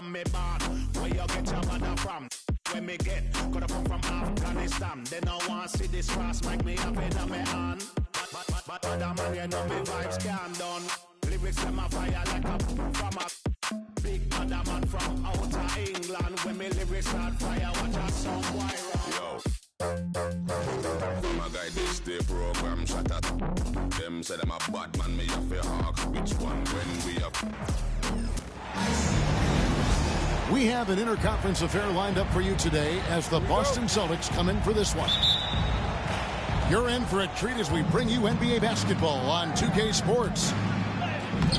from me born. Where you get your mother from? When me get, coulda come from Afghanistan. Then I want see this cross make me have it on me hand. But other man, you know me vibes can't done. Lyrics them a fire like a from a big other man from outer England. When me lyrics start fire, watch out some boy run. Yo. From a guy this day program shut up. Them say them a bad man, me have a hawk. Which one when we up? We have an interconference affair lined up for you today as the Boston Celtics come in for this one. You're in for a treat as we bring you NBA basketball on 2K Sports.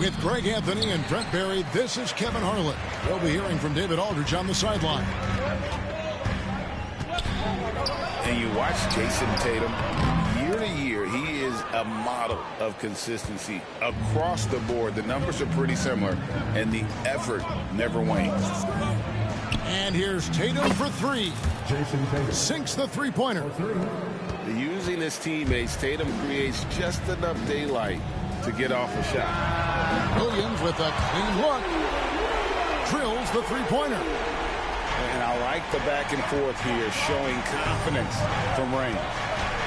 With Greg Anthony and Brent Barry, this is Kevin Harlan. We'll be hearing from David Aldridge on the sideline. And you watch Jason Tatum, year to year, he is a model of consistency across the board. The numbers are pretty similar, and the effort never wanes. And here's Tatum for three. Jason Tatum sinks the three-pointer. Using his teammates, Tatum creates just enough daylight to get off a shot. Williams with a clean look. Drills the three-pointer. And I like the back and forth here, showing confidence from range.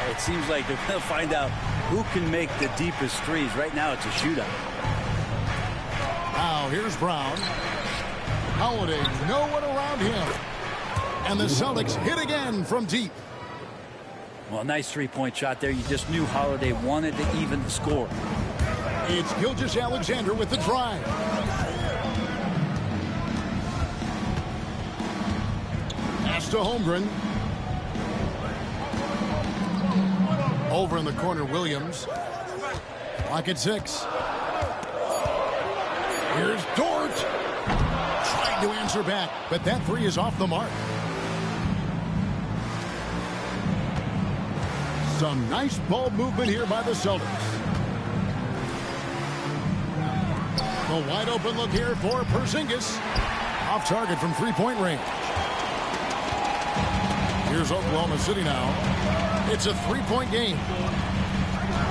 It seems like they're going to find out who can make the deepest threes. Right now, it's a shootout. Now, here's Brown. Holiday, no one around him. And the Celtics hit again from deep. Well, nice three-point shot there. You just knew Holiday wanted to even the score. It's Gilgeous-Alexander with the drive. Pass to Holmgren. Over in the corner, Williams. Clock at 6. Here's Dort. Trying to answer back, but that three is off the mark. Some nice ball movement here by the Celtics. A wide open look here for Porzingis. Off target from three-point range. Here's Oklahoma City now. It's a three-point game.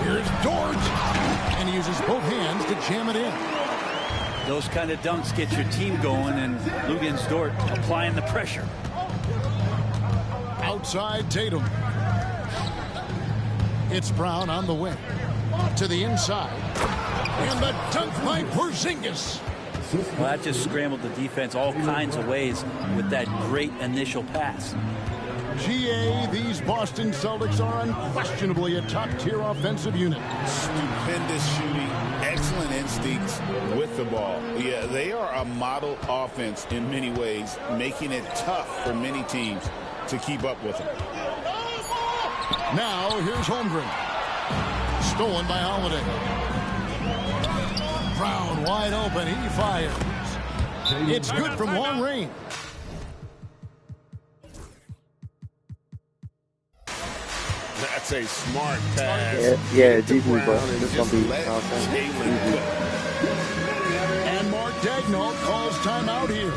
Here's Dort. And he uses both hands to jam it in. Those kind of dunks get your team going, and Luguentz Dort applying the pressure. Outside Tatum. It's Brown on the wing. To the inside. And the dunk by Porzingis. Well, that just scrambled the defense all kinds of ways with that great initial pass. GA, these Boston Celtics are unquestionably a top-tier offensive unit. Stupendous shooting, excellent instincts with the ball. Yeah, they are a model offense in many ways, making it tough for many teams to keep up with them. Now, here's Holmgren. Stolen by Holiday. Brown wide open. He fires. It's good from long range. That's a smart pass. Yeah, GG, bro. This gonna be And Mark Daigneault calls timeout here.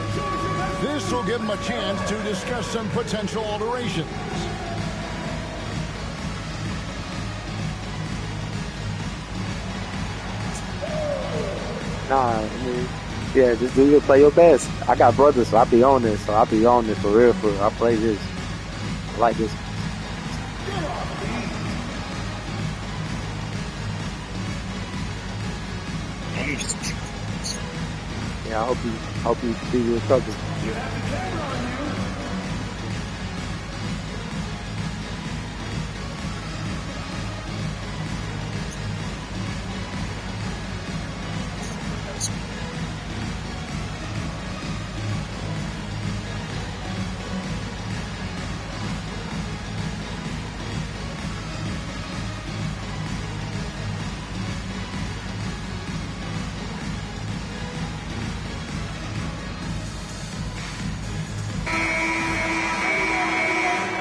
This will give him a chance to discuss some potential alterations. Nah, I mean, yeah, just play your best. I got brothers, so I be on this. For real. I play this. I like this. Yeah, I hope you do your trouble.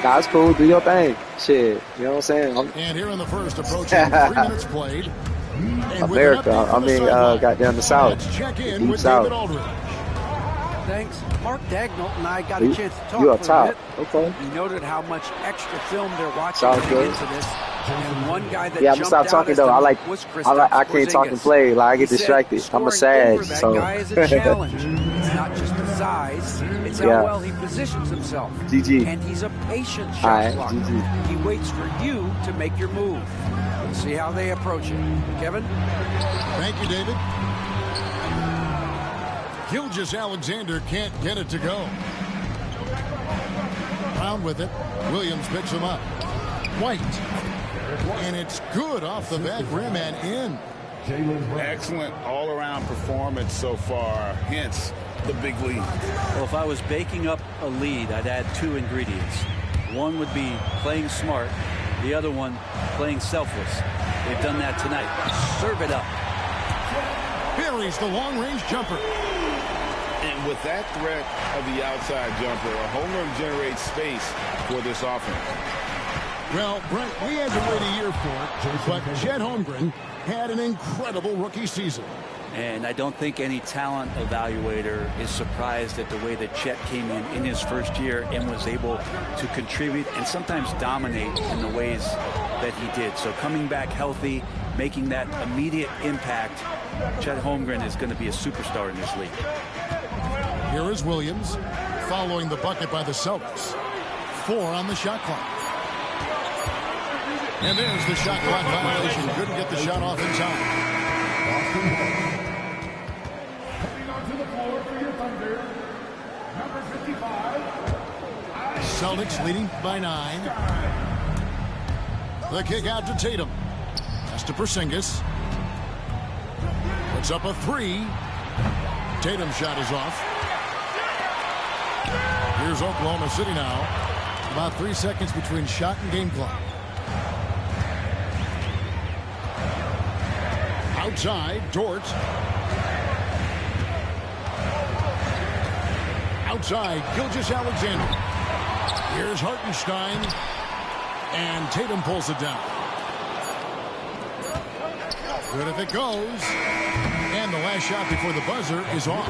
That's cool. Do your thing. Shit. You know what I'm saying? And here in the first, approaching 3 minutes played. America. I mean, goddamn the South. Let's check in Deep with South. David Aldridge. Thanks. Mark Daigneault and I got a chance to talk You up for top. a bit. Okay. He noted how much extra film they're watching Sounds going good. into this. And one guy that Yeah, I'm gonna jumped stop out talking as though. the I was Kristaps can't talk and Porzingis. play. Like I get He said distracted. I'm a scoring over sad. that So guy is a challenge. It's not just a his eyes. It's how well he positions himself. GG. And he's a patient All shot right, blocker. GG. He waits for you to make your move. We'll see how they approach it. Kevin? Thank you, David. Gilgeous-Alexander can't get it to go. Brown with it. Williams picks him up. White. And it's good off the back rim and in. Excellent all-around performance so far, hence the big lead. Well, if I was baking up a lead, I'd add two ingredients. One would be playing smart. The other one, playing selfless. They've done that tonight. Serve it up. Buries the long-range jumper. And with that threat of the outside jumper, Holmgren generates space for this offense. Well, Brent, we had to wait a year for it, but Chet Holmgren had an incredible rookie season. And I don't think any talent evaluator is surprised at the way that Chet came in his first year and was able to contribute and sometimes dominate in the ways that he did. So coming back healthy, making that immediate impact, Chet Holmgren is going to be a superstar in this league. Here is Williams following the bucket by the Celtics. 4 on the shot clock. And there's the shot clock violation. Couldn't get the shot off in time. Celtics leading by 9. The kick out to Tatum. Pass to Porzingis. Puts up a 3. Tatum's shot is off. Here's Oklahoma City now. About 3 seconds between shot and game clock. Outside, Dort. Outside, Gilgeous-Alexander. Here's Hartenstein. And Tatum pulls it down. Good if it goes. And the last shot before the buzzer is off.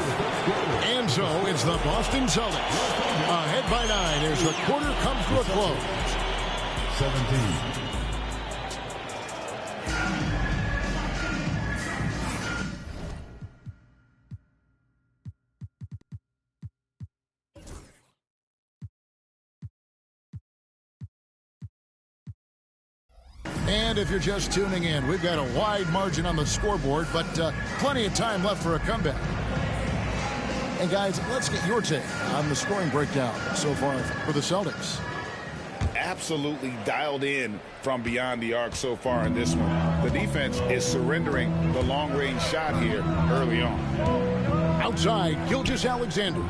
And so it's the Boston Celtics ahead by 9 as the quarter comes to a close. 17. And if you're just tuning in, we've got a wide margin on the scoreboard, but plenty of time left for a comeback. And guys, let's get your take on the scoring breakdown so far for the Celtics. Absolutely dialed in from beyond the arc so far in this one. The defense is surrendering the long-range shot here early on. Outside, Gilgeous-Alexander.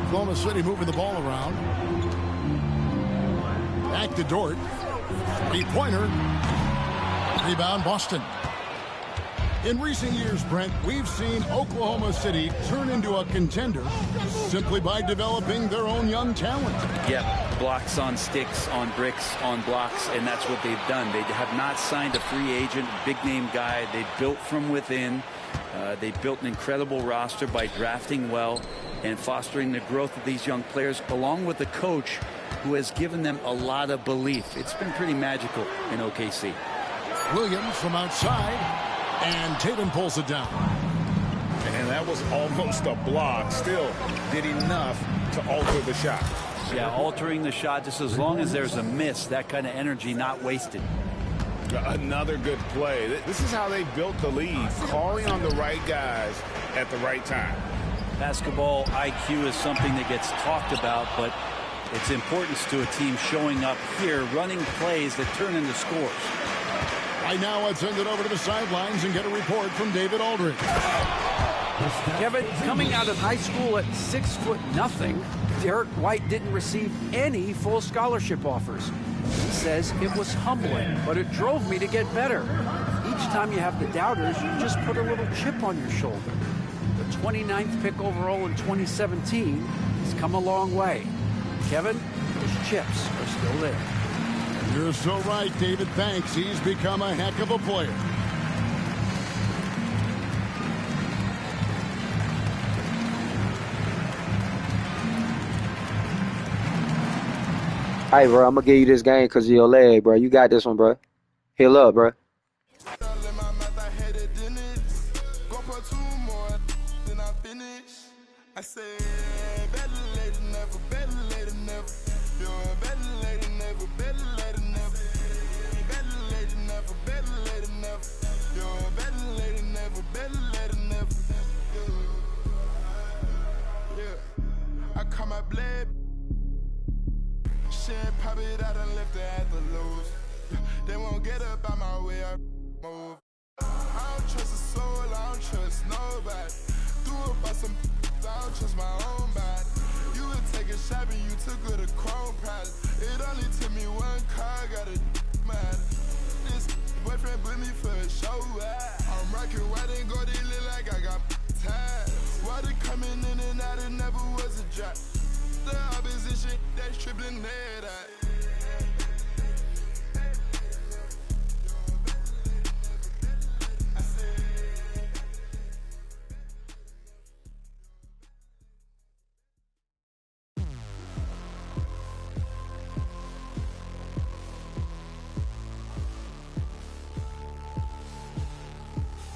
Oklahoma City moving the ball around. Back to Dort. 3-pointer. Rebound, Boston. In recent years, Brent, we've seen Oklahoma City turn into a contender simply by developing their own young talent. Yeah, blocks on sticks, on bricks, on blocks, and that's what they've done. They have not signed a free agent, big-name guy. They built from within. They built an incredible roster by drafting well and fostering the growth of these young players, along with the coach who has given them a lot of belief. It's been pretty magical in OKC. Williams from outside, and Tatum pulls it down. And that was almost a block. Still did enough to alter the shot. Yeah, altering the shot, just as long as there's a miss, that kind of energy not wasted. Another good play. This is how they built the lead, calling on the right guys at the right time. Basketball IQ is something that gets talked about, but its importance to a team showing up here, running plays that turn into scores. Right now, let's send it over to the sidelines and get a report from David Aldridge. Kevin, coming out of high school at 6'0", Derek White didn't receive any full scholarship offers. He says it was humbling, but it drove me to get better. Each time you have the doubters, you just put a little chip on your shoulder. The 29th pick overall in 2017 has come a long way. Kevin, those chips are still there. You're so right, David. Thanks. He's become a heck of a player. All right, bro, I'm going to give you this game because of your leg, bro. You got this one, bro. Heal up, bro. I said, better late than never, better late than never. You're better late than never, better late than never. Better late than never, better late than never. You're better late than never, better late than never. Yeah. I call my blade. She ain't pop it out and left her at the lows. They won't get up out my way, I move. I don't trust a soul, I don't trust nobody. Threw up by some, I don't trust my own body. You would take a shot and you took her to Chrome Palace. It only took me one car, got a matter. This boyfriend put me for a show. I'm rocking white and gold, it look like I got ties. Water coming in and out, it never was a drop. The opposition that's tripling that out.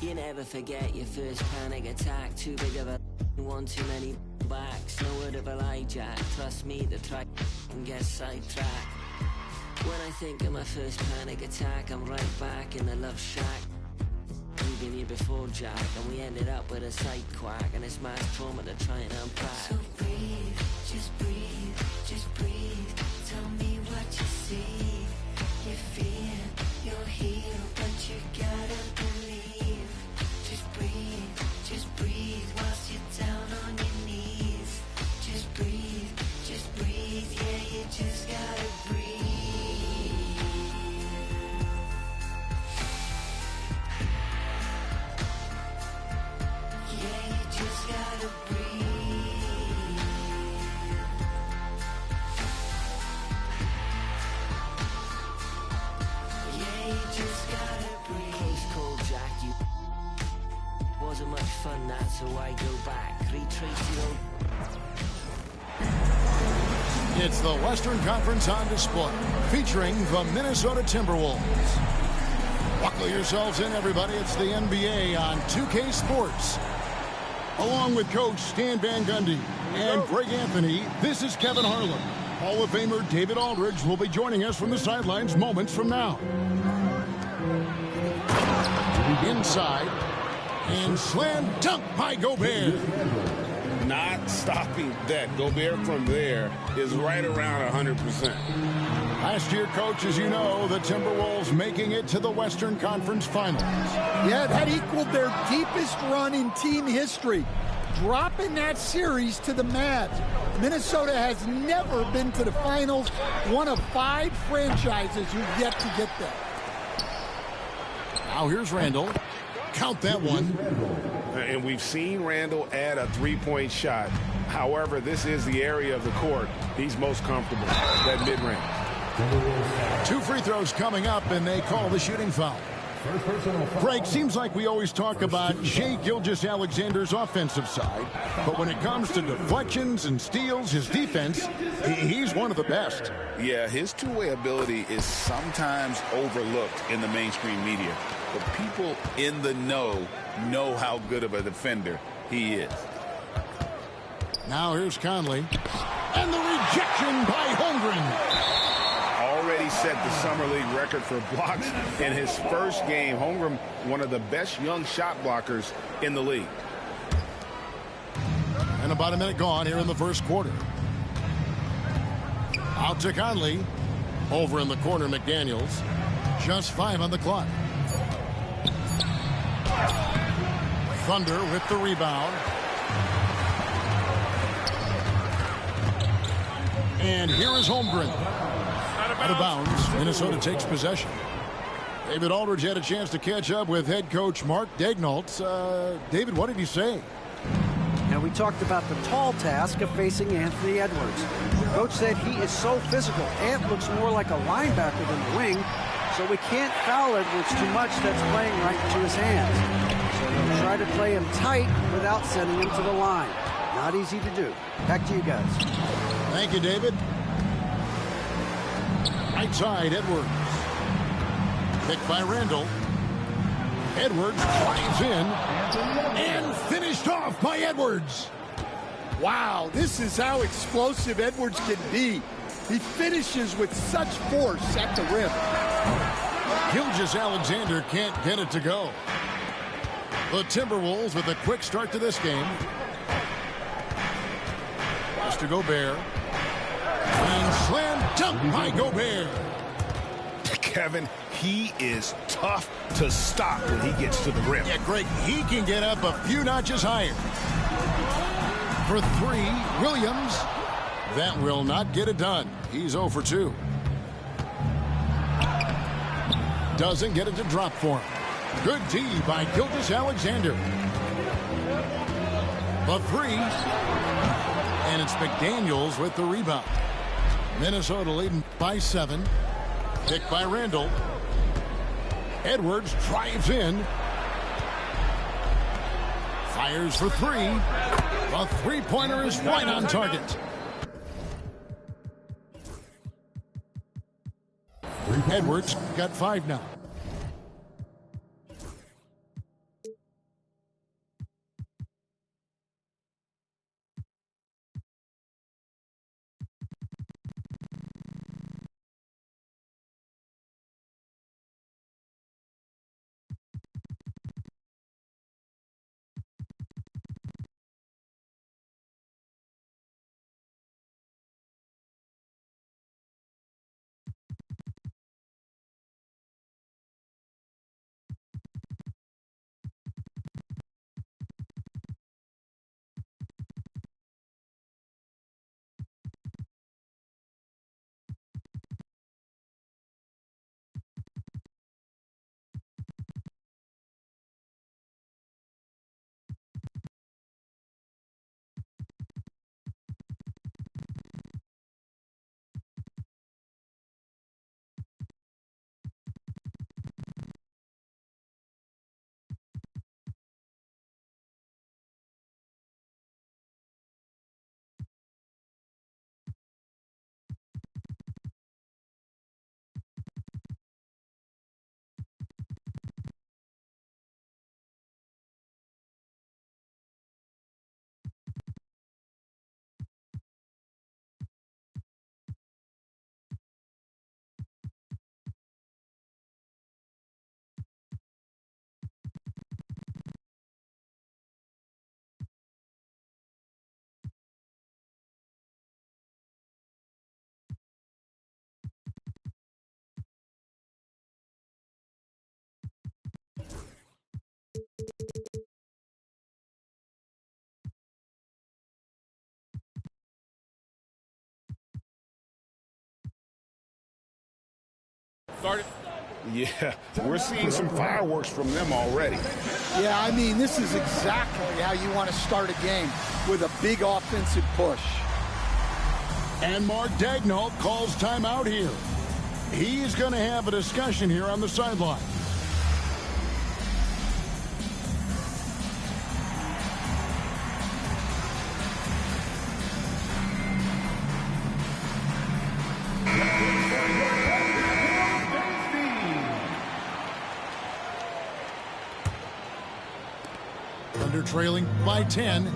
You never forget your first panic attack. Too big of a one, too many backs. No word of a lie, Jack. Trust me, the track can get sidetracked. When I think of my first panic attack, I'm right back in the love shack. We've been here before, Jack, and we ended up with a side quack, and it's mass trauma to try and unpack. So breathe, just breathe, just breathe. Tell me what you see. You feel you're here, but you gotta believe. Just breathe whilst you're down on your knees. Just breathe, yeah, you just gotta breathe. Yeah, you just gotta breathe. Yeah, you just gotta breathe. Close call, Jack, you wasn't much fun, that, so I go back. Retrace the old. It's the Western Conference on display, featuring the Minnesota Timberwolves. Buckle yourselves in, everybody. It's the NBA on 2K Sports. Along with Coach Stan Van Gundy and Greg Anthony, this is Kevin Harlan. Hall of Famer David Aldridge will be joining us from the sidelines moments from now. Inside. And slam dunk by Gobert. Not stopping that. Gobert from there is right around 100%. Last year, Coach, as you know, the Timberwolves making it to the Western Conference Finals. Yeah, that equaled their deepest run in team history, dropping that series to the Mavs. Minnesota has never been to the finals, one of 5 franchises who've yet to get there. Now here's Randall. Count that one. And we've seen Randall add a three-point shot. However, this is the area of the court he's most comfortable, that mid-range. 2 free throws coming up, and they call the shooting foul. Greg, seems like we always talk about Shai Gilgeous-Alexander's offensive side, but when it comes to deflections and steals, his defense, he's one of the best. Yeah, his two-way ability is sometimes overlooked in the mainstream media, but people in the know how good of a defender he is. Now here's Conley, and the rejection by Holmgren. Already set the Summer League record for blocks in his first game. Holmgren, one of the best young shot blockers in the league. And about a minute gone here in the first quarter. Out to Conley. Over in the corner, McDaniels. Just 5 on the clock. Thunder with the rebound. And here is Holmgren. Out of bounds. Minnesota takes possession. David Aldridge had a chance to catch up with head coach Mark Daignault. David, what did he say? Now, we talked about the tall task of facing Anthony Edwards. Coach said he is so physical. Ant looks more like a linebacker than the wing, so we can't foul Edwards too much. That's playing right into his hands. So we'll try to play him tight without sending him to the line. Not easy to do. Back to you guys. Thank you, David. Right side, Edwards. Picked by Randall. Edwards drives in and finished off by Edwards. Wow, this is how explosive Edwards can be. He finishes with such force at the rim. Gilgeous-Alexander can't get it to go. The Timberwolves with a quick start to this game. Pass to Gobert. And slam dunk by Gobert. Kevin, he is tough to stop when he gets to the rim. Yeah, Greg, he can get up a few notches higher. For three, Williams. That will not get it done. He's 0 for 2. Doesn't get it to drop for him. Good D by Gilgeous-Alexander. The three. And it's McDaniels with the rebound. Minnesota leading by 7. Picked by Randall. Edwards drives in. Fires for 3. The three-pointer is right on target. Edwards got 5 now. Started. Yeah, we're seeing some fireworks from them already. Yeah, I mean, this is exactly how you want to start a game, with a big offensive push. And Mark Daigneault calls timeout here. He's going to have a discussion here on the sideline. Thunder trailing by 10.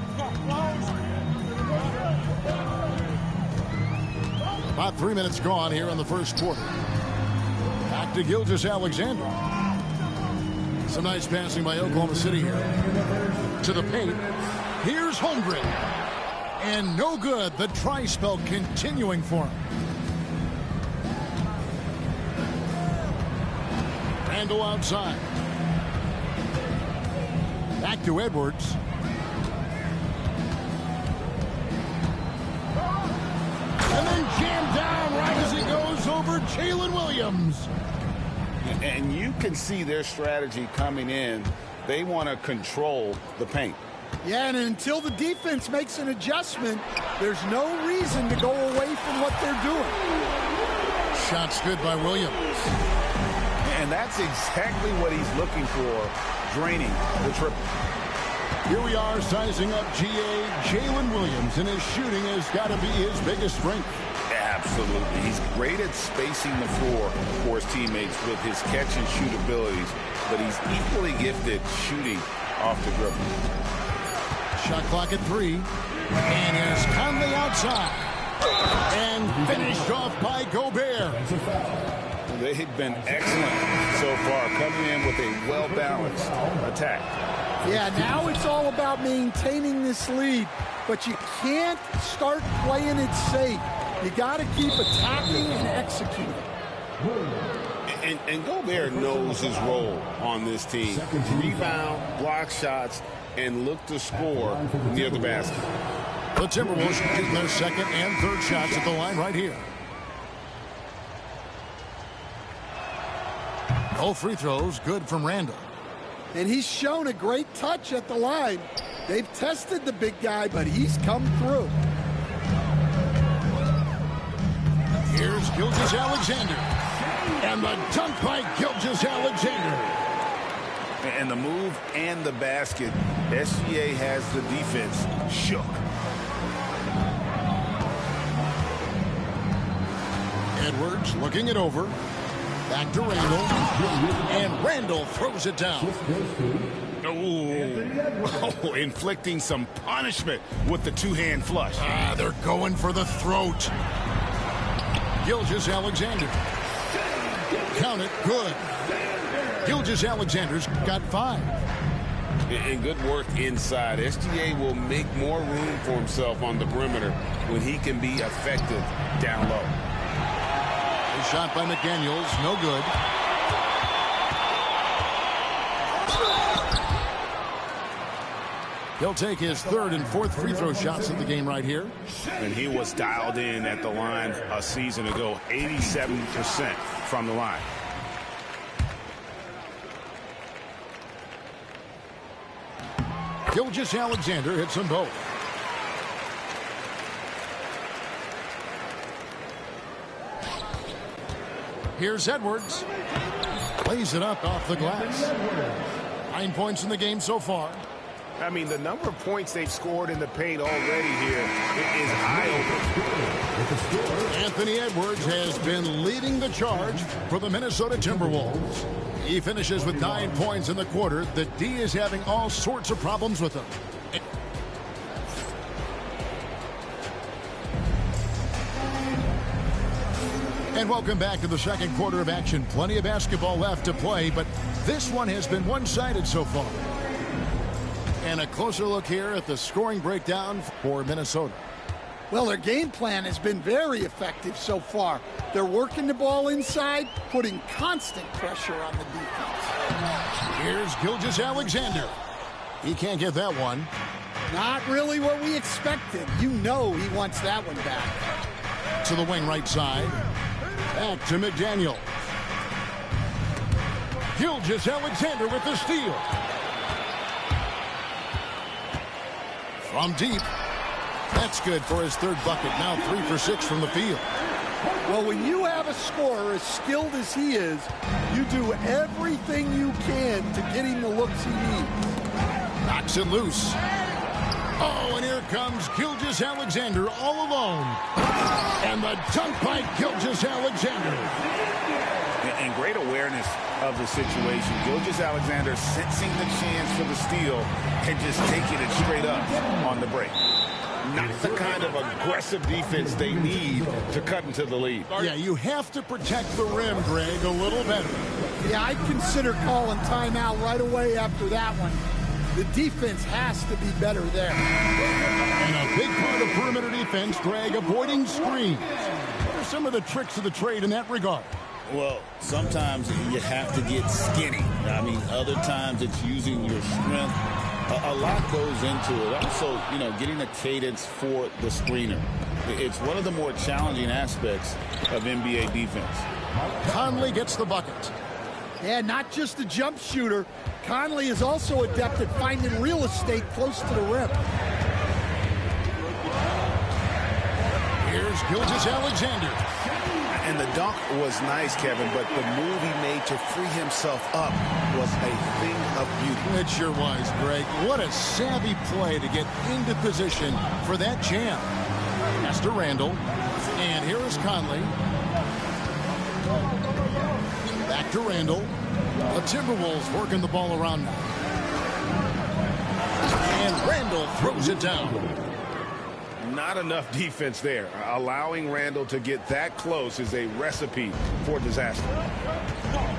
About 3 minutes gone here in the first quarter. Back to Gilgeous-Alexander. Some nice passing by Oklahoma City here. To the paint. Here's Holmgren. And no good. The tri-spell continuing for him. Randall outside. Back to Edwards. And then jammed down right as he goes over Jalen Williams. And you can see their strategy coming in. They want to control the paint. Yeah, and until the defense makes an adjustment, there's no reason to go away from what they're doing. Shots good by Williams. And that's exactly what he's looking for, draining the triple. Here we are sizing up GA Jalen Williams, and his shooting has got to be his biggest strength. Absolutely. He's great at spacing the floor for his teammates with his catch and shoot abilities, but he's equally gifted shooting off the dribble. Shot clock at 3. And here's Conley outside. And finished off by Gobert. They've been excellent so far, coming in with a well-balanced attack. Yeah, now it's all about maintaining this lead, but you can't start playing it safe. You got to keep attacking and executing. And Gobert knows his role on this team. Rebound, block shots, and look to score near the basket. The Timberwolves shooting their second and third shots at the line right here. All free throws good from Randall. And he's shown a great touch at the line. They've tested the big guy, but he's come through. Here's Gilgeous-Alexander. And the dunk by Gilgeous-Alexander. And the move and the basket, SGA has the defense shook. Edwards looking it over. Back to Randall. And Randall throws it down. Oh, inflicting some punishment with the two-hand flush. They're going for the throat. Gilgeous-Alexander. Count it, good. Gilgeous-Alexander's got 5. And good work inside. SGA will make more room for himself on the perimeter when he can be effective down low. A shot by McDaniels, no good. He'll take his third and fourth free throw shots of the game right here. And he was dialed in at the line a season ago, 87% from the line. Gilgeous-Alexander hits them both. Here's Edwards. Lays it up off the glass. 9 points in the game so far. I mean, the number of points they've scored in the paint already here is eye-opening. Anthony Edwards has been leading the charge for the Minnesota Timberwolves. He finishes with 9 points in the quarter. The D is having all sorts of problems with him. And welcome back to the second quarter of action. Plenty of basketball left to play, but this one has been one-sided so far. And a closer look here at the scoring breakdown for Minnesota. Well, their game plan has been very effective so far. They're working the ball inside, putting constant pressure on the defense. Here's Gilgeous-Alexander. He can't get that one. Not really what we expected. You know he wants that one back. To the wing right side. Back to McDaniel. Gilgeous-Alexander with the steal. From deep. That's good for his third bucket. Now 3 for 6 from the field. Well, when you have a scorer as skilled as he is, you do everything you can to get him the looks he needs. Knocks it loose. Oh, and here comes Gilgeous-Alexander all alone. And the dunk by Gilgeous-Alexander. And great awareness of the situation. Gilgeous-Alexander sensing the chance for the steal and just taking it straight up on the break. Not the kind of aggressive defense they need to cut into the lead. Yeah, you have to protect the rim, Greg, a little better. Yeah, I'd consider calling timeout right away after that one. The defense has to be better there. And a big part of perimeter defense, Greg, avoiding screens. What are some of the tricks of the trade in that regard? Well, sometimes you have to get skinny. I mean, other times it's using your strength. A lot goes into it. Also, you know, getting a cadence for the screener. It's one of the more challenging aspects of NBA defense. Conley gets the bucket. Yeah, not just a jump shooter. Conley is also adept at finding real estate close to the rim. Here's Gilgeous-Alexander. And the dunk was nice, Kevin, but the move he made to free himself up was a thing of beauty. It sure was, Greg. What a savvy play to get into position for that jam. Pass to Randall. And here is Conley. Back to Randall. The Timberwolves working the ball around now. And Randall throws it down. Not enough defense there. Allowing Randall to get that close is a recipe for disaster.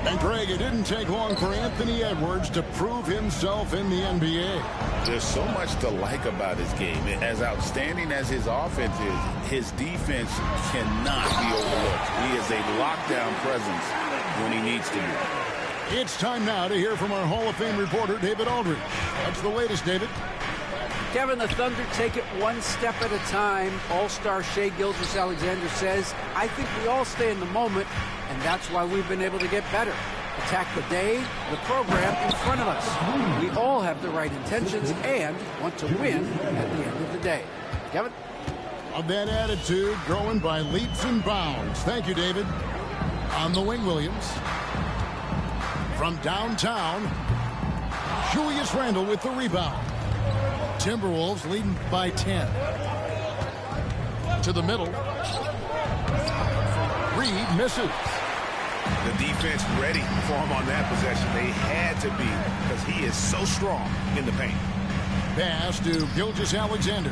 And Greg, it didn't take long for Anthony Edwards to prove himself in the NBA. There's so much to like about his game. As outstanding as his offense is, his defense cannot be overlooked. He is a lockdown presence when he needs to be. It's time now to hear from our Hall of Fame reporter, David Aldridge. What's the latest, David? Kevin, the Thunder take it one step at a time. All-star Shai Gilgeous-Alexander says, I think we all stay in the moment, and that's why we've been able to get better. Attack the day, the program in front of us. We all have the right intentions and want to win at the end of the day. Kevin? Of that attitude growing by leaps and bounds. Thank you, David. On the wing, Williams. From downtown, Julius Randle with the rebound. Timberwolves leading by 10. To the middle. Reed misses. The defense ready for him on that possession. They had to be because he is so strong in the paint. Pass to Gilgeous-Alexander.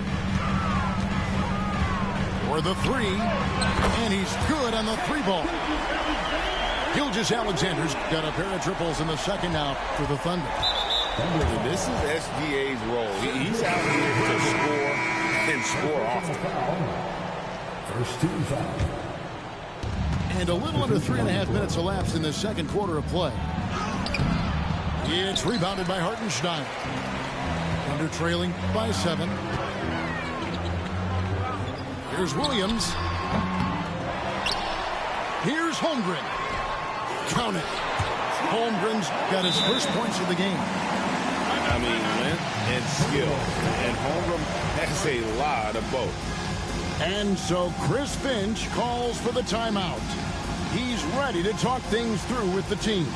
For the three. And he's good on the three ball. Gilgeous-Alexander's got a pair of triples in the second now for the Thunder. This is SGA's role. He's out here to score and score often. First team foul. And a little under 3.5 minutes elapsed in the second quarter of play. It's rebounded by Hartenstein. Thunder trailing by 7. Here's Williams. Here's Holmgren. Count it. Holmgren's got his first points of the game. I mean, length and skill. And Holmgren has a lot of both. And so Chris Finch calls for the timeout. He's ready to talk things through with the team.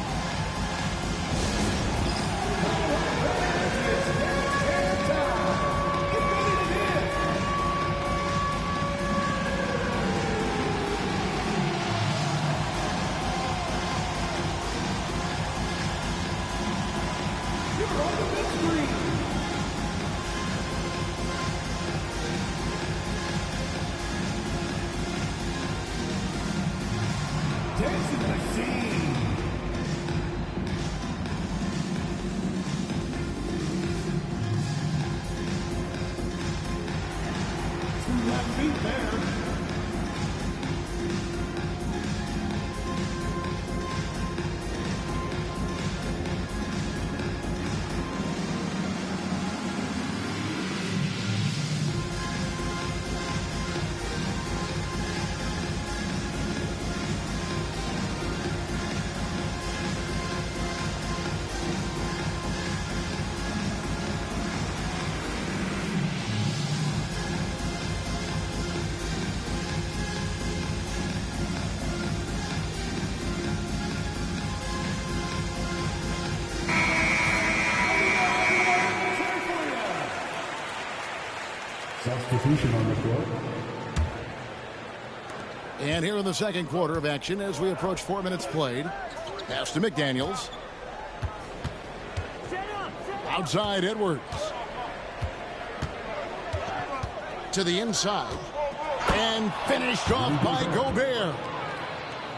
Substitution on the court. And here in the second quarter of action as we approach 4 minutes played. Pass to McDaniels. Outside Edwards. To the inside. And finished off by Gobert.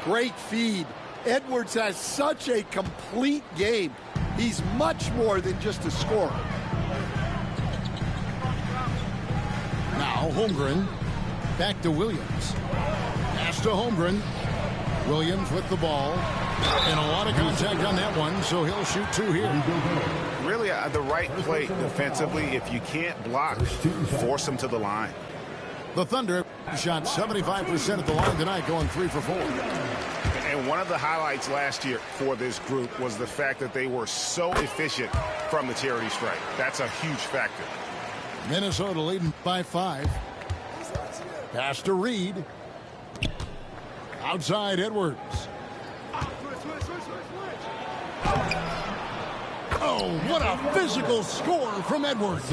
Great feed. Edwards has such a complete game. He's much more than just a scorer. Now Holmgren. Back to Williams. Pass to Holmgren. Williams with the ball. And a lot of contact on that one, so he'll shoot 2 here. Really, the right play defensively. If you can't block, force him to the line. The Thunder shot 75% at the line tonight, going 3 for 4. And one of the highlights last year for this group was the fact that they were so efficient from the charity stripe. That's a huge factor. Minnesota leading by 5. Pass to Reed. Outside Edwards. Oh, what a physical score from Edwards.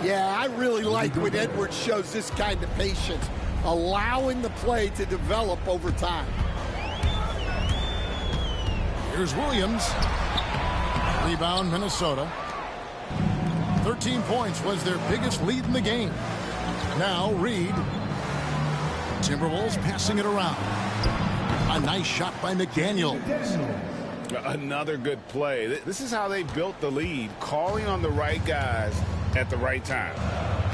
Yeah, I really like when Edwards shows this kind of patience, allowing the play to develop over time. Here's Williams. Rebound, Minnesota. 13 points was their biggest lead in the game. Now Reed. Timberwolves passing it around. A nice shot by McDaniel. Another good play. This is how they built the lead, calling on the right guys at the right time.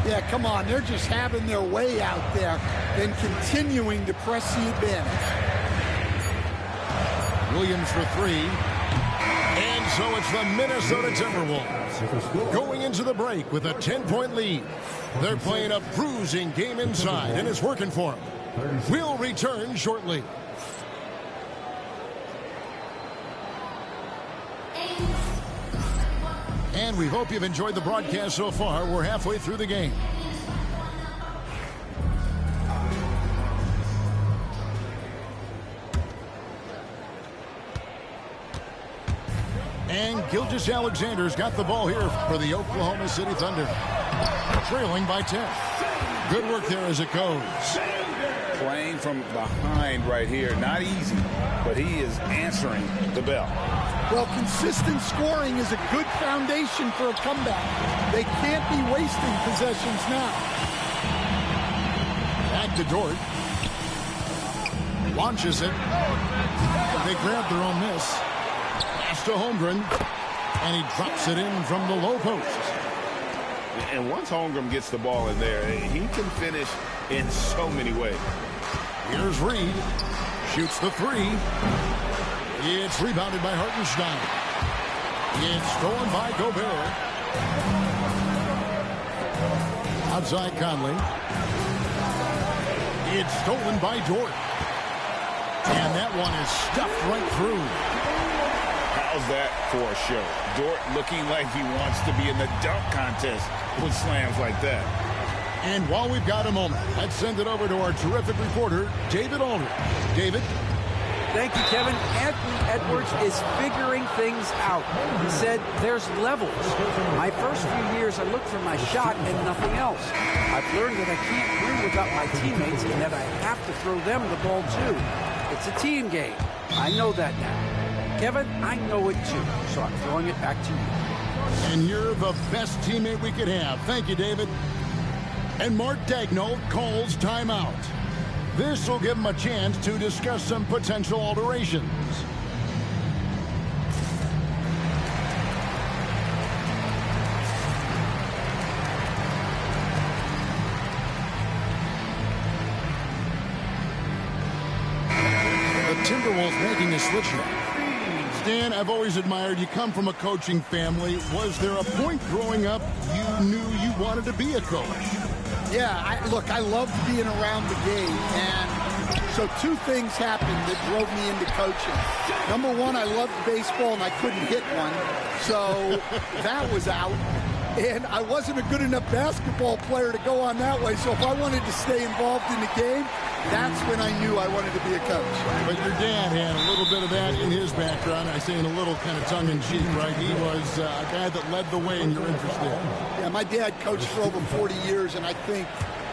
Yeah, come on. They're just having their way out there and continuing to press the advantage. Williams for three. And so it's the Minnesota Timberwolves going into the break with a 10-point lead. They're playing a bruising game inside, and it's working for them. We'll return shortly. And we hope you've enjoyed the broadcast so far. We're halfway through the game. And Gilgeous-Alexander's got the ball here for the Oklahoma City Thunder. Trailing by 10. Good work there as it goes. Playing from behind right here. Not easy, but he is answering the bell. Well, consistent scoring is a good foundation for a comeback. They can't be wasting possessions now. Back to Dort. Launches it. They grab their own miss. Pass to Holmgren. And he drops it in from the low post. And once Holmgren gets the ball in there, he can finish in so many ways. Here's Reed. Shoots the three. It's rebounded by Hartenstein. It's stolen by Gobert. Outside Conley. It's stolen by Dort. And that one is stuffed right through. How's that for a show? Dort looking like he wants to be in the dunk contest with slams like that. And while we've got a moment, let's send it over to our terrific reporter, David Aldridge. David? Thank you, Kevin. Anthony Edwards is figuring things out. He said there's levels. My first few years, I looked for my shot and nothing else. I've learned that I can't win without my teammates and that I have to throw them the ball too. It's a team game. I know that now. Kevin, I know it too, so I'm throwing it back to you. And you're the best teammate we could have. Thank you, David. And Mark Daigneault calls timeout. This will give him a chance to discuss some potential alterations. The Timberwolves making a switch here. Stan, I've always admired you. Come from a coaching family. Was there a point growing up you knew you wanted to be a coach? Yeah, look, I loved being around the game, and so two things happened that drove me into coaching. Number one, I loved baseball, and I couldn't hit one, so that was out. And I wasn't a good enough basketball player to go on that way, so if I wanted to stay involved in the game, that's when I knew I wanted to be a coach. But your dad had a little bit of that in his background. I say in a little kind of tongue-in-cheek, right? He was a guy that led the way in your interest there. Yeah, my dad coached for over 40 years, and I think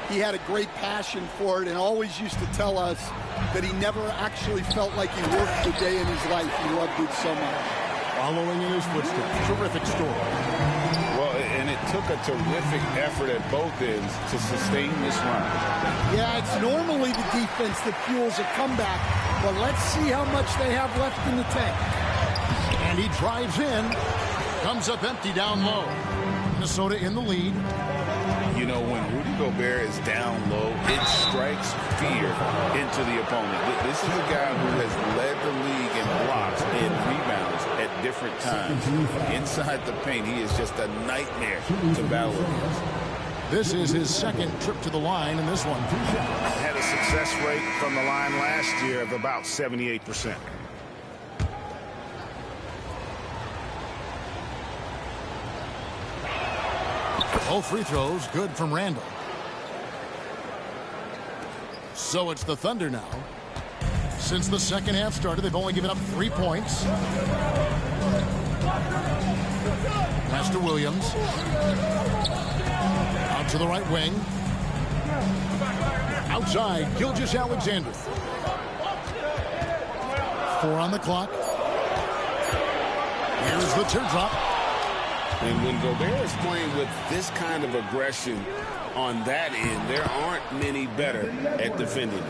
he had a great passion for it and always used to tell us that he never actually felt like he worked a day in his life. He loved it so much. Following in his footsteps. Terrific story. Well, and it took a terrific effort at both ends to sustain this run. Yeah, it's normally the defense that fuels a comeback, but let's see how much they have left in the tank. And he drives in. Comes up empty down low. Minnesota in the lead. You know, when Rudy Gobert is down low, it strikes fear into the opponent. This is a guy who has led the league in blocks and rebounds at different times. Inside the paint, he is just a nightmare to battle against. This is his second trip to the line in this one. Had a success rate from the line last year of about 78%. All free throws good from Randall. So it's the Thunder now. Since the second half started, they've only given up 3 points. Pass to Williams. Out to the right wing. Outside, Gilgeous-Alexander. 4 on the clock. Here's the teardrop. And when Gobert is playing with this kind of aggression, on that end. There aren't many better at defending.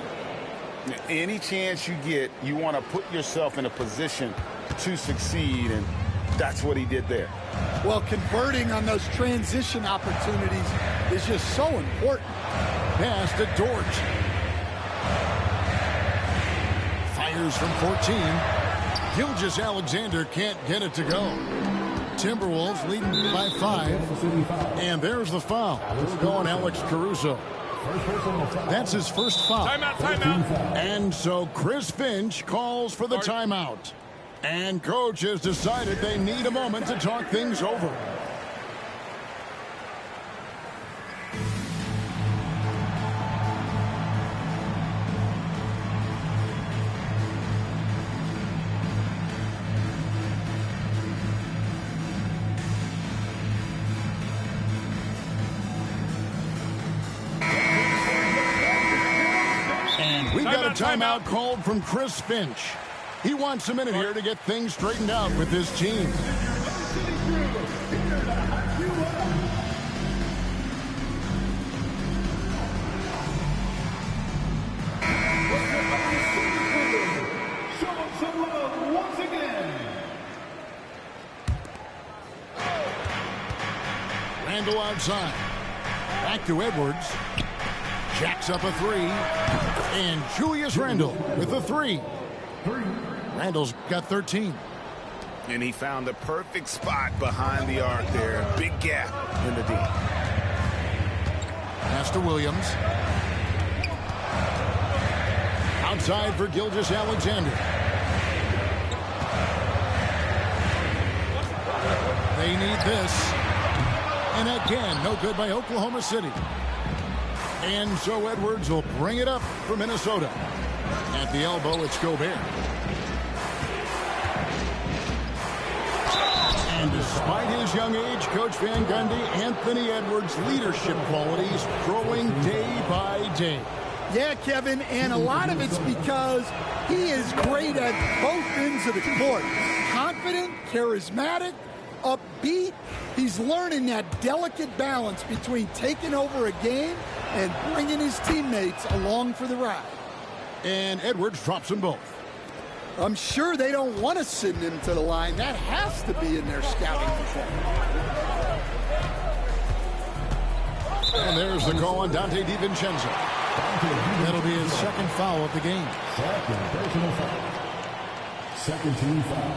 Any chance you get, you want to put yourself in a position to succeed, and that's what he did there. Well, converting on those transition opportunities is just so important. Pass to Dort. Fires from 14. Gilgeous-Alexander can't get it to go. Timberwolves leading by 5. And there's the foul. We'll go on Alex Caruso. That's his first foul. Timeout. And so Chris Finch calls for the timeout. And coach has decided they need a moment to talk things over. We've got a timeout called from Chris Finch. He wants a minute here to get things straightened out with his team. Randall outside. Back to Edwards. Jacks up a 3. And Julius Randle with a 3. Randall's got 13. And he found the perfect spot behind the arc there. Big gap in the D. Pass to Williams. Outside for Gilgeous-Alexander. They need this. And again, no good by Oklahoma City. And so Edwards will bring it up for Minnesota. At the elbow, it's Gobert. And despite his young age, Coach Van Gundy, Anthony Edwards' leadership qualities growing day by day. Yeah, Kevin, and a lot of it's because he is great at both ends of the court. Confident, charismatic, upbeat. He's learning that delicate balance between taking over a game and bringing his teammates along for the ride. And Edwards drops them both. I'm sure they don't want to send him to the line. That has to be in their scouting report. And there's the call on Dante DiVincenzo. That'll be his second foul of the game. Second personal foul. Second team foul.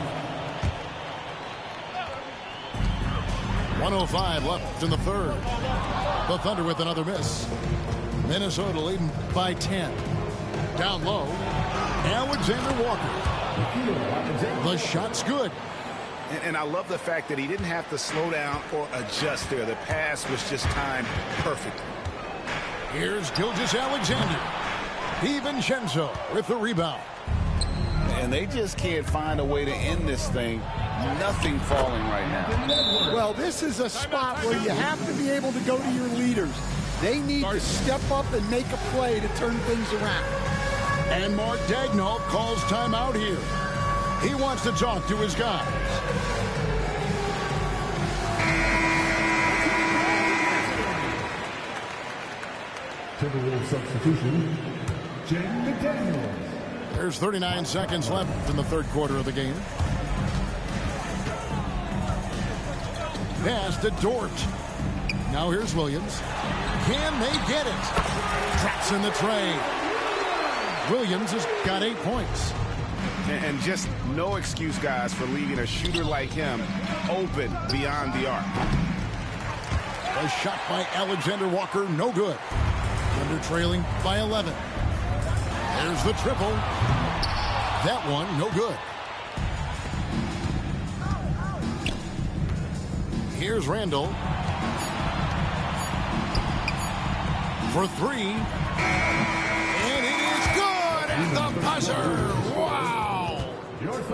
1:05 left in the third. The Thunder with another miss. Minnesota leading by 10. Down low, Alexander Walker. The shot's good. And I love the fact that he didn't have to slow down or adjust there. The pass was just timed perfect. Here's Gilgeous-Alexander. DiVincenzo with the rebound. And they just can't find a way to end this thing. Nothing falling right now. Well, this is a spot where you have to be able to go to your leaders. They need to step up and make a play to turn things around. And Mark Daigneault calls timeout here. He wants to talk to his guys. Timberwolves substitution, Jaden McDaniels. There's 39 seconds left in the third quarter of the game. Pass to Dort. Now here's Williams. Can they get it? Traps in the tray. Williams has got 8 points. And just no excuse, guys, for leaving a shooter like him open beyond the arc. A shot by Alexander Walker, no good. Thunder trailing by 11. There's the triple. That one, no good. Here's Randall. For 3. And it is good at the buzzer. Wow.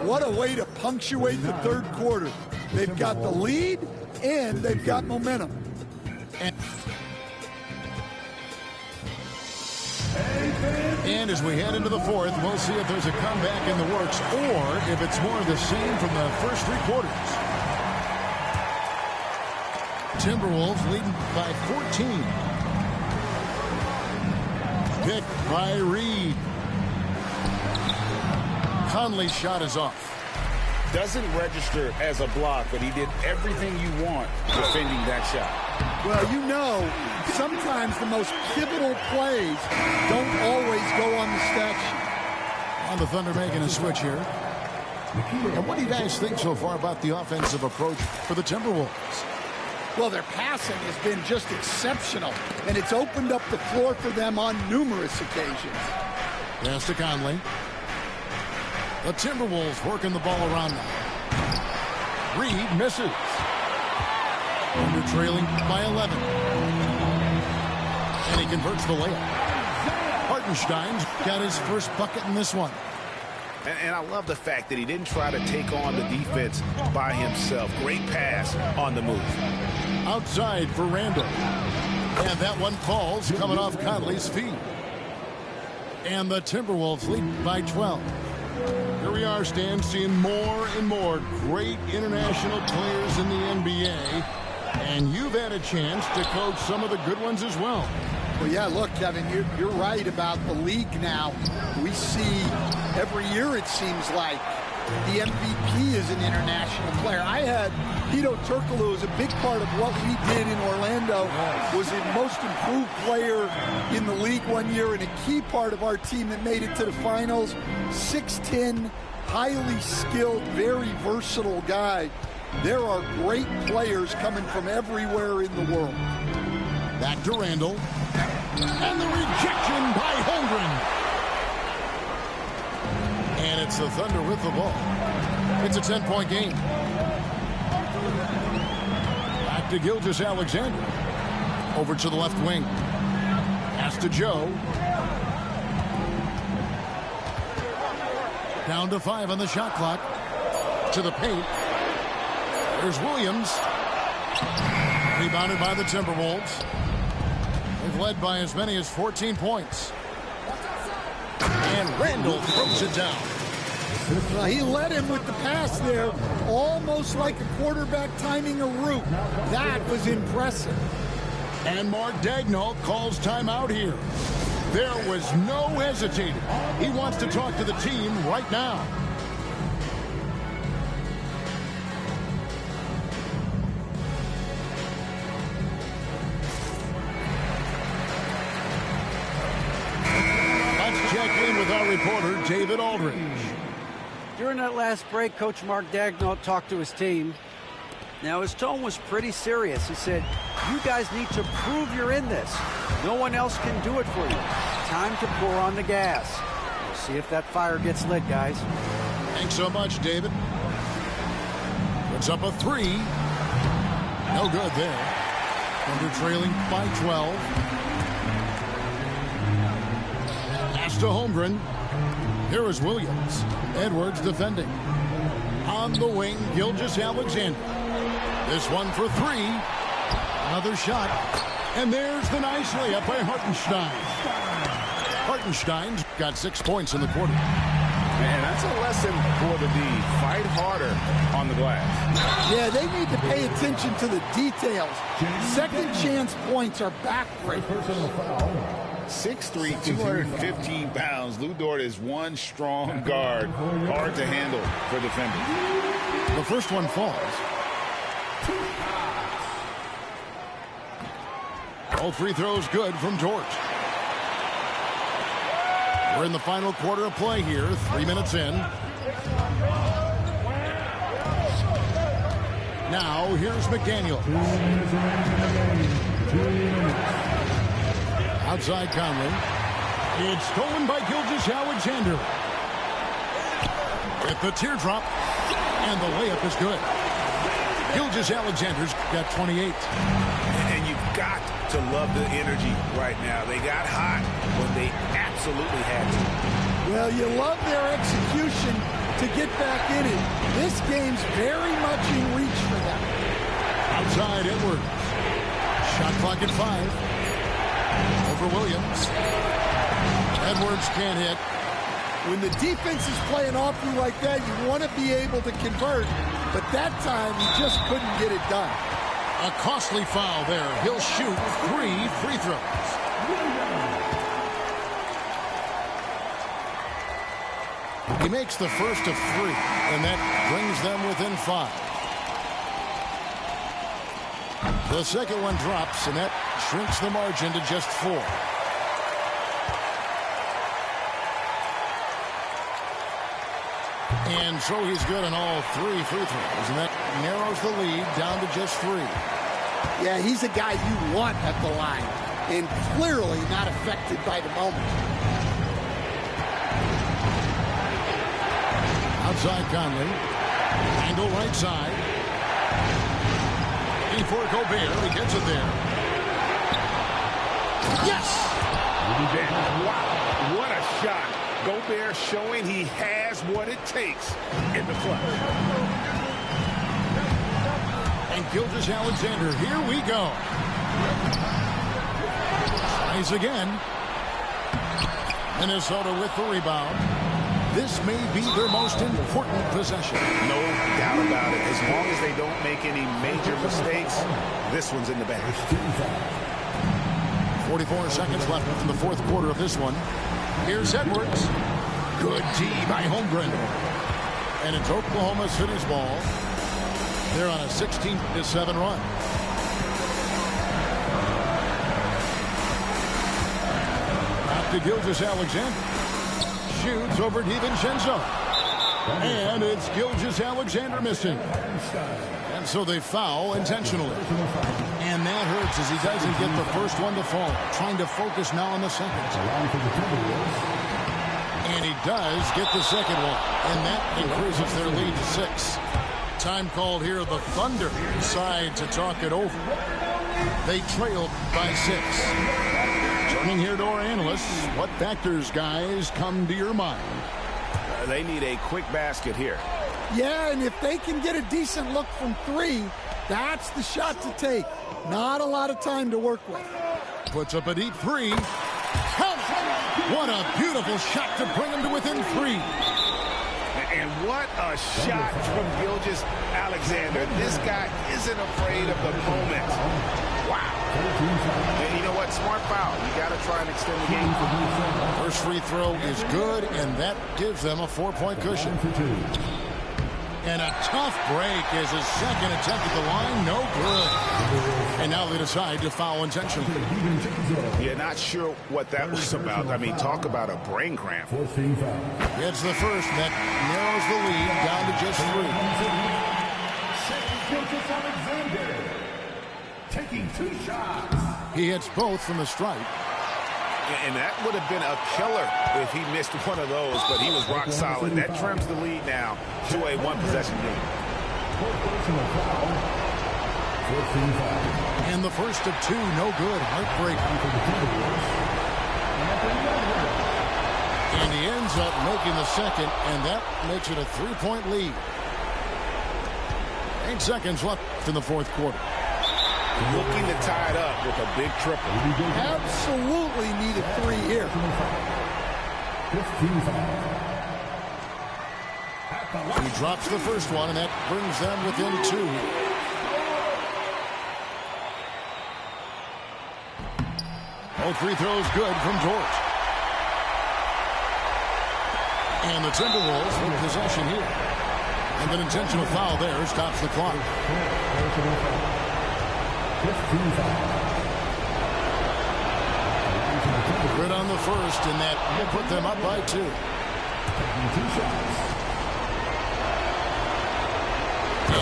What a way to punctuate the third quarter. They've got the lead and they've got momentum. And as we head into the fourth, we'll see if there's a comeback in the works or if it's more of the same from the first 3 quarters. Timberwolves leading by 14. Picked by Reed. Conley's shot is off. Doesn't register as a block, but he did everything you want defending that shot. Well, you know, sometimes the most pivotal plays don't always go on the stat sheet. And the Thunder making a switch here. And what do you guys think so far about the offensive approach for the Timberwolves? Well, their passing has been just exceptional, and it's opened up the floor for them on numerous occasions. Pass to Conley. The Timberwolves working the ball around now. Reed misses. Under trailing by 11. And he converts the layup. Hartenstein's got his first bucket in this one. And I love the fact that he didn't try to take on the defense by himself. Great pass on the move. Outside for Randall. And that one falls coming off Conley's feet. And the Timberwolves lead by 12. Here we are, Stan, seeing more and more great international players in the NBA. And you've had a chance to coach some of the good ones as well. Well, yeah, look, Kevin, you're right about the league now. We see every year, it seems like, the MVP is an international player. I had Hedo Turkoglu as a big part of what we did in Orlando. Was the most improved player in the league one year and a key part of our team that made it to the finals. 6'10", highly skilled, very versatile guy. There are great players coming from everywhere in the world. Back to Randall. And the rejection by Holmgren. And it's the Thunder with the ball. It's a 10-point game. Back to Gilgeous-Alexander. Over to the left wing. Pass to Joe. Down to 5 on the shot clock. To the paint. There's Williams. Rebounded by the Timberwolves. They've led by as many as 14 points. And Randall throws it down. He led him with the pass there, almost like a quarterback timing a route. That was impressive. And Mark Daigneault calls timeout here. There was no hesitating. He wants to talk to the team right now. With our reporter, David Aldridge. During that last break, Coach Mark Daigneault talked to his team. Now, his tone was pretty serious. He said, you guys need to prove you're in this. No one else can do it for you. Time to pour on the gas. We'll see if that fire gets lit, guys. Thanks so much, David. Puts up a 3. No good there. Under trailing by 12. To Holmgren. Here is Williams. Edwards defending. On the wing, Gilgeous-Alexander. This one for 3. Another shot. And there's the nice layup by Hartenstein. Hartenstein's got 6 points in the quarter. Man, that's a lesson for the D. Fight harder on the glass. Yeah, they need to pay attention to the details. Second chance points are backbreakers. 6'3", 215 pounds. Lou Dort is one strong guard. Hard to handle for defenders. The first one falls. All free throws good from Dort. We're in the final quarter of play here. 3 minutes in. Now, here's McDaniel. Outside Conley. It's stolen by Gilgeous-Alexander. With the teardrop. And the layup is good. Gilgeous-Alexander's got 28. And you've got to love the energy right now. They got hot when they absolutely had to. Well, you love their execution to get back in it. This game's very much in reach for them. Outside Edwards. Shot clock at 5. Over Williams. Edwards can't hit. When the defense is playing off you like that, you want to be able to convert. But that time, he just couldn't get it done. A costly foul there. He'll shoot 3 free throws. He makes the first of 3, and that brings them within 5. The second one drops, and that shrinks the margin to just 4. And so he's good on all 3 free throws, and that narrows the lead down to just 3. Yeah, he's a guy you want at the line, and clearly not affected by the moment. Outside Conley. Angle right side. Before Gobert, he gets it there. Yes! Wow, what a shot. Gobert showing he has what it takes in the clutch. And Gilgeous-Alexander, here we go. Tries again. Minnesota with the rebound. This may be their most important possession. No doubt about it. As long as they don't make any major mistakes, this one's in the bag. 44 seconds left in the fourth quarter of this one. Here's Edwards. Good D by Holmgren. And it's Oklahoma's finish ball. They're on a 16-7 run. Back to Gilgeous-Alexander. Shoots over DiVincenzo. And it's Gilgeous-Alexander missing. And so they foul intentionally. And that hurts as he doesn't get the first one to fall. Trying to focus now on the second. And he does get the second one. And that increases their lead to 6. Time called here. The Thunder decide to talk it over. They trailed by 6. Turning here to our analysts, what factors, guys, come to your mind? They need a quick basket here. Yeah, and if they can get a decent look from 3, that's the shot to take. Not a lot of time to work with. Puts up a deep 3. What a beautiful shot to bring him to within 3. And what a shot from Gilgeous-Alexander. This guy isn't afraid of the moment. Wow. And you know what? Smart foul. You got to try and extend the game. First free throw is good, and that gives them a 4-point cushion. And a tough break is his second attempt at the line. No good. And now they decide to foul intentionally. Yeah, not sure what that was about. I mean, talk about a brain cramp. It's the first that narrows the lead down to just 3. Gilgeous-Alexander taking 2 shots. He hits both from the stripe. And that would have been a killer if he missed one of those, but he was rock solid. That trims the lead now to a 1-possession game. And the first of 2, no good. Heartbreaking. And he ends up making the second, and that makes it a 3-point lead. 8 seconds left in the fourth quarter. Looking to tie it up with a big triple. Absolutely needed 3 here. He drops the first one, and that brings them within 2. Both free throws good from George. And the Timberwolves with possession here. And an intentional foul there stops the clock. Good on the first, and that will put them up by 2.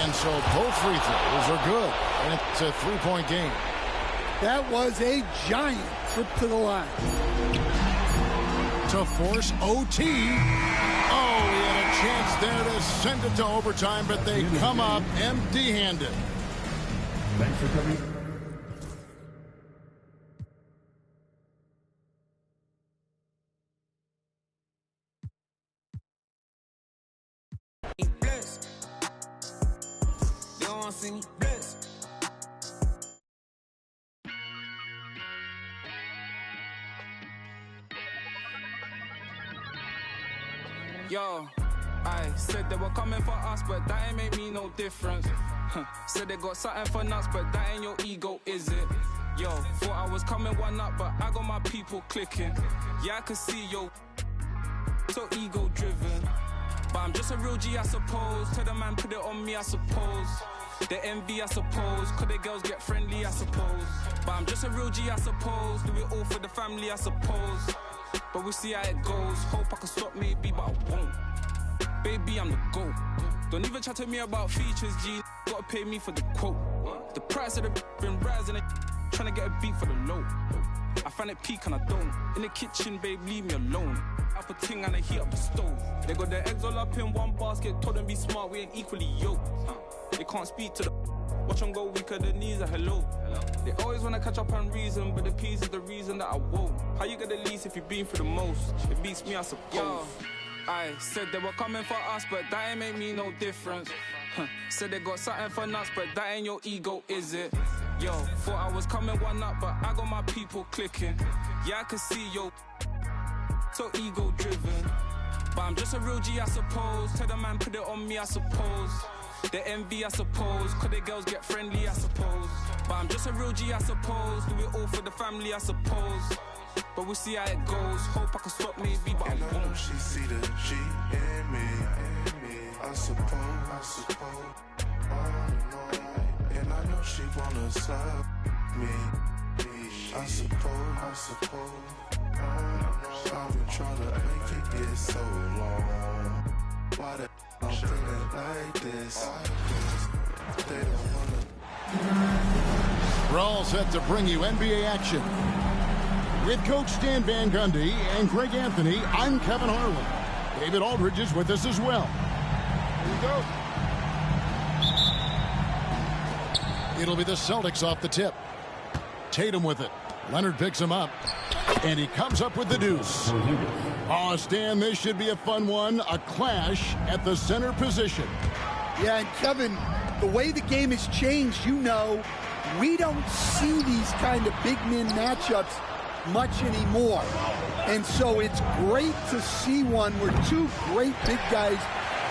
And so both free throws are good, and it's a 3-point game. That was a giant trip to the line. To force OT. Oh, he had a chance there to send it to overtime, but they come up empty-handed. Thanks for coming. Yo, I said they were coming for us, but that ain't make me no difference. Said they got something for nuts, but that ain't your ego, is it? Yo, thought I was coming one up, but I got my people clicking. Yeah, I can see yo, so ego driven. But I'm just a real G, I suppose. Tell the man, put it on me, I suppose. The envy, I suppose. Could the girls get friendly, I suppose. But I'm just a real G, I suppose. Do it all for the family, I suppose. But we'll see how it goes. Hope I can stop maybe, but I won't. Baby, I'm the GOAT. Don't even chat to me about features, G. Gotta pay me for the quote. The price of the been rising, trying to get a beat for the low. I find it peak and I don't. In the kitchen, babe, leave me alone. I put ting and I heat up the stove. They got their eggs all up in one basket. Told them be smart, we ain't equally yoked. They can't speak to the watch them go weaker, the knees are hello. They always wanna catch up and reason, but the peas is the reason that I won't. How you get the least if you've been through the most? It beats me, I suppose. Yo, I said they were coming for us, but that ain't make me no difference. Said they got something for nuts, but that ain't your ego, is it? Yo, thought I was coming one up, but I got my people clicking. Yeah, I can see yo, so ego driven. But I'm just a real G, I suppose. Tell the man, put it on me, I suppose. The envy, I suppose. Could the girls get friendly, I suppose. But I'm just a real G, I suppose. Do it all for the family, I suppose. But we'll see how it goes. Hope I can stop maybe, but and I won't. She see the G in me. I suppose. And I know she wanna serve me. I suppose. I've been trying to make it get so long. Why the I'm feeling like this? They don't wanna. We're all set to bring you NBA action. With Coach Stan Van Gundy and Greg Anthony, I'm Kevin Harlan. David Aldridge is with us as well. Here we go. It'll be the Celtics off the tip. Tatum with it. Leonard picks him up. And he comes up with the deuce. Oh, Stan, this should be a fun one. A clash at the center position. Yeah, and Kevin, the way the game has changed, you know, we don't see these kind of big men matchups much anymore. And so it's great to see one where two great big guys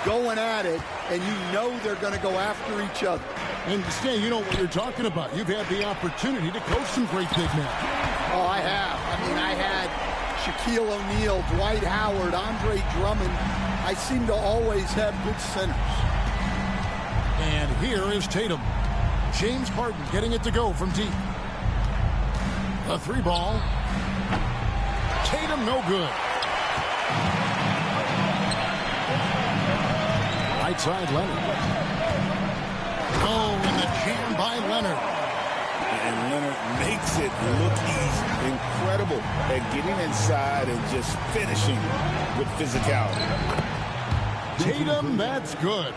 going at it, and you know they're going to go after each other. And Stan, you know what you're talking about. You've had the opportunity to coach some great big men. Oh, I have. I mean, I had Shaquille O'Neal, Dwight Howard, Andre Drummond. I seem to always have good centers. And here is Tatum. James Harden getting it to go from deep. The three ball. Tatum no good. Right side Leonard. Oh, and the jam by Leonard. And Leonard makes it look easy. Incredible at getting inside and just finishing with physicality. Tatum, that's good.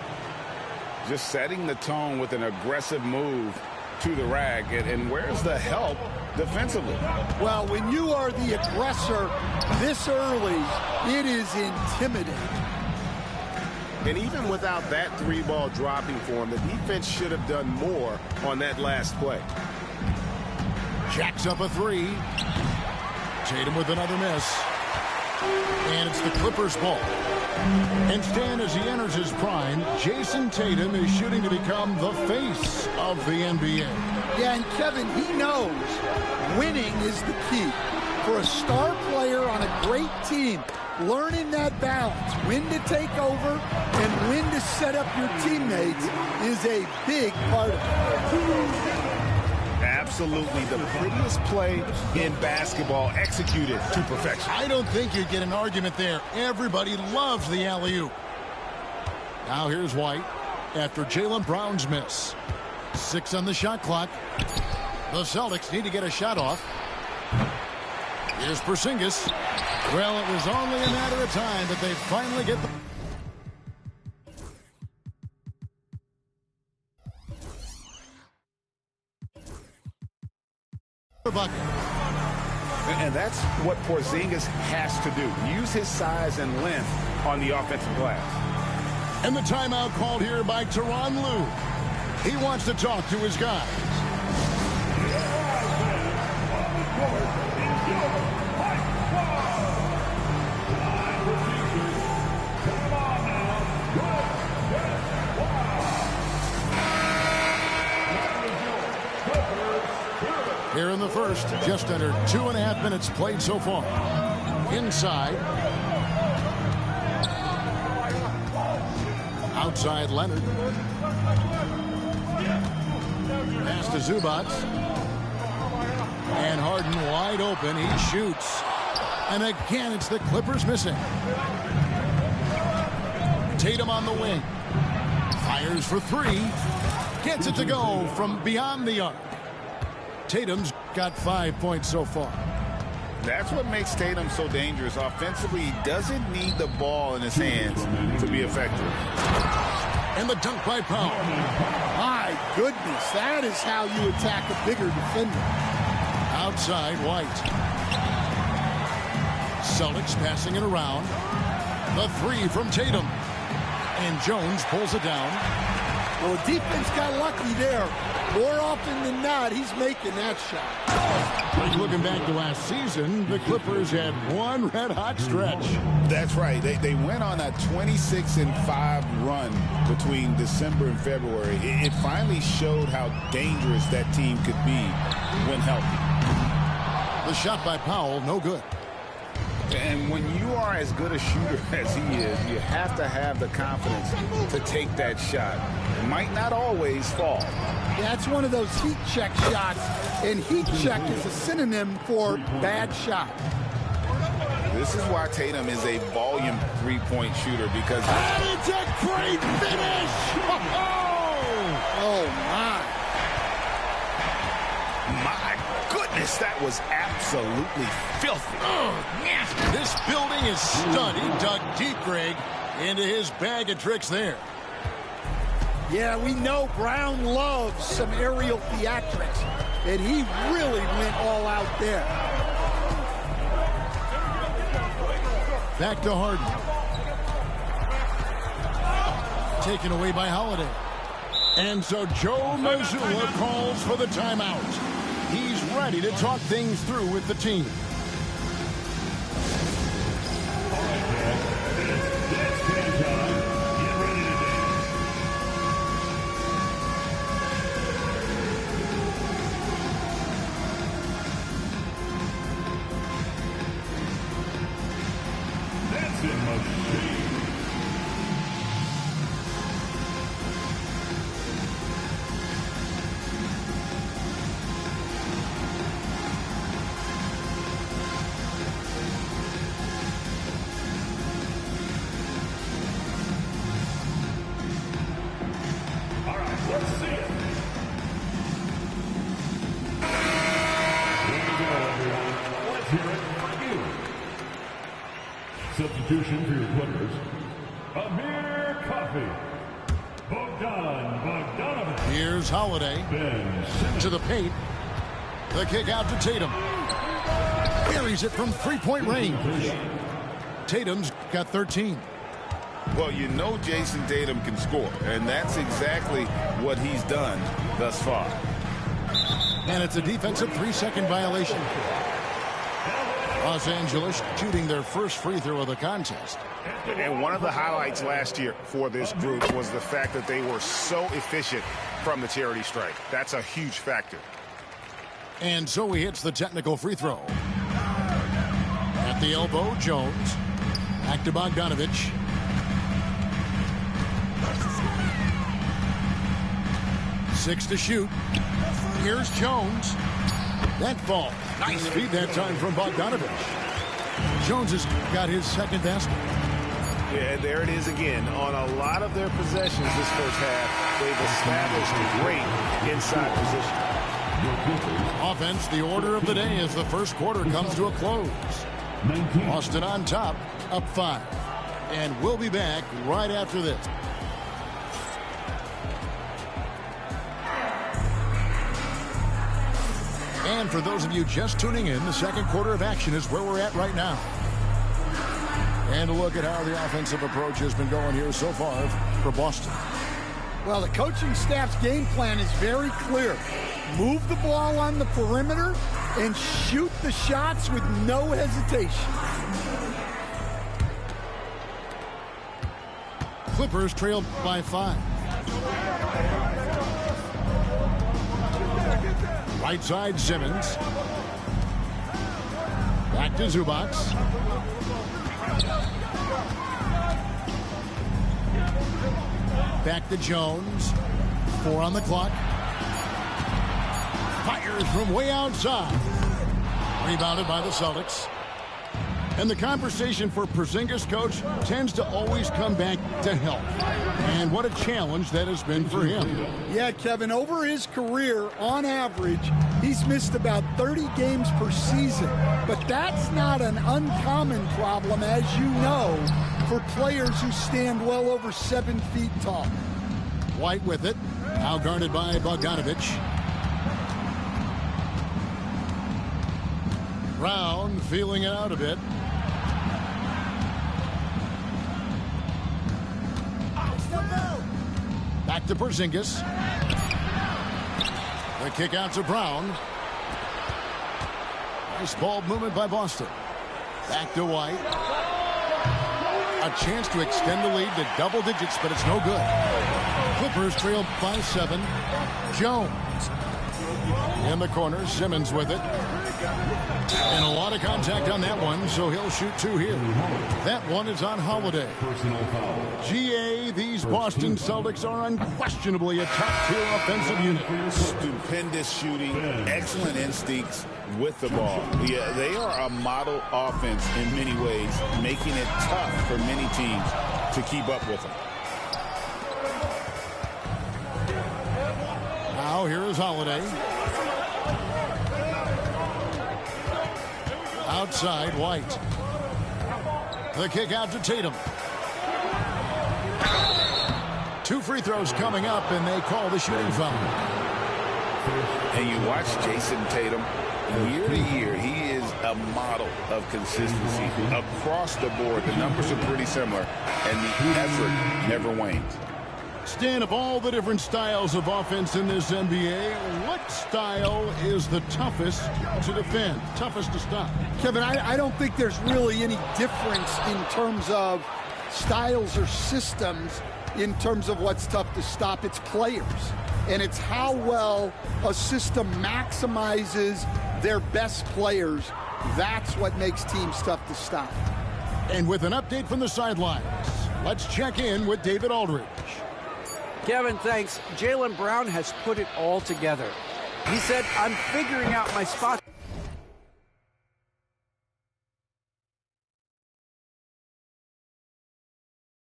Just setting the tone with an aggressive move to the rack. And where's the help defensively? Well, when you are the aggressor this early, it is intimidating. And even without that three ball dropping for him, the defense should have done more on that last play. Jacks up a three. Tatum with another miss. And it's the Clippers' ball. And Stan, as he enters his prime, Jason Tatum is shooting to become the face of the NBA. Yeah, and Kevin, he knows winning is the key. For a star player on a great team, learning that balance, when to take over and when to set up your teammates, is a big part of it. Absolutely the prettiest play in basketball, executed to perfection. I don't think you'd get an argument there. Everybody loves the alley-oop. Now here's White after Jaylen Brown's miss. 6 on the shot clock. The Celtics need to get a shot off. Here's Porzingis. Well, it was only a matter of time that they finally get the bucket. And that's what Porzingis has to do. Use his size and length on the offensive glass. And the timeout called here by Tyronn Lue. He wants to talk to his guys. Here in the first, just under 2.5 minutes played so far. Inside. Outside Leonard. Pass to Zubac. And Harden wide open. He shoots. And again, it's the Clippers missing. Tatum on the wing. Fires for three. Gets it to go from beyond the arc. Tatum's got 5 points so far. That's what makes Tatum so dangerous. Offensively, he doesn't need the ball in his hands to be effective. And the dunk by Powell. My goodness, that is how you attack a bigger defender. Outside, White. Celtics passing it around. The three from Tatum. And Jones pulls it down. Well, the defense got lucky there. More often than not, he's making that shot. Looking back to last season, the Clippers had one red-hot stretch. That's right. They went on a 26-5 run between December and February. It finally showed how dangerous that team could be when healthy. The shot by Powell, no good. And when you are as good a shooter as he is, you have to have the confidence to take that shot. It might not always fall. Yeah, it's one of those heat check shots, and heat check is a synonym for bad shot. This is why Tatum is a volume three-point shooter, because that is a great finish! Oh, my. My goodness, that was absolutely filthy. This building is stunned. He dug deep, Greg, into his bag of tricks there. Yeah, we know Brown loves some aerial theatrics, and he really went all out there. Back to Harden. Taken away by Holiday. And so Joe Mazzulla calls for the timeout. He's ready to talk things through with the team. Substitution for your Clippers, Amir Coffey, Bogdanovich. Here's Holiday to the paint. The kick out to Tatum. Carries it from three-point range. Tatum's got 13. Well, you know Jason Tatum can score, and that's exactly what he's done thus far. And it's a defensive 3-second violation. Los Angeles shooting their first free throw of the contest. And one of the highlights last year for this group was the fact that they were so efficient from the charity stripe. That's a huge factor. And so he hits the technical free throw. At the elbow, Jones. Back to Bogdanovich. Six to shoot. Here's Jones. That falls. Nice feed that time from Bogdanovich. Jones has got his second basket. Yeah, there it is again. On a lot of their possessions this first half, they've established great inside position. Offense, the order of the day as the first quarter comes to a close. Boston on top, up 5. And we'll be back right after this. And for those of you just tuning in, the second quarter of action is where we're at right now. And a look at how the offensive approach has been going here so far for Boston. Well, the coaching staff's game plan is very clear. Move the ball on the perimeter and shoot the shots with no hesitation. Clippers trailed by 5. Right side, Simmons. Back to Zubac. Back to Jones. 4 on the clock. Fires from way outside. Rebounded by the Celtics. And the conversation for Porzingis, coach, tends to always come back to health. And what a challenge that has been for him. Yeah, Kevin, over his career, on average, he's missed about 30 games per season. But that's not an uncommon problem, as you know, for players who stand well over 7 feet tall. White with it. Now guarded by Bogdanovich. Brown feeling it out a bit. Back to Porzingis. The kick out to Brown. Nice ball movement by Boston. Back to White. A chance to extend the lead to double digits, but it's no good. Clippers trail by 7. Jones in the corner. Simmons with it. And a lot of contact on that one, so he'll shoot 2 here. That one is on Holiday. GA, these Boston Celtics are unquestionably a top-tier offensive unit. Stupendous shooting, excellent instincts with the ball. Yeah, they are a model offense in many ways, making it tough for many teams to keep up with them. Now here is Holiday. Outside, White. The kick out to Tatum. 2 free throws coming up, and they call the shooting foul. And you watch Jason Tatum, year to year, he is a model of consistency across the board. The numbers are pretty similar, and the effort never wanes. Stan, of all the different styles of offense in this NBA, what style is the toughest to defend, toughest to stop? Kevin, I don't think there's really any difference in terms of styles or systems in terms of what's tough to stop. It's players, and it's how well a system maximizes their best players. That's what makes teams tough to stop. And with an update from the sidelines, let's check in with David Aldridge. Kevin, thanks. Jaylen Brown has put it all together. He said, I'm figuring out my spot.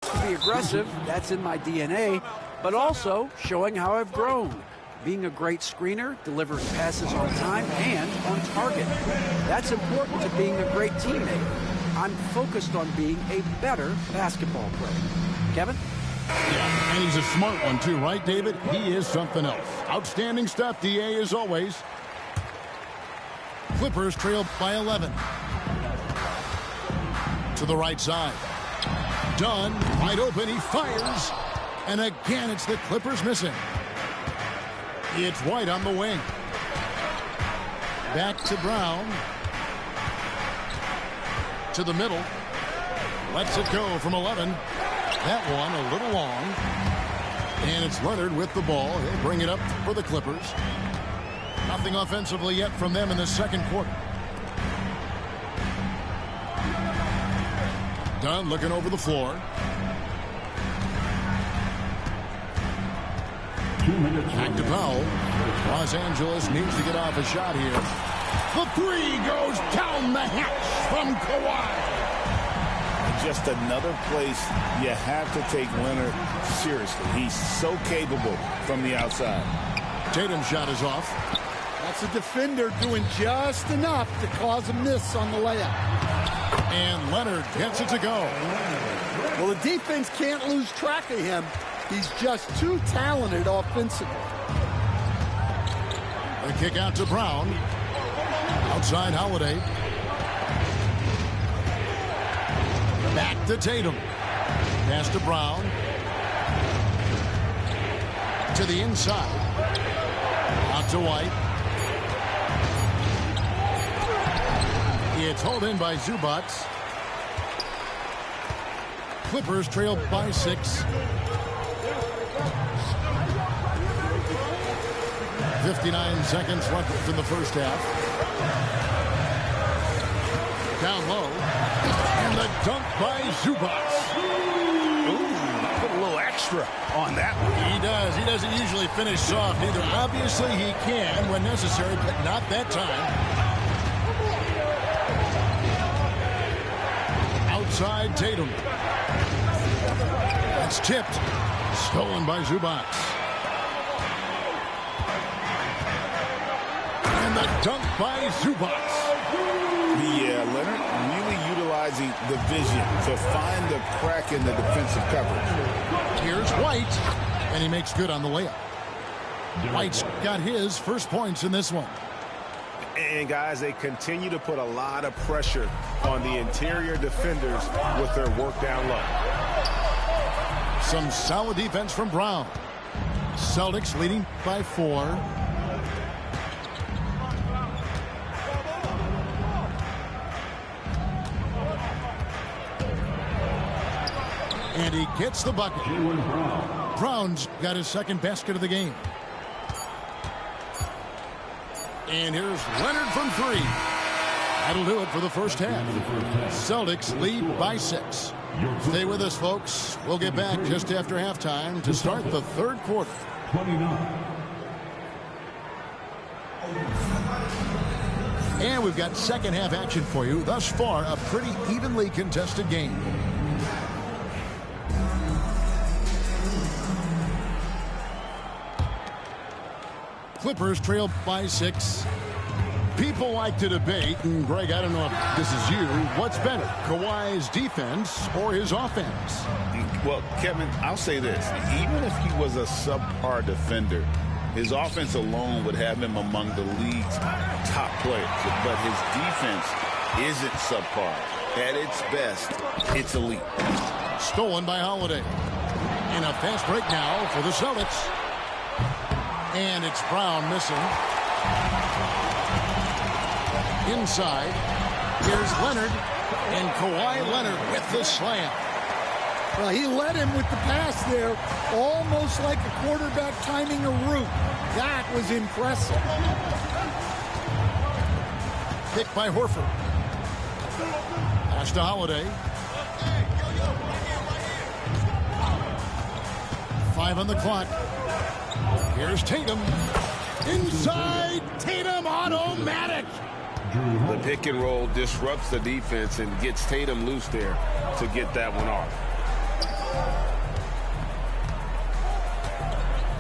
To be aggressive, that's in my DNA, but also showing how I've grown. Being a great screener, delivering passes on time and on target. That's important to being a great teammate. I'm focused on being a better basketball player. Kevin? Yeah, and he's a smart one too, right, David? He is something else. Outstanding stuff, DA, as always. Clippers trail by 11. To the right side. Dunn, wide open, he fires. And again, it's the Clippers missing. It's White on the wing. Back to Brown. To the middle. Lets it go from 11. That one a little long. And it's Leonard with the ball. He'll bring it up for the Clippers. Nothing offensively yet from them in the second quarter. Dunn looking over the floor. 2 minutes. Back to Powell. Los Angeles needs to get off a shot here. The 3 goes down the hatch from Kawhi. Just another place you have to take Leonard seriously. He's so capable from the outside. Tatum's shot is off. That's a defender doing just enough to cause a miss on the layup. And Leonard gets it to go. Well, the defense can't lose track of him. He's just too talented offensively. The kick out to Brown. Outside Holiday. Back to Tatum. Pass to Brown. To the inside. Out to White. It's hauled in by Zubac. Clippers trail by 6. 59 seconds left in the first half. Down low. And the dunk by Zubac. Ooh, put a little extra on that one. He does. He doesn't usually finish soft either. Obviously, he can when necessary, but not that time. Outside Tatum. That's tipped. Stolen by Zubac. And the dunk by Zubac. Yeah, Leonard really utilizing the vision to find the crack in the defensive coverage. Here's White, and he makes good on the layup. White's got his first points in this one. And, guys, they continue to put a lot of pressure on the interior defenders with their work down low. Some solid defense from Brown. Celtics leading by 4. And he gets the bucket. Brown's got his second basket of the game. And here's Leonard from 3. That'll do it for the first half. Celtics lead by 6. Stay with us, folks. We'll get back just after halftime to start the third quarter. 29. And we've got second half action for you. Thus far, a pretty evenly contested game. Clippers trail by 6. People like to debate, and Greg, I don't know if this is you, what's better, Kawhi's defense or his offense? Well, Kevin, I'll say this. Even if he was a subpar defender, his offense alone would have him among the league's top players. But his defense isn't subpar. At its best, it's elite. Stolen by Holiday. And a fast break now for the Celtics. And it's Brown missing. Inside, here's Leonard, and Kawhi Leonard with the slam. Well, he led him with the pass there, almost like a quarterback timing a route. That was impressive. Pick by Horford. Pass to Holiday. 5 on the clock. Here's Tatum. Inside, Tatum automatic. The pick and roll disrupts the defense and gets Tatum loose there to get that one off.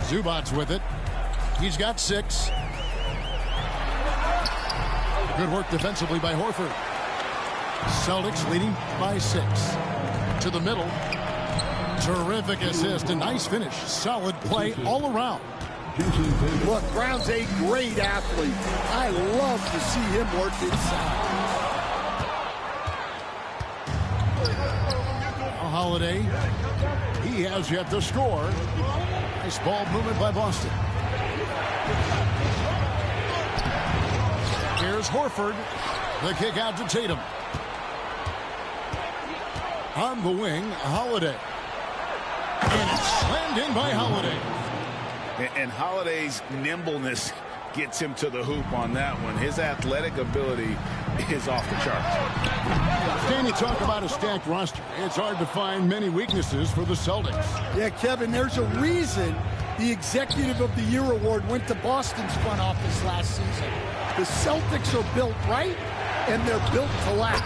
Zubac's with it. He's got 6. Good work defensively by Horford. Celtics leading by 6. To the middle. Terrific assist. A nice finish. Solid play all around. Look, Brown's a great athlete. I love to see him work inside. Holiday. He has yet to score. Nice ball movement by Boston. Here's Horford. The kick out to Tatum. On the wing, Holiday. And it's slammed in by Holiday. And Holiday's nimbleness gets him to the hoop on that one. His athletic ability is off the charts. Can you talk about a stacked roster? It's hard to find many weaknesses for the Celtics. Yeah, Kevin, there's a reason the Executive of the Year award went to Boston's front office last season. The Celtics are built right, and they're built to last.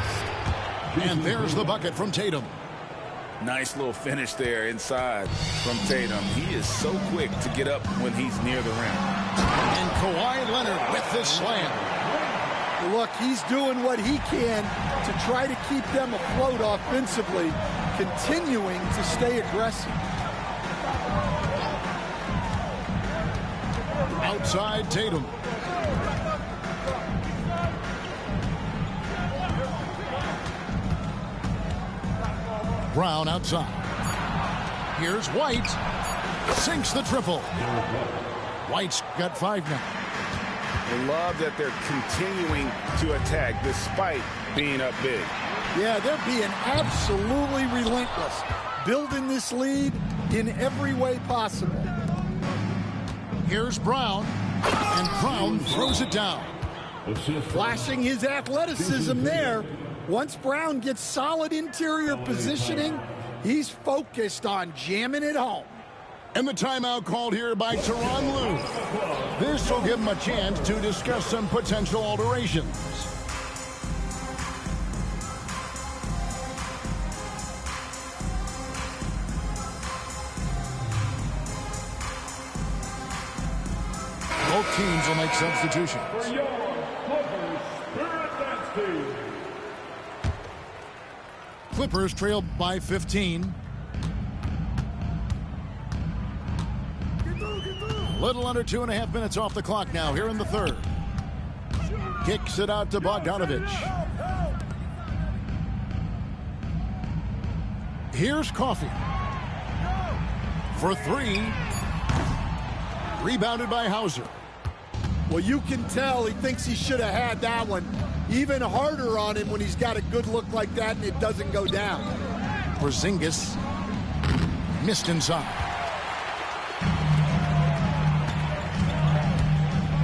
And there's the bucket from Tatum. Nice little finish there inside from Tatum. He is so quick to get up when he's near the rim. And Kawhi Leonard with the slam. Look, he's doing what he can to try to keep them afloat offensively, continuing to stay aggressive. Outside Tatum. Brown outside. Here's White. Sinks the triple. White's got 5 now. I love that they're continuing to attack despite being up big. Yeah, they're being absolutely relentless, building this lead in every way possible. Here's Brown, and Brown throws it down. Flashing his athleticism there. Once Brown gets solid interior positioning, he's focused on jamming it home. And the timeout called here by Tyronn Lue. This will give him a chance to discuss some potential alterations. Both teams will make substitutions. For your Clippers, Spirit Dance Team. Clippers trail by 15. A little under 2.5 minutes off the clock now here in the third. Kicks it out to Bogdanovic. Here's Coffey. For three. Rebounded by Hauser. Well, you can tell he thinks he should have had that one. Even harder on him when he's got a good look like that and it doesn't go down. Porzingis missed inside.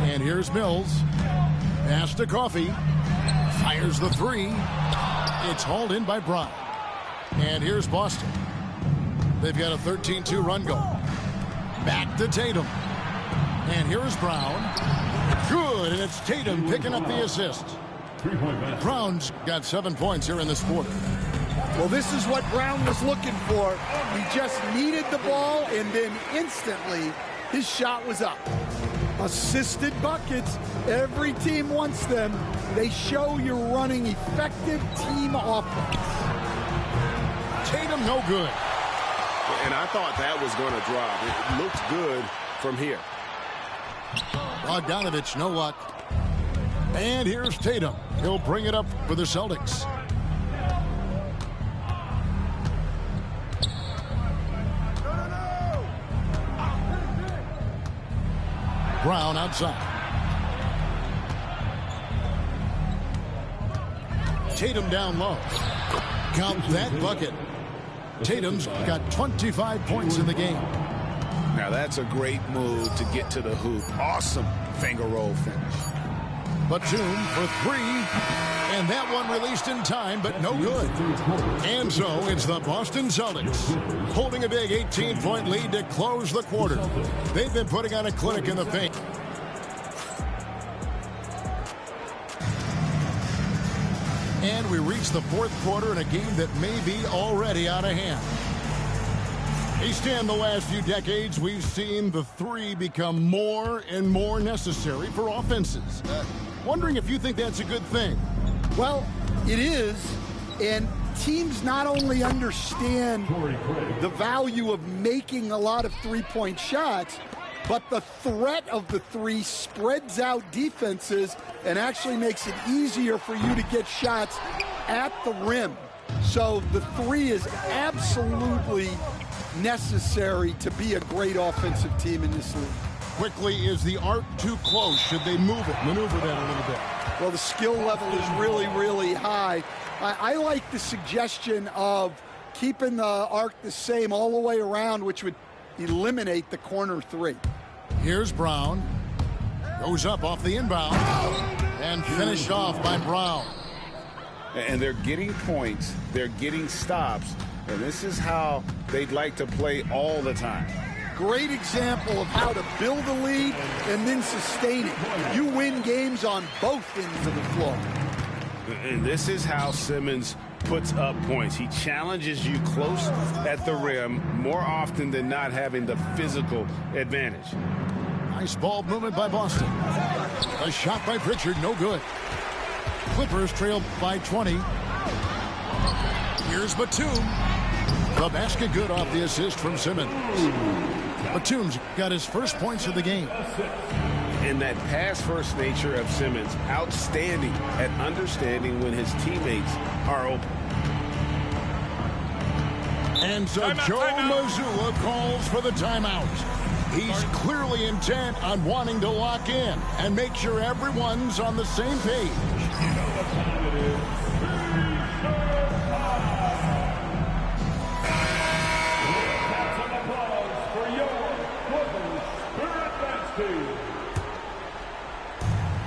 And here's Mills. Pass to Coffey. Fires the three. It's hauled in by Brown. And here's Boston. They've got a 13-2 run going. Back to Tatum. And here's Brown. Good, and it's Tatum picking up the assist. Brown's got 7 points here in this quarter. Well, this is what Brown was looking for. He just needed the ball, and then instantly his shot was up. Assisted buckets. Every team wants them. They show you're running effective team offense. Tatum no good. And I thought that was going to drop. It looked good from here. Bogdanovic, no luck. And here's Tatum. He'll bring it up for the Celtics. Brown outside. Tatum down low. Count that bucket. Tatum's got 25 points in the game. Now that's a great move to get to the hoop. Awesome finger roll finish. Batum for three. And that one released in time, but no good. And so it's the Boston Celtics holding a big 18-point lead to close the quarter. They've been putting on a clinic in the paint. And we reach the fourth quarter in a game that may be already out of hand. Easton, the last few decades, we've seen the three become more and more necessary for offenses. Wondering if you think that's a good thing. Well, it is, and teams not only understand the value of making a lot of three-point shots, but the threat of the three spreads out defenses and actually makes it easier for you to get shots at the rim. So the three is absolutely necessary to be a great offensive team in this league. Quickly, is the arc too close? Should they move it, maneuver that a little bit? Well, the skill level is really, really high. I like the suggestion of keeping the arc the same all the way around, which would eliminate the corner three. Here's Brown. Goes up off the inbound and finished off by Brown. And they're getting points. They're getting stops. And this is how they'd like to play all the time. Great example of how to build a lead and then sustain it. You win games on both ends of the floor. And this is how Simmons puts up points. He challenges you close at the rim more often than not, having the physical advantage. Nice ball movement by Boston. A shot by Pritchard, no good. Clippers trail by 20. Here's Batum. The basket good off the assist from Simmons. Batum's got his first points of the game. And that pass-first nature of Simmons, outstanding at understanding when his teammates are open. And so Joe Mazzulla calls for the timeout. He's clearly intent on wanting to lock in and make sure everyone's on the same page. You know what time it is.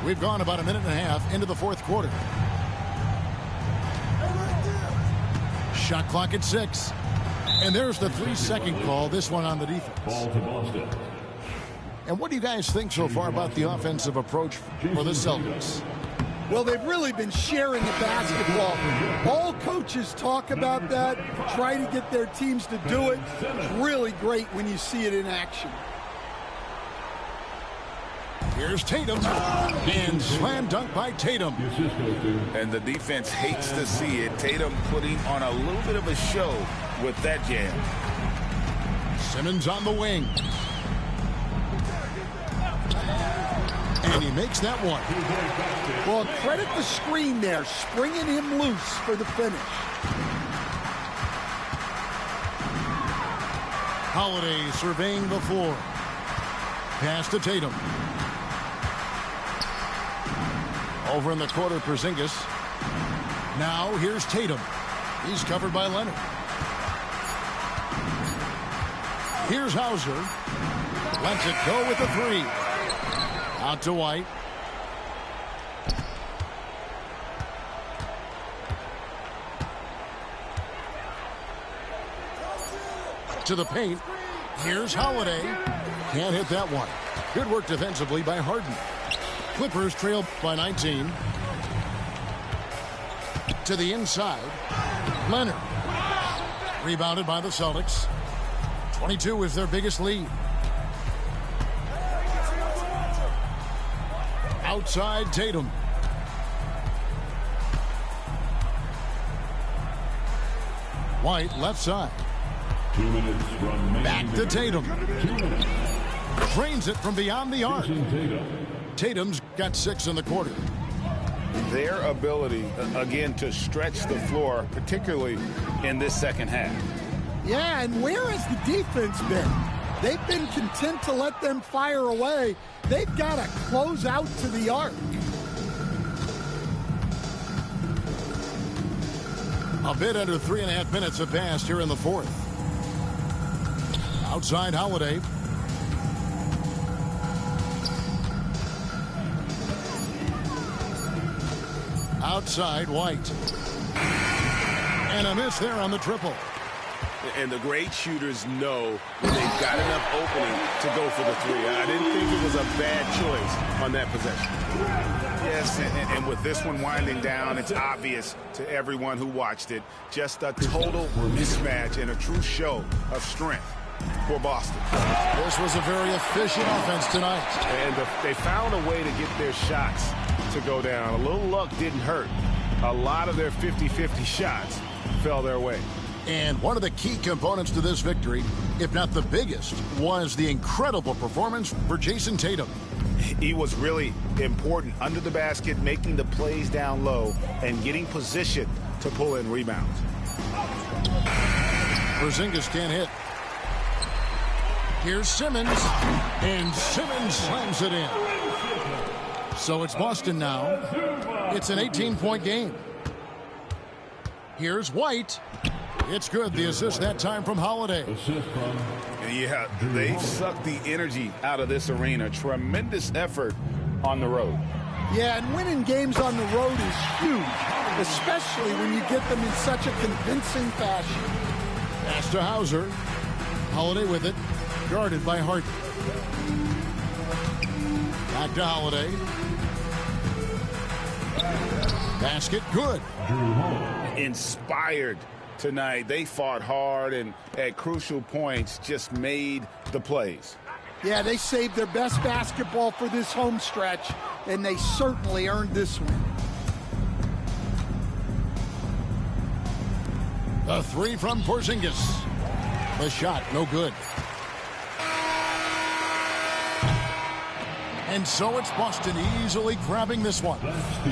We've gone about a minute and a half into the fourth quarter. Shot clock at 6. And there's the 3-second call, this one on the defense. Ball to Boston. And what do you guys think so far about the offensive approach for the Celtics? Well, they've really been sharing the basketball. All coaches talk about that, try to get their teams to do it. It's really great when you see it in action. Here's Tatum, and slam dunk by Tatum. And the defense hates to see it. Tatum putting on a little bit of a show with that jam. Simmons on the wing. And he makes that one. Well, credit the screen there, springing him loose for the finish. Holiday surveying the floor. Pass to Tatum. Over in the corner, Porzingis. Now here's Tatum. He's covered by Leonard. Here's Hauser. Lets it go with the 3. Out to White. To the paint. Here's Holiday. Can't hit that one. Good work defensively by Harden. Clippers trail by 19. To the inside. Leonard. Rebounded by the Celtics. 22 is their biggest lead. Outside Tatum. White left side. 2 minutes remaining. Back to Tatum. 2 minutes. Drains it from beyond the arc. Tatum's got 6 in the quarter. Their ability, again, to stretch the floor, particularly in this second half. Yeah, and where has the defense been? They've been content to let them fire away. They've got to close out to the arc. A bit under 3.5 minutes have passed here in the fourth. Outside Holiday. Outside White. And a miss there on the triple. And the great shooters know when they've got enough opening to go for the 3. I didn't think it was a bad choice on that possession. Yes, and with this one winding down, it's obvious to everyone who watched it. Just a total mismatch and a true show of strength for Boston. This was a very efficient offense tonight. And they found a way to get their shots to go down. A little luck didn't hurt. A lot of their 50-50 shots fell their way. And one of the key components to this victory, if not the biggest, was the incredible performance for Jason Tatum. He was really important under the basket, making the plays down low and getting position to pull in rebounds. Porzingis can't hit. Here's Simmons, and Simmons slams it in. So it's Boston now. It's an 18-point game. Here's White. It's good. The assist that time from Holiday. Yeah, they've sucked the energy out of this arena. Tremendous effort on the road. Yeah, and winning games on the road is huge, especially when you get them in such a convincing fashion. Pass to Hauser. Holiday with it. Guarded by Harden. Back to Holiday. Basket good. Inspired tonight. They fought hard and at crucial points just made the plays. Yeah, they saved their best basketball for this home stretch, and they certainly earned this one. The 3 from Porzingis. The shot, no good. And so it's Boston easily grabbing this one.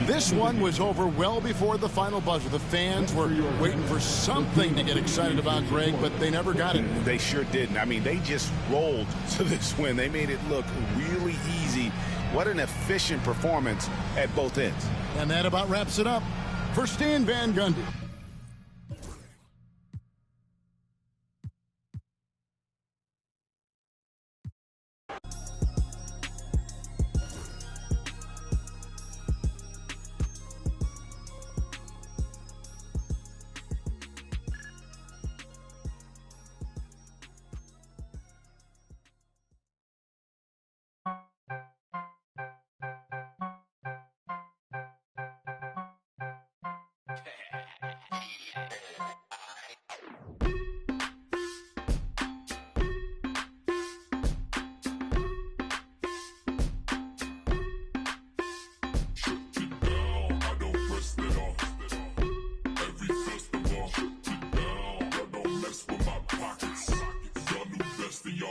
This one was over well before the final buzzer. The fans were waiting for something to get excited about, Greg, but they never got it. They sure didn't. I mean, they just rolled to this win. They made it look really easy. What an efficient performance at both ends. And that about wraps it up for Stan Van Gundy.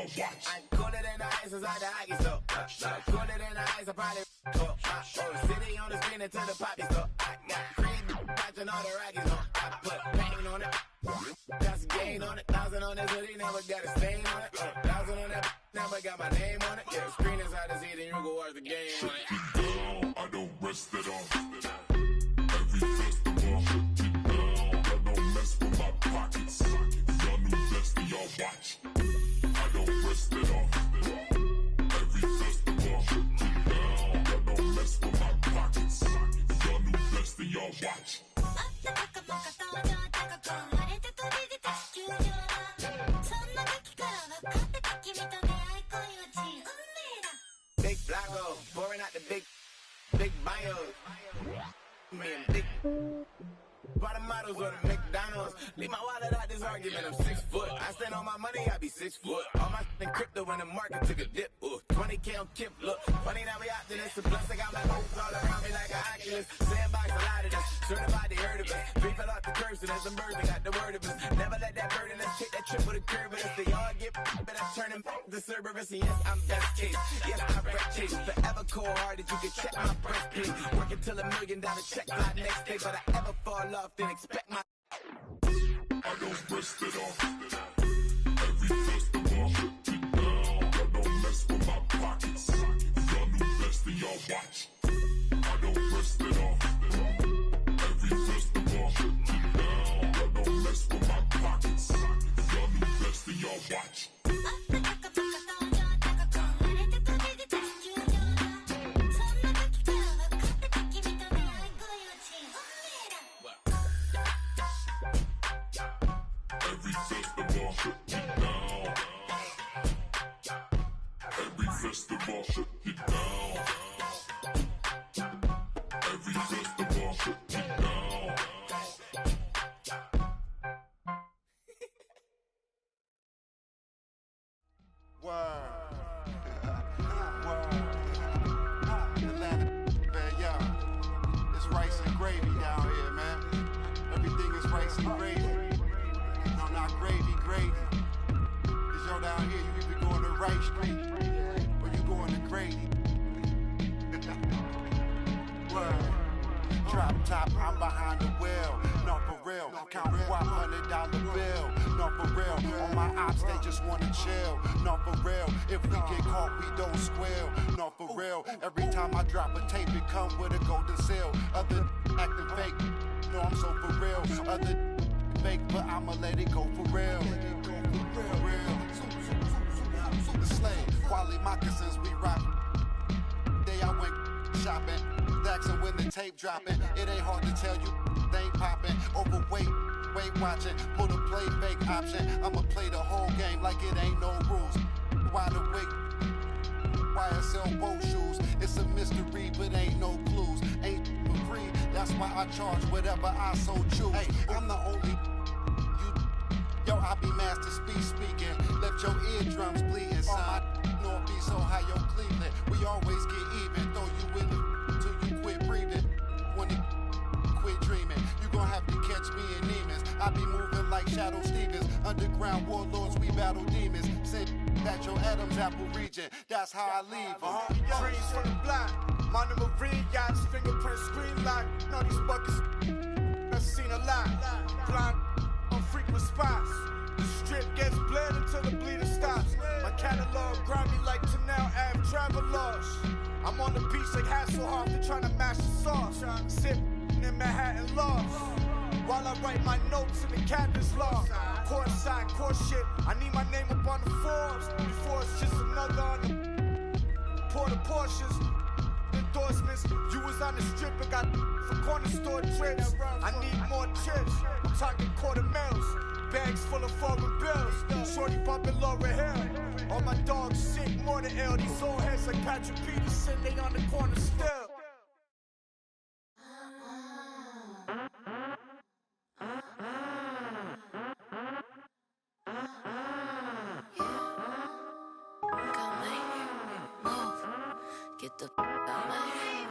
watch. I'm cooler than the ice inside the hockey store. Cooler than the ice, I probably city on the screen until the poppy store. I got cream watching all the Rockies on. I put paint on it. That's a gain on it. 1,000 on this hoodie, never got a stain on it. 1,000 on that, never got my name on it. Yeah, screen is hard to see, then you go watch the game on it. Down, I don't rest it off. Every festival, shut it down. I don't mess with my pockets. Y'all new best and y'all watch. I don't rest it off. Every festival, shut it down. I don't mess with my pockets. Y'all new best and y'all watch. Big Blacko, pouring out the big bio. Man, big bottom models or the McDonald's. Leave my wallet out this argument, I'm 6 foot. I stand on my money, I be 6 foot. All my in crypto when the market took a dip. Ooh, 20K on Kip, look. Funny that we optimists. Plus I got my hopes all around me like an Oculus. Sandbox a lot of this. Certified they heard of us. Free fell off the curve, so there's some birds that got the word of us. Never let that burden us take that trip with a curve. But if they all get but I turn them back to Cerberus. And yes, I'm best case. Yes, I'm breath chase. Forever cold hearted, you can check my breath pay. Working till $1 million check fly next day. But I ever fall off, then expect my I don't rest it off. Every festival, shut it down. I don't mess with my pockets. Y'all new best and y'all watch. I don't rest it off. Every festival, shut it down. I don't mess with my pockets. Y'all new best and y'all watch. Every festival, shut it down. Every festival, shut it down. Every festival, shut it down. Word. Atlanta, man, y'all. It's rice and gravy down here, man. Everything is rice and gravy. No, not gravy. Cause yo down here, you either going to Rice Street or you going to Grady. Word. Drop top, I'm behind the wheel. No, for real. Count $100 bill. No, for real. On my ops, they just wanna chill. No, for real. If we get caught, we don't squeal. No, for real. Every time I drop a tape, it come with a golden seal. Other acting fake. No, I'm so for real. Other fake, but I'ma let it go for real. For real. The slave, quality moccasins we rock. Day I went shopping, Daxon when the tape dropping. It ain't hard to tell you, they ain't popping. Overweight, weight watching, pull the play fake option. I'ma play the whole game like it ain't no rules. Wide awake, YSL bow shoes. It's a mystery, but ain't no clues. Ain't for free, that's why I charge whatever I so choose. Hey, I'm the only. Yo, I be master speaking. Left your eardrums bleeding, son. North be so high, yo, Cleveland. We always get even. Throw you in the till you quit breathing. When it quit dreaming, you gon' have to catch me in demons. I be moving like Shadow Stevens. Underground warlords, we battle demons. Send at your Adam's apple region. That's how I leave. Trees from the block. Monument Marine yachts, fingerprint screen lock. Know these buckets. I've seen a lot. Blind on frequent spots. The strip gets bled until the bleeding stops. My catalog grind me like Chanel Ave travelers. I'm on the beach like Hasselhoff, they're trying to mash the sauce. Sip in Manhattan lost. While I write my notes in the captain's log. Court side, court shit. I need my name up on the Forbes. Before it's just another on the Porter Porsches. Endorsements. You was on the strip and got for corner store trips. I need more trips. I'm talking quarter mils. Bags full of foreign bills. Shorty bumping Laura Hill. All my dogs sick, more than ill. These old heads like Patrick Peterson, they on the corner still. Get the out my way.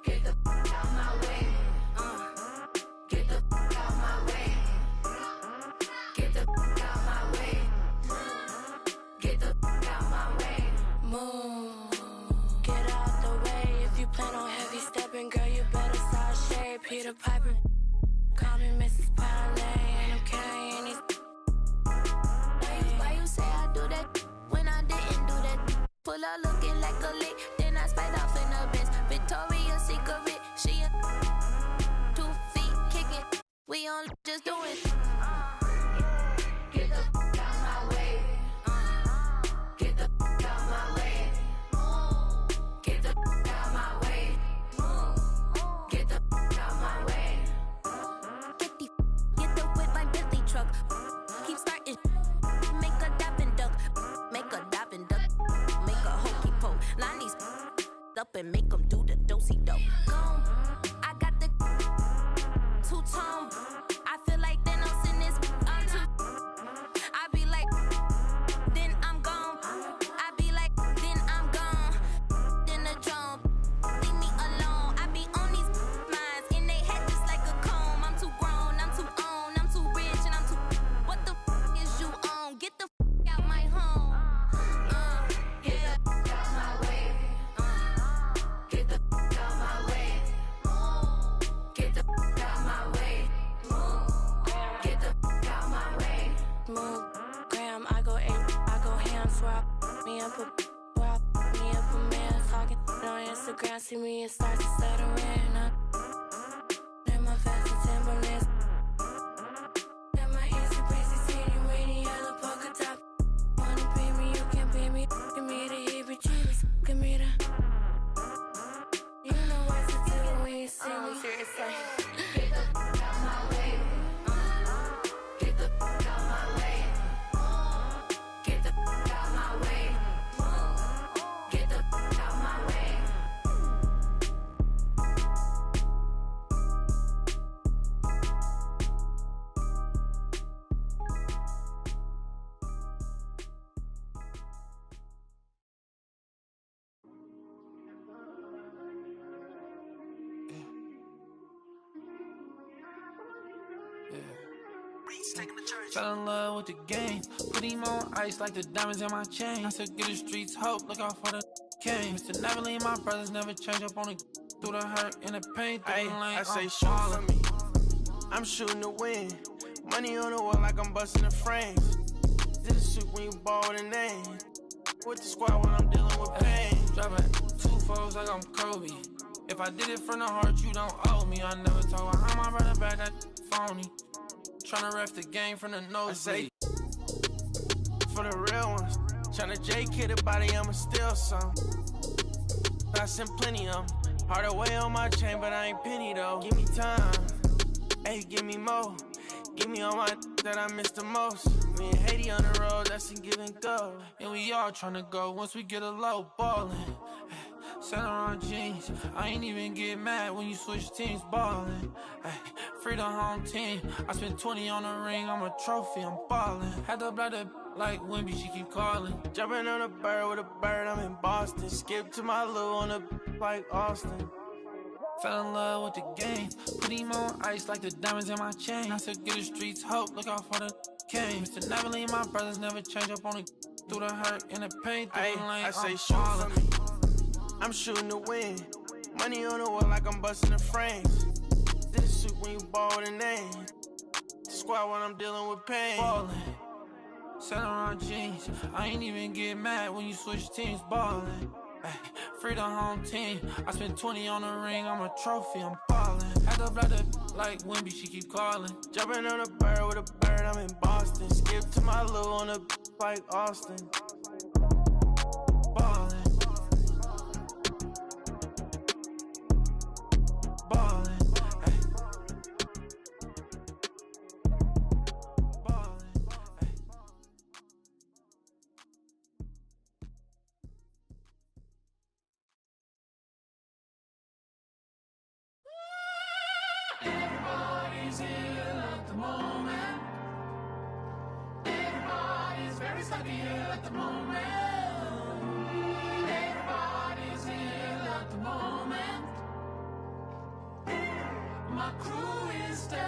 Get the out my way. Get the out my way. Get the out my way. doing. Get the fuck out my way. Get the fuck out my way. Get the fuck out my way. Get the fuck out my way. Get the whip my Bentley truck. Keep starting. Make a diving duck. Make a diving duck. Make a hokey pole. Line these up and make them do the dosey dope. I got the two-tone. I feel like Thanos in this. I'm too. I be like, then I'm gone. I be like, then I'm gone. Then the drum. Leave me alone. I be on these minds in they head just like a comb. I'm too grown. I'm too on. I'm too rich and I'm too. What the is you on? Get the out my home. Get the fuck out my way. Get the fuck out my way. Get the fuck out my way. Get the fuck out my way. Move, gram, I go ham, swap me up a man, talking on Instagram, see me and start to settle in. In my vest and Timberlands, and my easy braces, hitting rainy yellow polka top. Wanna pay me, you can pay me, give me the heebie-jeebies, give me the. You know what to do when you see me. Seriously. Get the fuck out my way. Get the fuck out my way. Get the fuck out my way. Get the fuck out my way. Fell in love with the game, put him on ice like the diamonds in my chain. I said get the streets hope, look out for the game. Mr. Never leave my brothers, never change up on the through the hurt and the pain, through the lane. I say shoot for me, I'm shooting to win. Money on the wall like I'm busting the frames. Did a shoot when you ball with a name. With the squad when I'm dealing with pain. Dropping 2 foes like I'm Kobe. If I did it from the heart, you don't owe me. I never told how my brother back that phony. Tryna ref the game from the nosebleed. For the real ones, tryna J-kid a body, I'ma steal some. But I sent plenty of them. Hard away on my chain, but I ain't penny though. Give me time, hey, give me more. Give me all my that I miss the most. Me and Haiti on the road, that's in give and go. And we all tryna go once we get a low ballin'. Center on jeans, I ain't even get mad when you switch teams ballin'. Free the home team, I spent 20 on the ring, I'm a trophy, I'm ballin'. Had to block the like Wimby, she keep calling. Jumping on a bird with a bird, I'm in Boston. Skip to my loo on a like Austin. Fell in love with the game, put him on ice like the diamonds in my chain. I said get the streets hope, look out for the game. Mr. Never leave my brothers, never change up on the through the hurt and the pain, through the lane. I say shoot for me, I'm shooting to win. Money on the wall like I'm busting the frames. Did a shoot when you ball with a name. The squad when I'm dealing with pain. Ballin', center on jeans, I ain't even get mad when you switch teams ballin'. Free the home team, I spent 20 on the ring, I'm a trophy, I'm ballin'. Had to block the like Wimby, she keep calling. Jumping on a bird with a bird, I'm in Boston. Skip to my loo on a like Austin. Ballin', ballin'. Everybody's ill at the moment. Everybody's very stuck ill at the moment. Everybody's ill at the moment. My crew is down.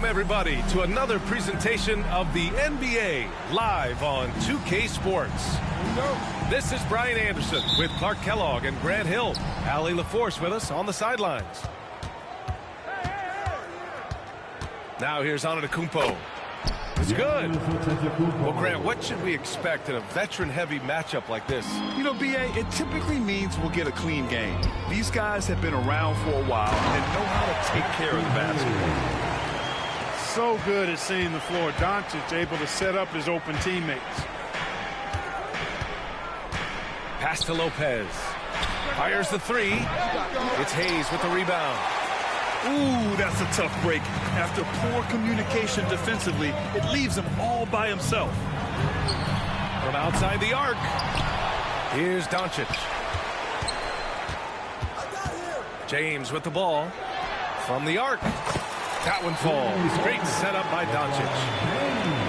Welcome, everybody, to another presentation of the NBA live on 2K Sports. This is Brian Anderson with Clark Kellogg and Grant Hill. Allie LaForce with us on the sidelines. Now here's Antetokounmpo. It's good. Well, Grant, what should we expect in a veteran-heavy matchup like this? You know, B.A., it typically means we'll get a clean game. These guys have been around for a while and know how to take care of the basketball. So good at seeing the floor. Doncic able to set up his open teammates. Pass to Lopez. Fires the three. It's Hayes with the rebound. Ooh, that's a tough break. After poor communication defensively, it leaves him all by himself. From outside the arc, here's Doncic. James with the ball. From the arc. That one falls. Great setup by Doncic.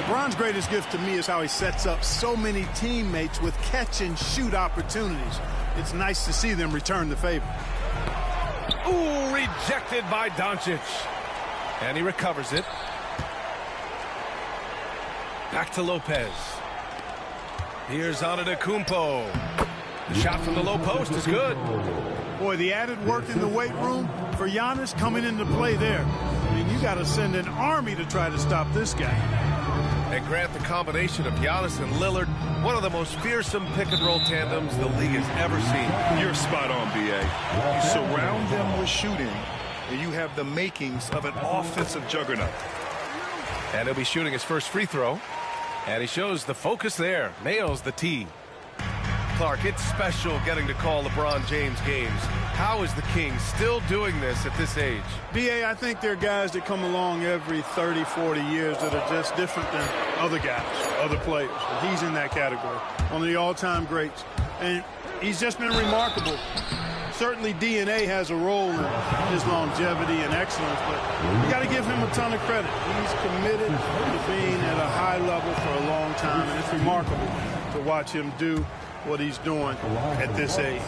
LeBron's greatest gift to me is how he sets up so many teammates with catch-and-shoot opportunities. It's nice to see them return the favor. Ooh, rejected by Doncic. And he recovers it. Back to Lopez. Here's Antetokounmpo. The shot from the low post is good. Boy, the added work in the weight room for Giannis coming into play there. I mean, you got to send an army to try to stop this guy. And Grant, the combination of Giannis and Lillard, one of the most fearsome pick-and-roll tandems the league has ever seen. You're spot on, B.A. You surround them with shooting, and you have the makings of an offensive juggernaut. And he'll be shooting his first free throw. And he shows the focus there. Nails the tee. Clark, it's special getting to call LeBron James games. How is the King still doing this at this age? B.A., I think there are guys that come along every 30, 40 years that are just different than other guys, other players. And he's in that category. One of the all-time greats. And he's just been remarkable. Certainly DNA has a role in his longevity and excellence, but you got to give him a ton of credit. He's committed to being at a high level for a long time, and it's remarkable to watch him do what he's doing at this age.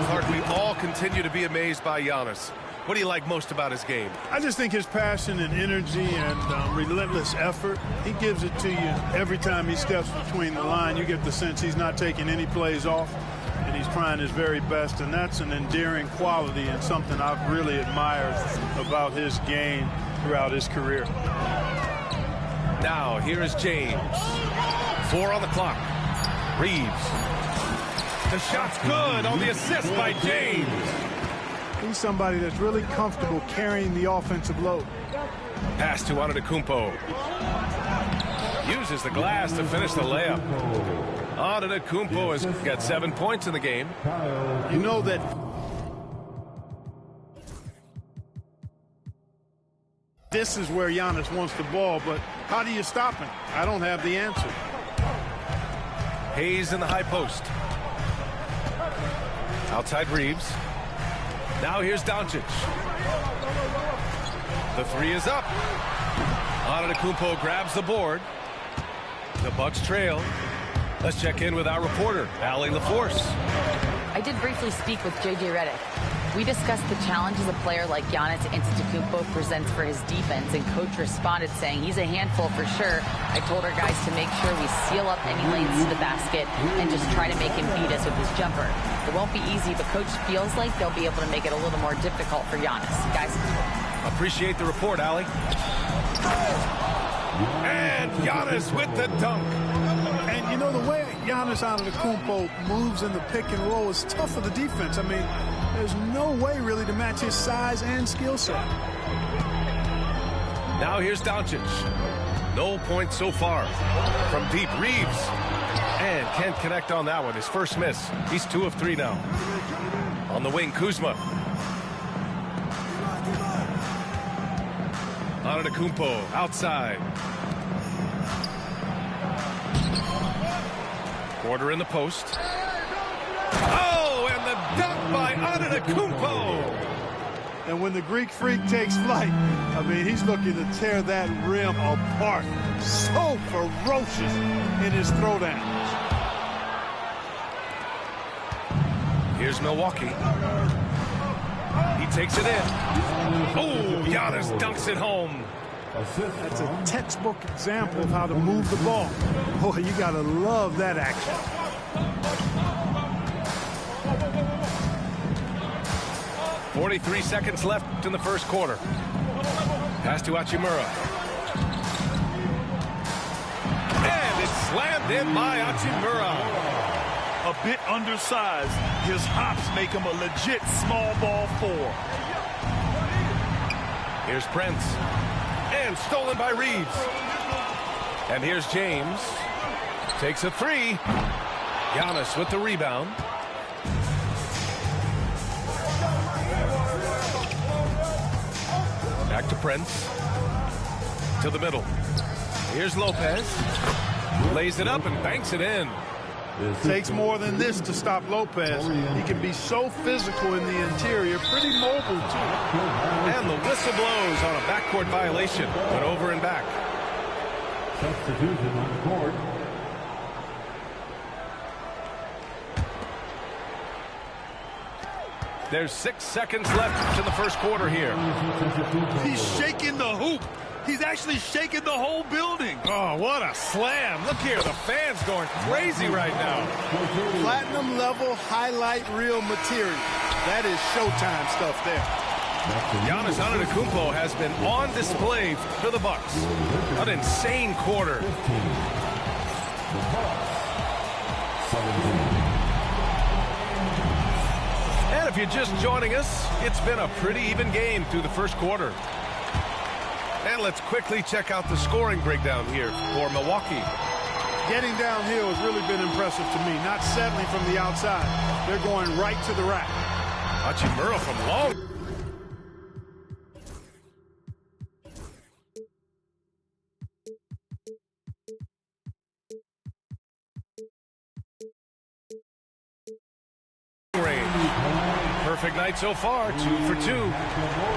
Clark, we all continue to be amazed by Giannis. What do you like most about his game? I just think his passion and energy and relentless effort, he gives it to you every time he steps between the line. You get the sense he's not taking any plays off, and he's trying his very best, and that's an endearing quality and something I've really admired about his game throughout his career. Now, here is James. 4 on the clock. Reeves. The shot's good on the assist by James. He's somebody that's really comfortable carrying the offensive load. Pass to Antetokounmpo. Uses the glass to finish the layup. Antetokounmpo has got 7 points in the game. You know that this is where Giannis wants the ball, but how do you stop him? I don't have the answer. Hayes in the high post. Outside Reeves. Now here's Doncic. The three is up. Antetokounmpo grabs the board. The Bucks trail. Let's check in with our reporter, Allie LaForce. I did briefly speak with J.J. Redick. We discussed the challenges a player like Giannis Antetokounmpo presents for his defense, and coach responded saying he's a handful for sure. I told our guys to make sure we seal up any lanes to the basket and just try to make him beat us with his jumper. It won't be easy, but coach feels like they'll be able to make it a little more difficult for Giannis. Guys. Appreciate the report, Allie. And Giannis with the dunk. And you know, the way Giannis Antetokounmpo moves in the pick and roll is tough for the defense. I mean, there's no way really to match his size and skill set. Now here's Doncic. No points so far. From deep, Reeves. And can't connect on that one. His first miss. He's 2 of 3 now. On the wing, Kuzma. Antetokounmpo outside. Porter in the post. Oh, and the dunk by Antetokounmpo. And when the Greek Freak takes flight, I mean, he's looking to tear that rim apart. So ferocious in his throwdowns. Here's Milwaukee. He takes it in. Oh, Giannis dunks it home. That's a textbook example of how to move the ball. Boy, you got to love that action. .43 seconds left in the first quarter. Pass to Hachimura. And it's slammed in by Hachimura. A bit undersized. His hops make him a legit small ball 4. Here's Prince. And stolen by Reeves. And here's James. Takes a 3. Giannis with the rebound. Back to Prince. To the middle. Here's Lopez. Lays it up and banks it in. Takes more than this to stop Lopez. He can be so physical in the interior, pretty mobile, too. And the whistle blows on a backcourt violation. Went over and back. Substitution on the court. There's 6 seconds left in the first quarter here. He's shaking the hoop. He's actually shaking the whole building. Oh, what a slam. Look here, the fans going crazy right now. Platinum level highlight reel material. That is Showtime stuff there. Giannis Antetokounmpo has been on display for the Bucks. An insane quarter. And if you're just joining us, it's been a pretty even game through the first quarter. And let's quickly check out the scoring breakdown here for Milwaukee. Getting downhill has really been impressive to me. Not settling from the outside. They're going right to the rack. Hachimura from long. Perfect night so far, 2 for 2.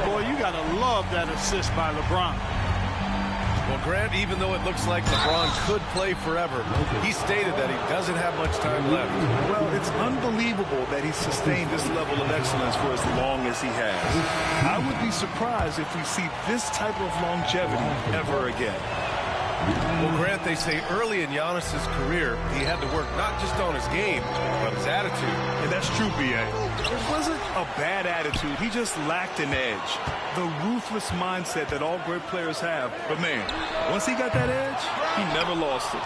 Boy, you got to love that assist by LeBron. Well, Grant, even though it looks like LeBron could play forever, he stated that he doesn't have much time left. Well, it's unbelievable that he sustained this level of excellence for as long as he has. I would be surprised if we see this type of longevity ever again. Well, Grant, they say early in Giannis's career, he had to work not just on his game, but his attitude. And that's true, B.A. It wasn't a bad attitude. He just lacked an edge. The ruthless mindset that all great players have. But, man, once he got that edge, he never lost it.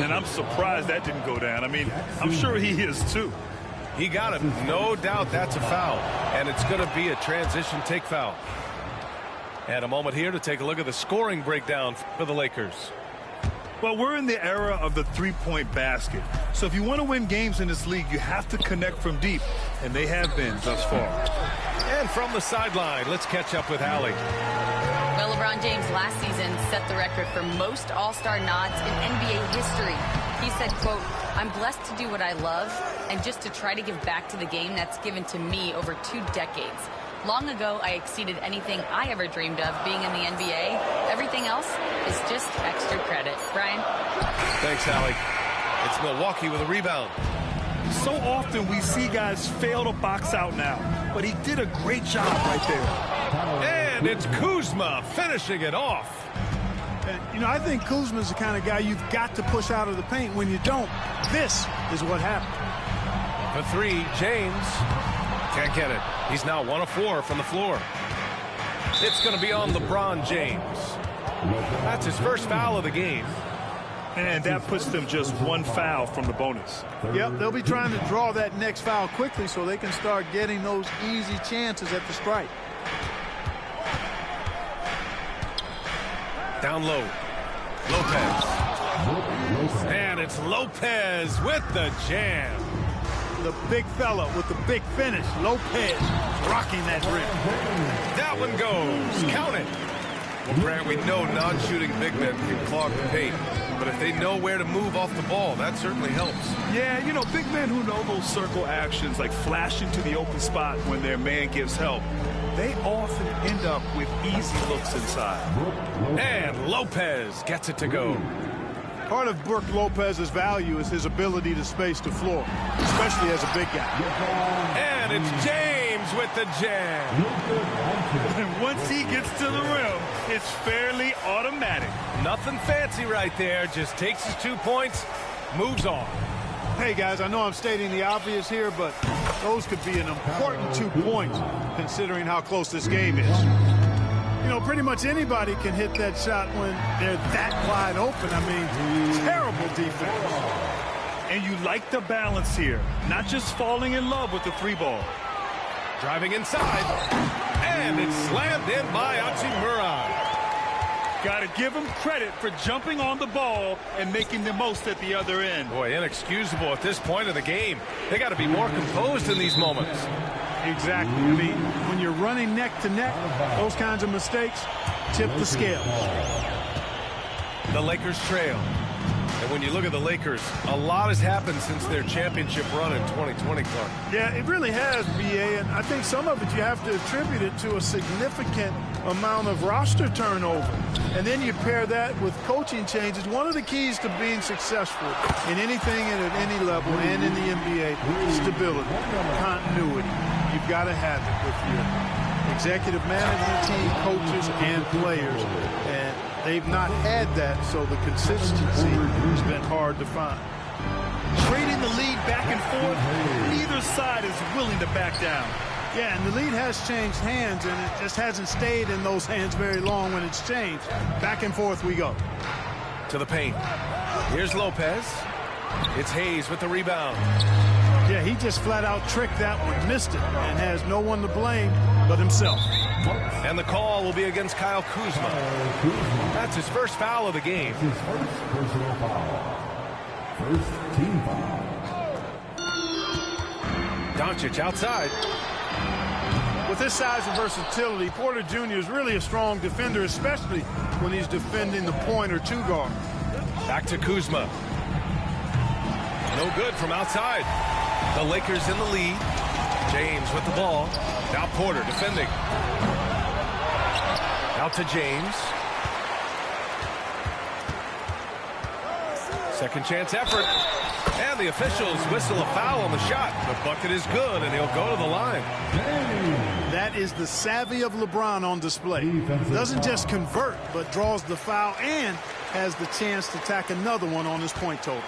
And I'm surprised that didn't go down. I mean, I'm sure he is, too. He got it. No doubt that's a foul. And it's going to be a transition take foul. And a moment here to take a look at the scoring breakdown for the Lakers. Well, we're in the era of the three-point basket. So if you want to win games in this league, you have to connect from deep. And they have been thus far. And from the sideline, let's catch up with Allie. Well, LeBron James last season set the record for most All-Star nods in NBA history. He said, quote, "I'm blessed to do what I love and just to try to give back to the game that's given to me over 2 decades. Long ago, I exceeded anything I ever dreamed of being in the NBA. Everything else is just extra credit." Brian? Thanks, Allie. It's Milwaukee with a rebound. So often we see guys fail to box out now, but he did a great job right there. And it's Kuzma finishing it off. And, you know, I think Kuzma's the kind of guy you've got to push out of the paint. When you don't, this is what happened. For 3, James. Can't get it. He's now 1 of 4 from the floor. It's going to be on LeBron James. That's his first foul of the game. And that puts them just 1 foul from the bonus. Yep, they'll be trying to draw that next foul quickly so they can start getting those easy chances at the strike. Down low. Lopez. And it's Lopez with the jam. The big fella with the big finish. Lopez rocking that rim. That one goes. Count it. Well, Grant, we know non-shooting big men can clog the paint. But if they know where to move off the ball, that certainly helps. Yeah, you know, big men who know those circle actions, like flashing to the open spot when their man gives help, they often end up with easy looks inside. And Lopez gets it to go. Part of Brook Lopez's value is his ability to space the floor, especially as a big guy. And it's James James with the jam. And once he gets to the rim, it's fairly automatic. Nothing fancy right there. Just takes his 2 points, moves on. Hey, guys, I know I'm stating the obvious here, but those could be an important 2 points considering how close this game is. You know, pretty much anybody can hit that shot when they're that wide open. I mean, terrible defense. And you like the balance here, not just falling in love with the 3-ball. Driving inside, and it's slammed in by Hachimura. Got to give him credit for jumping on the ball and making the most at the other end. Boy, inexcusable at this point of the game. They got to be more composed in these moments. Exactly. I mean, when you're running neck to neck, those kinds of mistakes tip the scales. The Lakers trail. And when you look at the Lakers, a lot has happened since their championship run in 2020, Clark. Yeah, it really has, B.A., and I think some of it you have to attribute it to a significant amount of roster turnover. And then you pair that with coaching changes. One of the keys to being successful in anything and at any level and in the NBA, stability, continuity. You've got to have it with your executive management team, coaches, and players. And they've not had that, so the consistency has been hard to find. Trading the lead back and forth, neither side is willing to back down. Yeah, and the lead has changed hands, and it just hasn't stayed in those hands very long when it's changed. Back and forth we go. To the paint. Here's Lopez. It's Hayes with the rebound. Yeah, he just flat out tricked that one, missed it, and has no one to blame but himself. And the call will be against Kyle Kuzma. That's his first foul of the game. His first personal foul. First team foul. Doncic outside. With his size and versatility, Porter Jr. is really a strong defender, especially when he's defending the point or two guard. Back to Kuzma. No good from outside. The Lakers in the lead. James with the ball. Now Porter defending. Out to James. Second chance effort. And the officials whistle a foul on the shot. The bucket is good, and he'll go to the line. That is the savvy of LeBron on display. Doesn't just convert, but draws the foul and has the chance to tack another one on his point total.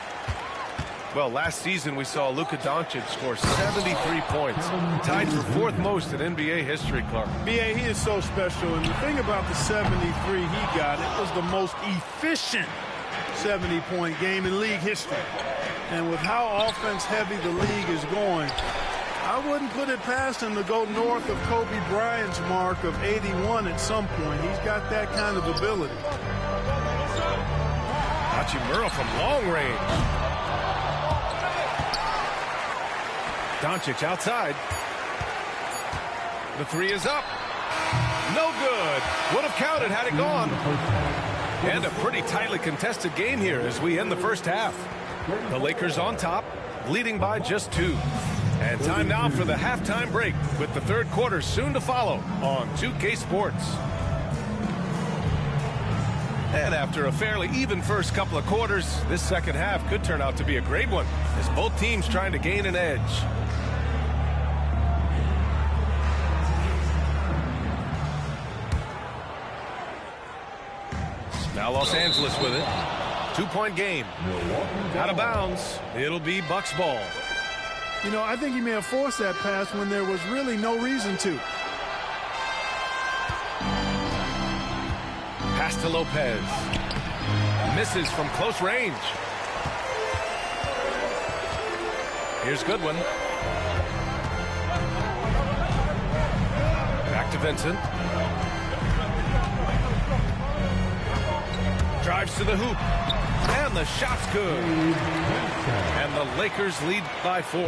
Well, last season we saw Luka Doncic score 73 points. Tied for fourth most in NBA history, Clark. B.A., he is so special, and the thing about the 73 he got, it was the most efficient 70-point game in league history. And with how offense-heavy the league is going, I wouldn't put it past him to go north of Kobe Bryant's mark of 81 at some point. He's got that kind of ability. Hachimura from long range. Doncic outside. The three is up. No good. Would have counted had it gone. And a pretty tightly contested game here as we end the first half. The Lakers on top, leading by just 2. And time now for the halftime break with the third quarter soon to follow on 2K Sports. And after a fairly even first couple of quarters, this second half could turn out to be a great one as both teams trying to gain an edge. Now Los Angeles with it. 2-point game. Out of bounds. It'll be Bucks ball. You know, I think he may have forced that pass when there was really no reason to. Pass to Lopez. Misses from close range. Here's Goodwin. Back to Vincent. Drives to the hoop. And the shot's good. And the Lakers lead by 4.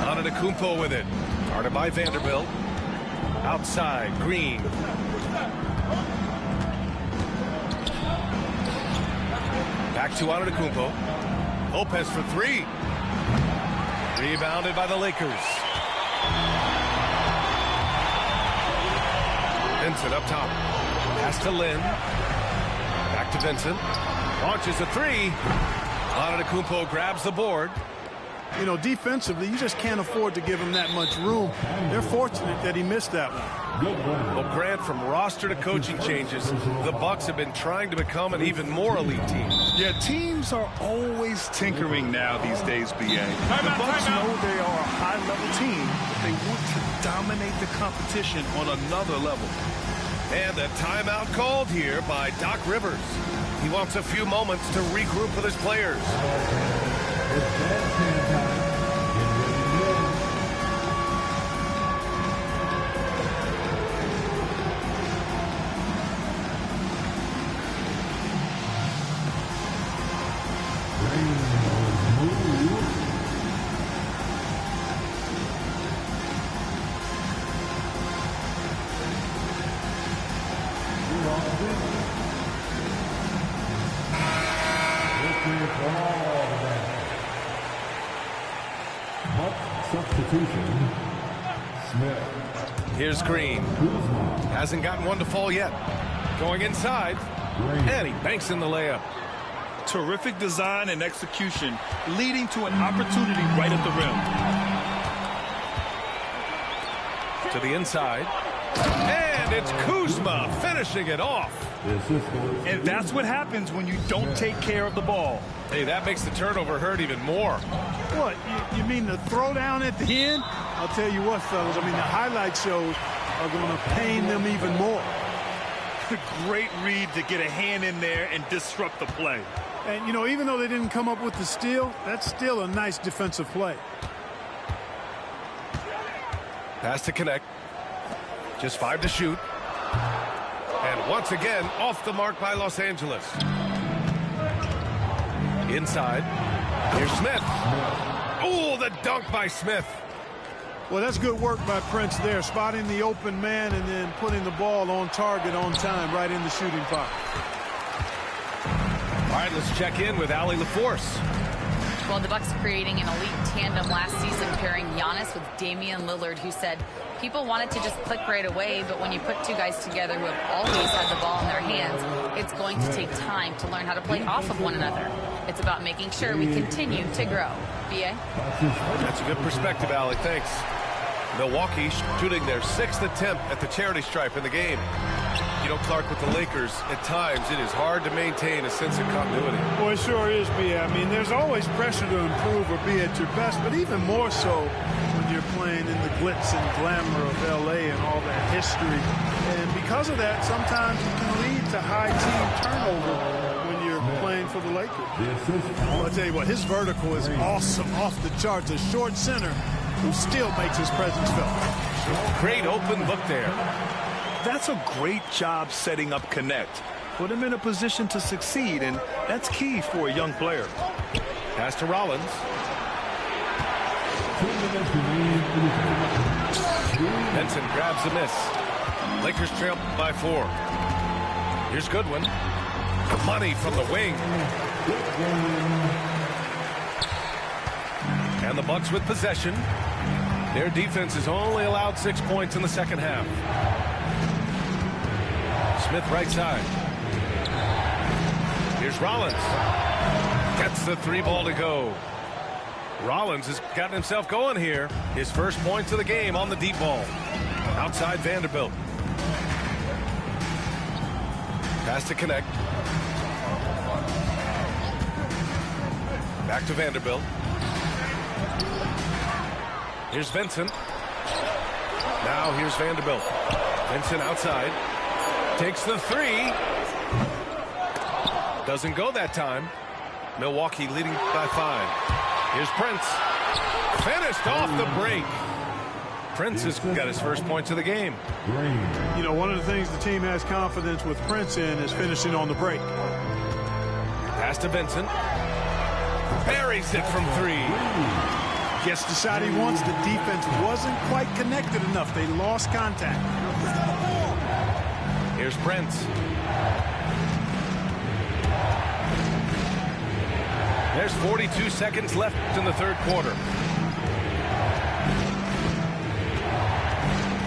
Antetokounmpo with it. Guarded by Vanderbilt. Outside, Green. Back to Antetokounmpo. Lopez for 3. Rebounded by the Lakers. Vincent up top. Pass to Lynn. Back to Vincent. Launches a 3. Antetokounmpo grabs the board. you know, defensively, you just can't afford to give him that much room. They're fortunate that he missed that one. Well, Grant, from roster to coaching changes, the Bucks have been trying to become an even more elite team. Yeah, teams are always tinkering now these days, B.A. The Bucks know they are a high-level team, but they want to dominate the competition on another level. And a timeout called here by Doc Rivers. He wants a few moments to regroup with his players. Substitution. Smith. Here's Green. Hasn't gotten one to fall yet. Going inside. And he banks in the layup. Terrific design and execution, leading to an opportunity right at the rim. To the inside. And it's Kuzma finishing it off. And that's what happens when you don't take care of the ball. Hey, that makes the turnover hurt even more. What, you mean the throwdown at the end? I'll tell you what, fellas, I mean, the highlight shows are going to pain them even more. Great read to get a hand in there and disrupt the play. And, you know, even though they didn't come up with the steal, that's still a nice defensive play. Pass to connect. Just 5 to shoot. And once again, off the mark by Los Angeles. Inside. Here's Smith. Oh, the dunk by Smith. Well, that's good work by Prince there, spotting the open man and then putting the ball on target on time right in the shooting pocket. All right, let's check in with Allie LaForce. Well, the Bucks creating an elite tandem last season, pairing Giannis with Damian Lillard, who said people want it to just click right away, but when you put two guys together who have always had the ball in their hands, it's going to take time to learn how to play off of one another. It's about making sure we continue to grow. B.A.? That's a good perspective, Allie. Thanks. Milwaukee shooting their 6th attempt at the charity stripe in the game. You know, Clark, with the Lakers, at times it is hard to maintain a sense of continuity. Well, it sure is, B.A. I mean, there's always pressure to improve or be at your best, but even more so when you're playing in the glitz and glamour of L.A. and all that history. And because of that, sometimes it can lead to high team turnover when you're playing for the Lakers. Well, I'll tell you what, his vertical is awesome, off the charts. A short center who still makes his presence felt. Great open look there. That's a great job setting up Connect. Put him in a position to succeed, and that's key for a young player. Pass to Rollins. Benson grabs the miss. Lakers trail by 4. Here's Goodwin. The money from the wing. And the Bucks with possession. Their defense has only allowed 6 points in the second half. Smith right side. Here's Rollins. Gets the 3 ball to go. Rollins has gotten himself going here. His first points of the game on the deep ball. Outside Vanderbilt. Pass to connect. Back to Vanderbilt. Here's Vincent. Now here's Vanderbilt. Vincent outside. Takes the 3. Doesn't go that time. Milwaukee leading by 5. Here's Prince. Finished off the break. Prince has got his first points of the game. You know, one of the things the team has confidence with Prince in is finishing on the break. Pass to Vincent. Buries it from 3. Gets the shot he wants. The defense wasn't quite connected enough. They lost contact. Here's Prince. There's 42 seconds left in the third quarter.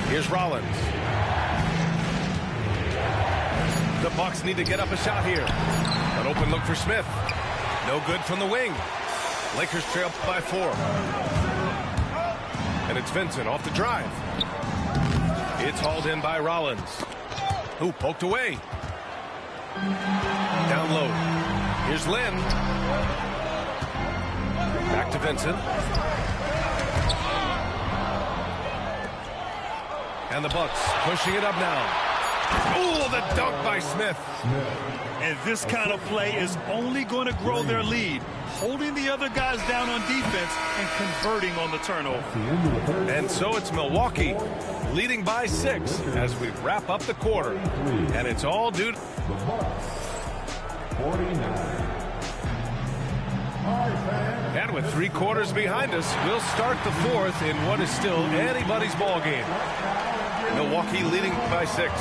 Here's Rollins. The Bucks need to get up a shot here. An open look for Smith. No good from the wing. Lakers trail by 4. And it's Vincent off the drive. It's hauled in by Rollins, who poked away. Down low. Here's Lynn. Back to Vincent. And the Bucks pushing it up now. Oh, the dunk by Smith. And this kind of play is only going to grow their lead, holding the other guys down on defense and converting on the turnover. And so it's Milwaukee leading by 6 as we wrap up the quarter. And it's all due to... And with 3 quarters behind us, we'll start the 4th in what is still anybody's ball game. Milwaukee leading by 6.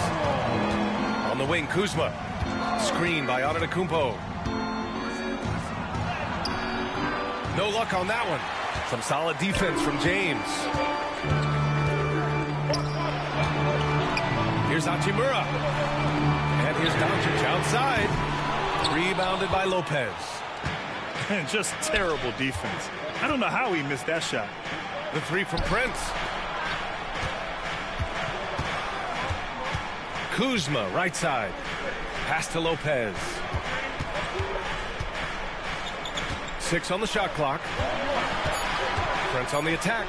On the wing, Kuzma. Screen by Antetokounmpo. No luck on that one. Some solid defense from James. Here's Hachimura. And here's Doncic outside. Rebounded by Lopez. And just terrible defense. I don't know how he missed that shot. The 3 from Prince. Kuzma, right side. Pass to Lopez. 6 on the shot clock. Prince on the attack.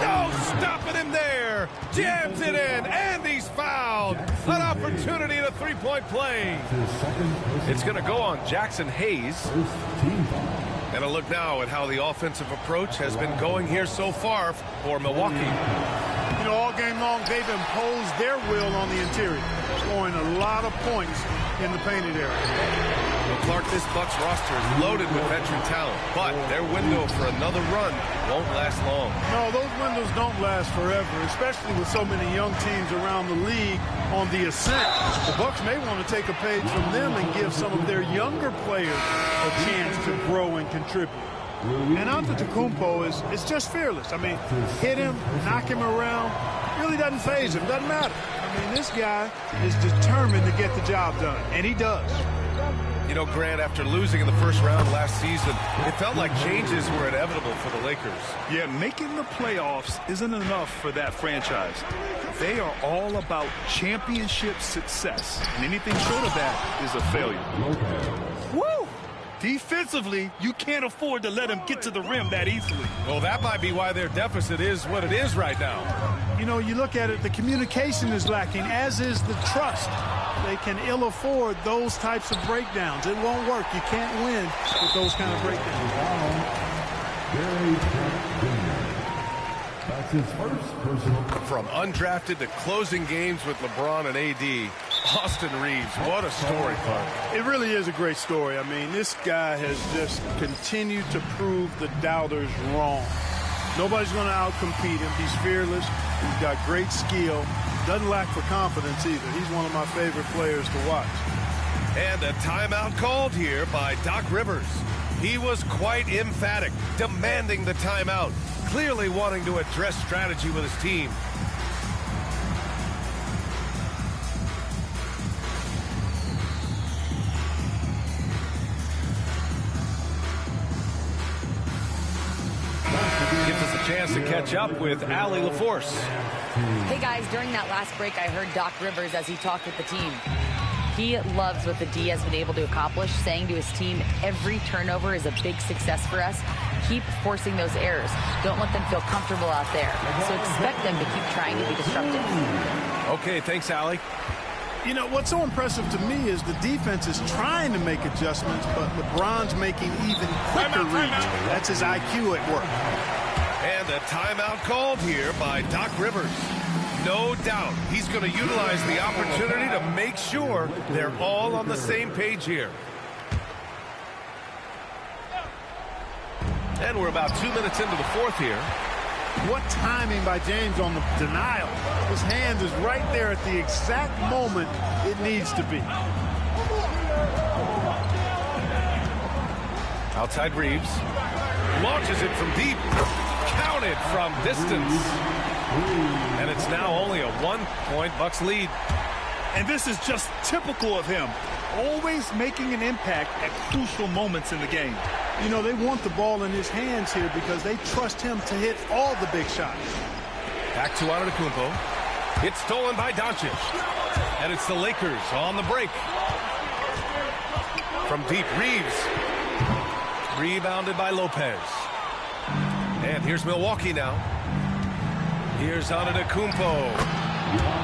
No, stopping him there. Jams it in, and he's fouled. An opportunity in a 3-point play. It's going to go on Jackson Hayes. And a look now at how the offensive approach has been going here so far for Milwaukee. You know, all game long, they've imposed their will on the interior, scoring a lot of points in the painted area. Well, Clark, this Bucks roster is loaded with veteran talent, but their window for another run won't last long. No, those windows don't last forever, especially with so many young teams around the league on the ascent. The Bucks may want to take a page from them and give some of their younger players a chance to grow and contribute. And Antetokounmpo is just fearless. I mean, hit him, knock him around, really doesn't faze him, doesn't matter. I mean, this guy is determined to get the job done, and he does. You know, Grant, after losing in the first round last season, it felt like changes were inevitable for the Lakers. Yeah, making the playoffs isn't enough for that franchise. They are all about championship success, and anything short of that is a failure. Woo! Defensively, you can't afford to let them get to the rim that easily. Well, that might be why their deficit is what it is right now. You know, you look at it, the communication is lacking, as is the trust. They can ill afford those types of breakdowns. It won't work. You can't win with those kind of breakdowns. That's his first personal. From undrafted to closing games with LeBron and AD, Austin Reeves, what a story, Clark. It really is a great story. I mean, this guy has just continued to prove the doubters wrong. Nobody's going to outcompete him. He's fearless. He's got great skill. Doesn't lack for confidence either. He's one of my favorite players to watch. And a timeout called here by Doc Rivers. He was quite emphatic, demanding the timeout, clearly wanting to address strategy with his team. Gives us a chance to catch up with Allie LaForce. Hey guys, during that last break, I heard Doc Rivers as he talked with the team. He loves what the D has been able to accomplish, saying to his team, every turnover is a big success for us. Keep forcing those errors. Don't let them feel comfortable out there. So expect them to keep trying to be disruptive. Okay, thanks, Allie. You know, what's so impressive to me is the defense is trying to make adjustments, but LeBron's making even quicker reads. That's his IQ at work. And a timeout called here by Doc Rivers. No doubt he's going to utilize the opportunity to make sure they're all on the same page here. And we're about 2 minutes into the 4th here. What timing by James on the denial. His hand is right there at the exact moment it needs to be. Outside Reeves. Launches it from deep. Counted from distance. And it's now only a 1-point Bucks lead. And this is just typical of him. always making an impact at crucial moments in the game. You know, they want the ball in his hands here because they trust him to hit all the big shots. Back to Antetokounmpo. It's stolen by Doncic. And it's the Lakers on the break. From deep, Reeves. Rebounded by Lopez. And here's Milwaukee now. Here's Antetokounmpo.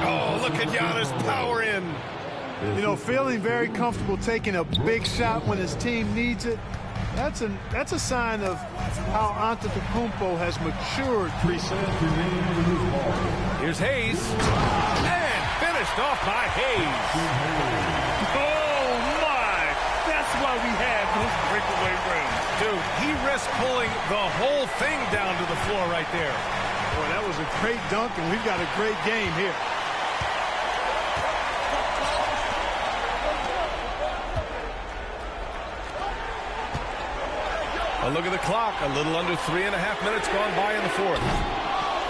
Oh, look at Giannis power in. You know, feeling very comfortable taking a big shot when his team needs it. That's a sign of how Antetokounmpo has matured recently. Here's Hayes. And finished off by Hayes. Oh, my. That's why we have those breakaway rims. Dude, he risked pulling the whole thing down to the floor right there. Boy, that was a great dunk, and we've got a great game here. A look at the clock. A little under 3.5 minutes gone by in the fourth.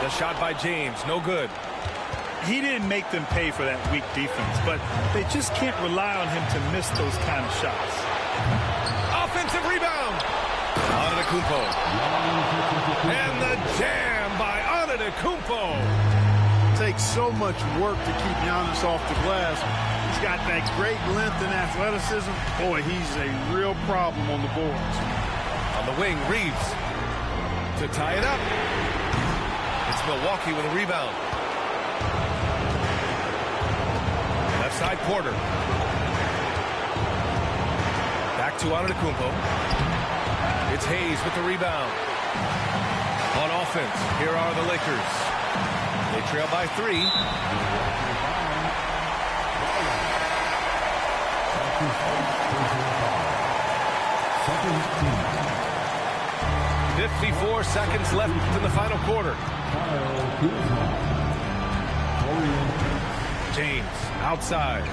The shot by James, no good. He didn't make them pay for that weak defense, but they just can't rely on him to miss those kind of shots. Offensive rebound. Antetokounmpo. And the jam by Antetokounmpo. Takes so much work to keep Giannis off the glass. He's got that great length and athleticism. Boy, he's a real problem on the boards. On the wing, Reeves to tie it up. It's Milwaukee with a rebound. Left side, Porter. Back to Antetokounmpo. It's Hayes with the rebound. On offense, here are the Lakers. They trail by 3. 54 seconds left in the final quarter. James outside.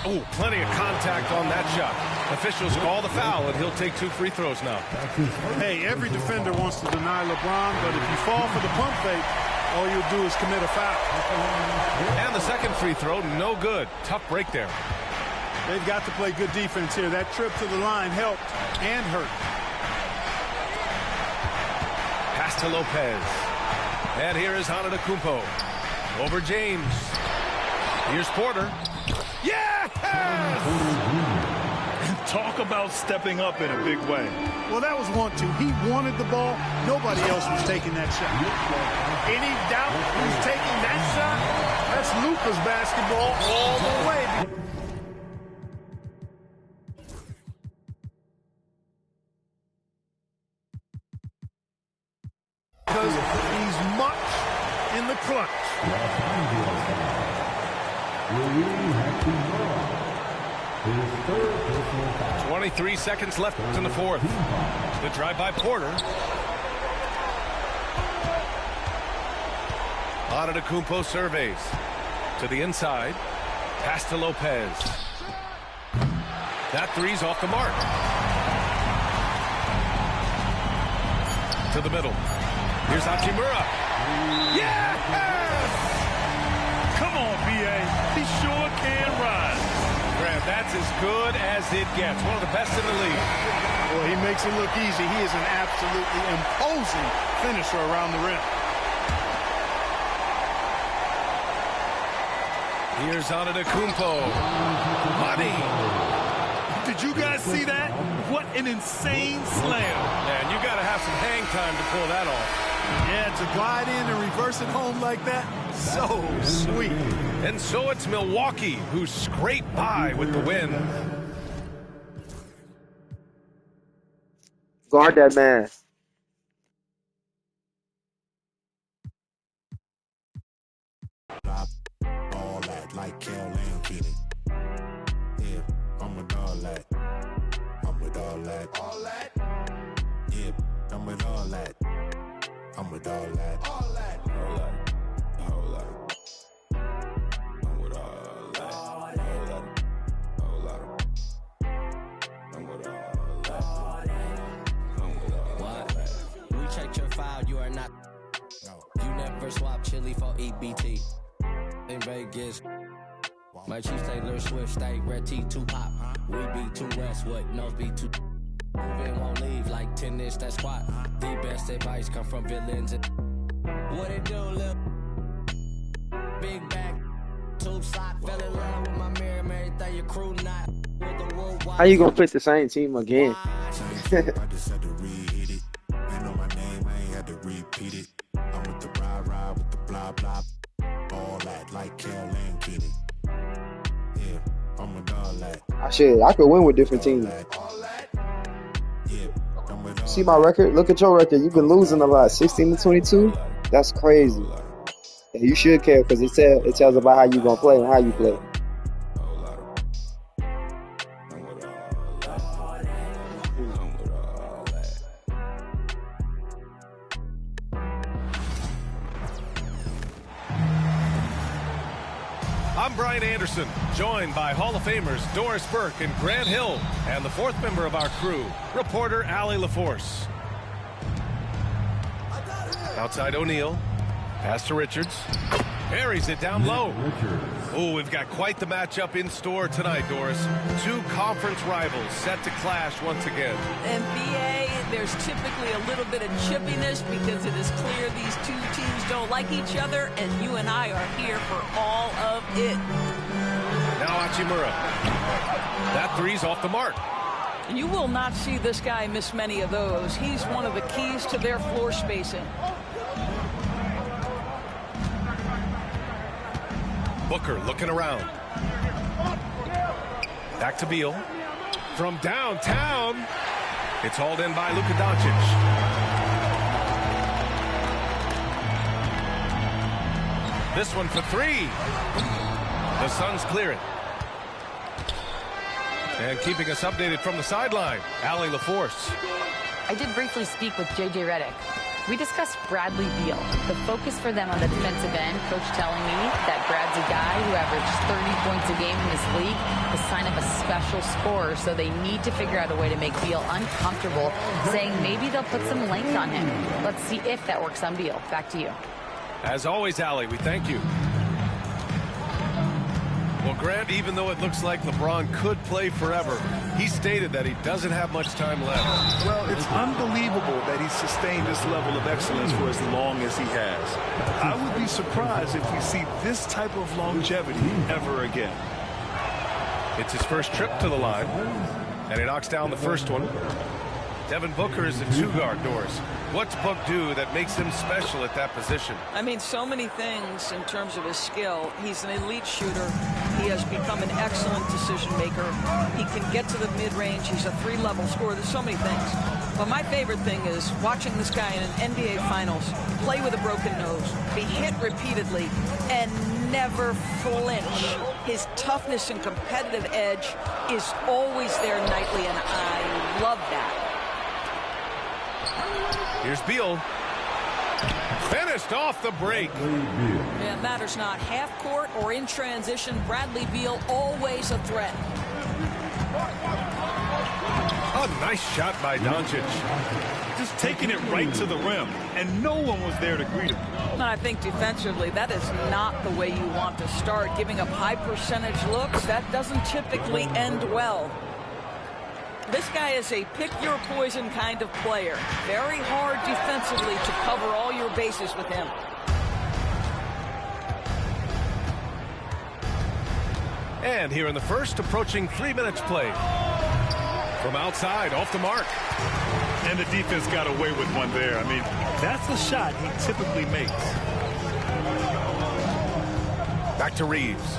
Oh, plenty of contact on that shot. Officials call the foul, and he'll take 2 free throws now. Hey, every defender wants to deny LeBron, but if you fall for the pump fake, all you'll do is commit a foul. And the second free throw, no good. Tough break there. They've got to play good defense here. That trip to the line helped and hurt. Pass to Lopez. And here is Antetokounmpo. Over James. Here's Porter. Yes! Talk about stepping up in a big way. Well, that was 1-2. He wanted the ball. Nobody else was taking that shot. Any doubt who's taking that shot? That's Luka's basketball all the way. Because he's much in the clutch. 23 seconds left in the fourth. The drive by Porter. Antetokounmpo surveys. To the inside. Pass to Lopez. That three's off the mark. To the middle. Here's Hachimura. Yes! Come on, B.A. He sure can ride. Graham, that's as good as it gets. One of the best in the league. Well, he makes it look easy. He is an absolutely imposing finisher around the rim. Here's Antetokounmpo. Money. Did you guys see that? What an insane slam. Man, you got to have some hang time to pull that off. Yeah, to glide in and reverse it home like that, so sweet. And so it's Milwaukee who scraped by with the win. Guard that man. All that like Kel Lamb did it. Yeah, I'm with all that. I'm with all that. All that. Yeah, I'm with all that. I'm with all that. All that. All that. Whole lot. I'm with all that. Whole lot. Whole lot. I'm with all that. I'm with all that. We checked your file, you are not. No. You never swap chili for EBT. In Vegas. My chief stay Lil Swift, stay red T, 2 pop. We be 2 West, what nose be 2. Moving won't leave like 10-inch, that squat. The best advice come from villains. What it do, lil? Big back, tube sock, fell in love with my mirror, everything your crew not. How you gonna put the same team again? I just had to re-hit it. Ain't know my name, I ain't had to repeat it. I'm with the ride with the blah blah. All that like Caroline Kitty. Yeah, I'm with all that. I could win with different teams. See my record? Look at your record. You've been losing a lot. 16-22? That's crazy. And you should care because it tells about how you gonna play and how you play. I'm Brian Anderson, joined by Hall of Famers Doris Burke and Grant Hill, and the fourth member of our crew, reporter Allie LaForce. Outside O'Neal, pass to Richards, buries it down low. Oh, we've got quite the matchup in store tonight, Doris. 2 conference rivals set to clash once again. NBA, there's typically a little bit of chippiness because it is clear these 2 teams don't like each other, and you and I are here for all of it. Now Hachimura. That three's off the mark. You will not see this guy miss many of those. He's one of the keys to their floor spacing. Booker looking around. Back to Beal. From downtown. It's hauled in by Luka Doncic. This one for 3. The Suns clear it. And keeping us updated from the sideline, Allie LaForce. I did briefly speak with J.J. Redick. We discussed Bradley Beal. The focus for them on the defensive end, coach telling me that Brad's a guy who averaged 30 points a game in this league, the sign of a special scorer, so they need to figure out a way to make Beal uncomfortable, saying maybe they'll put some length on him. Let's see if that works on Beal. Back to you. As always, Allie, we thank you. Well, Grant, even though it looks like LeBron could play forever, he stated that he doesn't have much time left. Well, it's unbelievable that he's sustained this level of excellence for as long as he has. I would be surprised if we see this type of longevity ever again. It's his first trip to the line, and he knocks down the first one. Devin Booker is a 2-guard, Doris. What's Book do that makes him special at that position? I mean, so many things in terms of his skill. He's an elite shooter. He has become an excellent decision maker. He can get to the mid-range. He's a 3-level scorer. There's so many things. But my favorite thing is watching this guy in an NBA Finals play with a broken nose, be hit repeatedly, and never flinch. His toughness and competitive edge is always there nightly, and I love that. Here's Beal. Finished off the break. Yeah, it matters not. Half court or in transition, Bradley Beal always a threat. A nice shot by Doncic. Just taking it right to the rim, and no one was there to greet him. And I think defensively, that is not the way you want to start. Giving up high percentage looks, that doesn't typically end well. This guy is a pick-your-poison kind of player. Very hard defensively to cover all your bases with him. And here in the first, approaching 3 minutes played. From outside, off the mark. And the defense got away with one there. I mean, that's the shot he typically makes. Back to Reeves.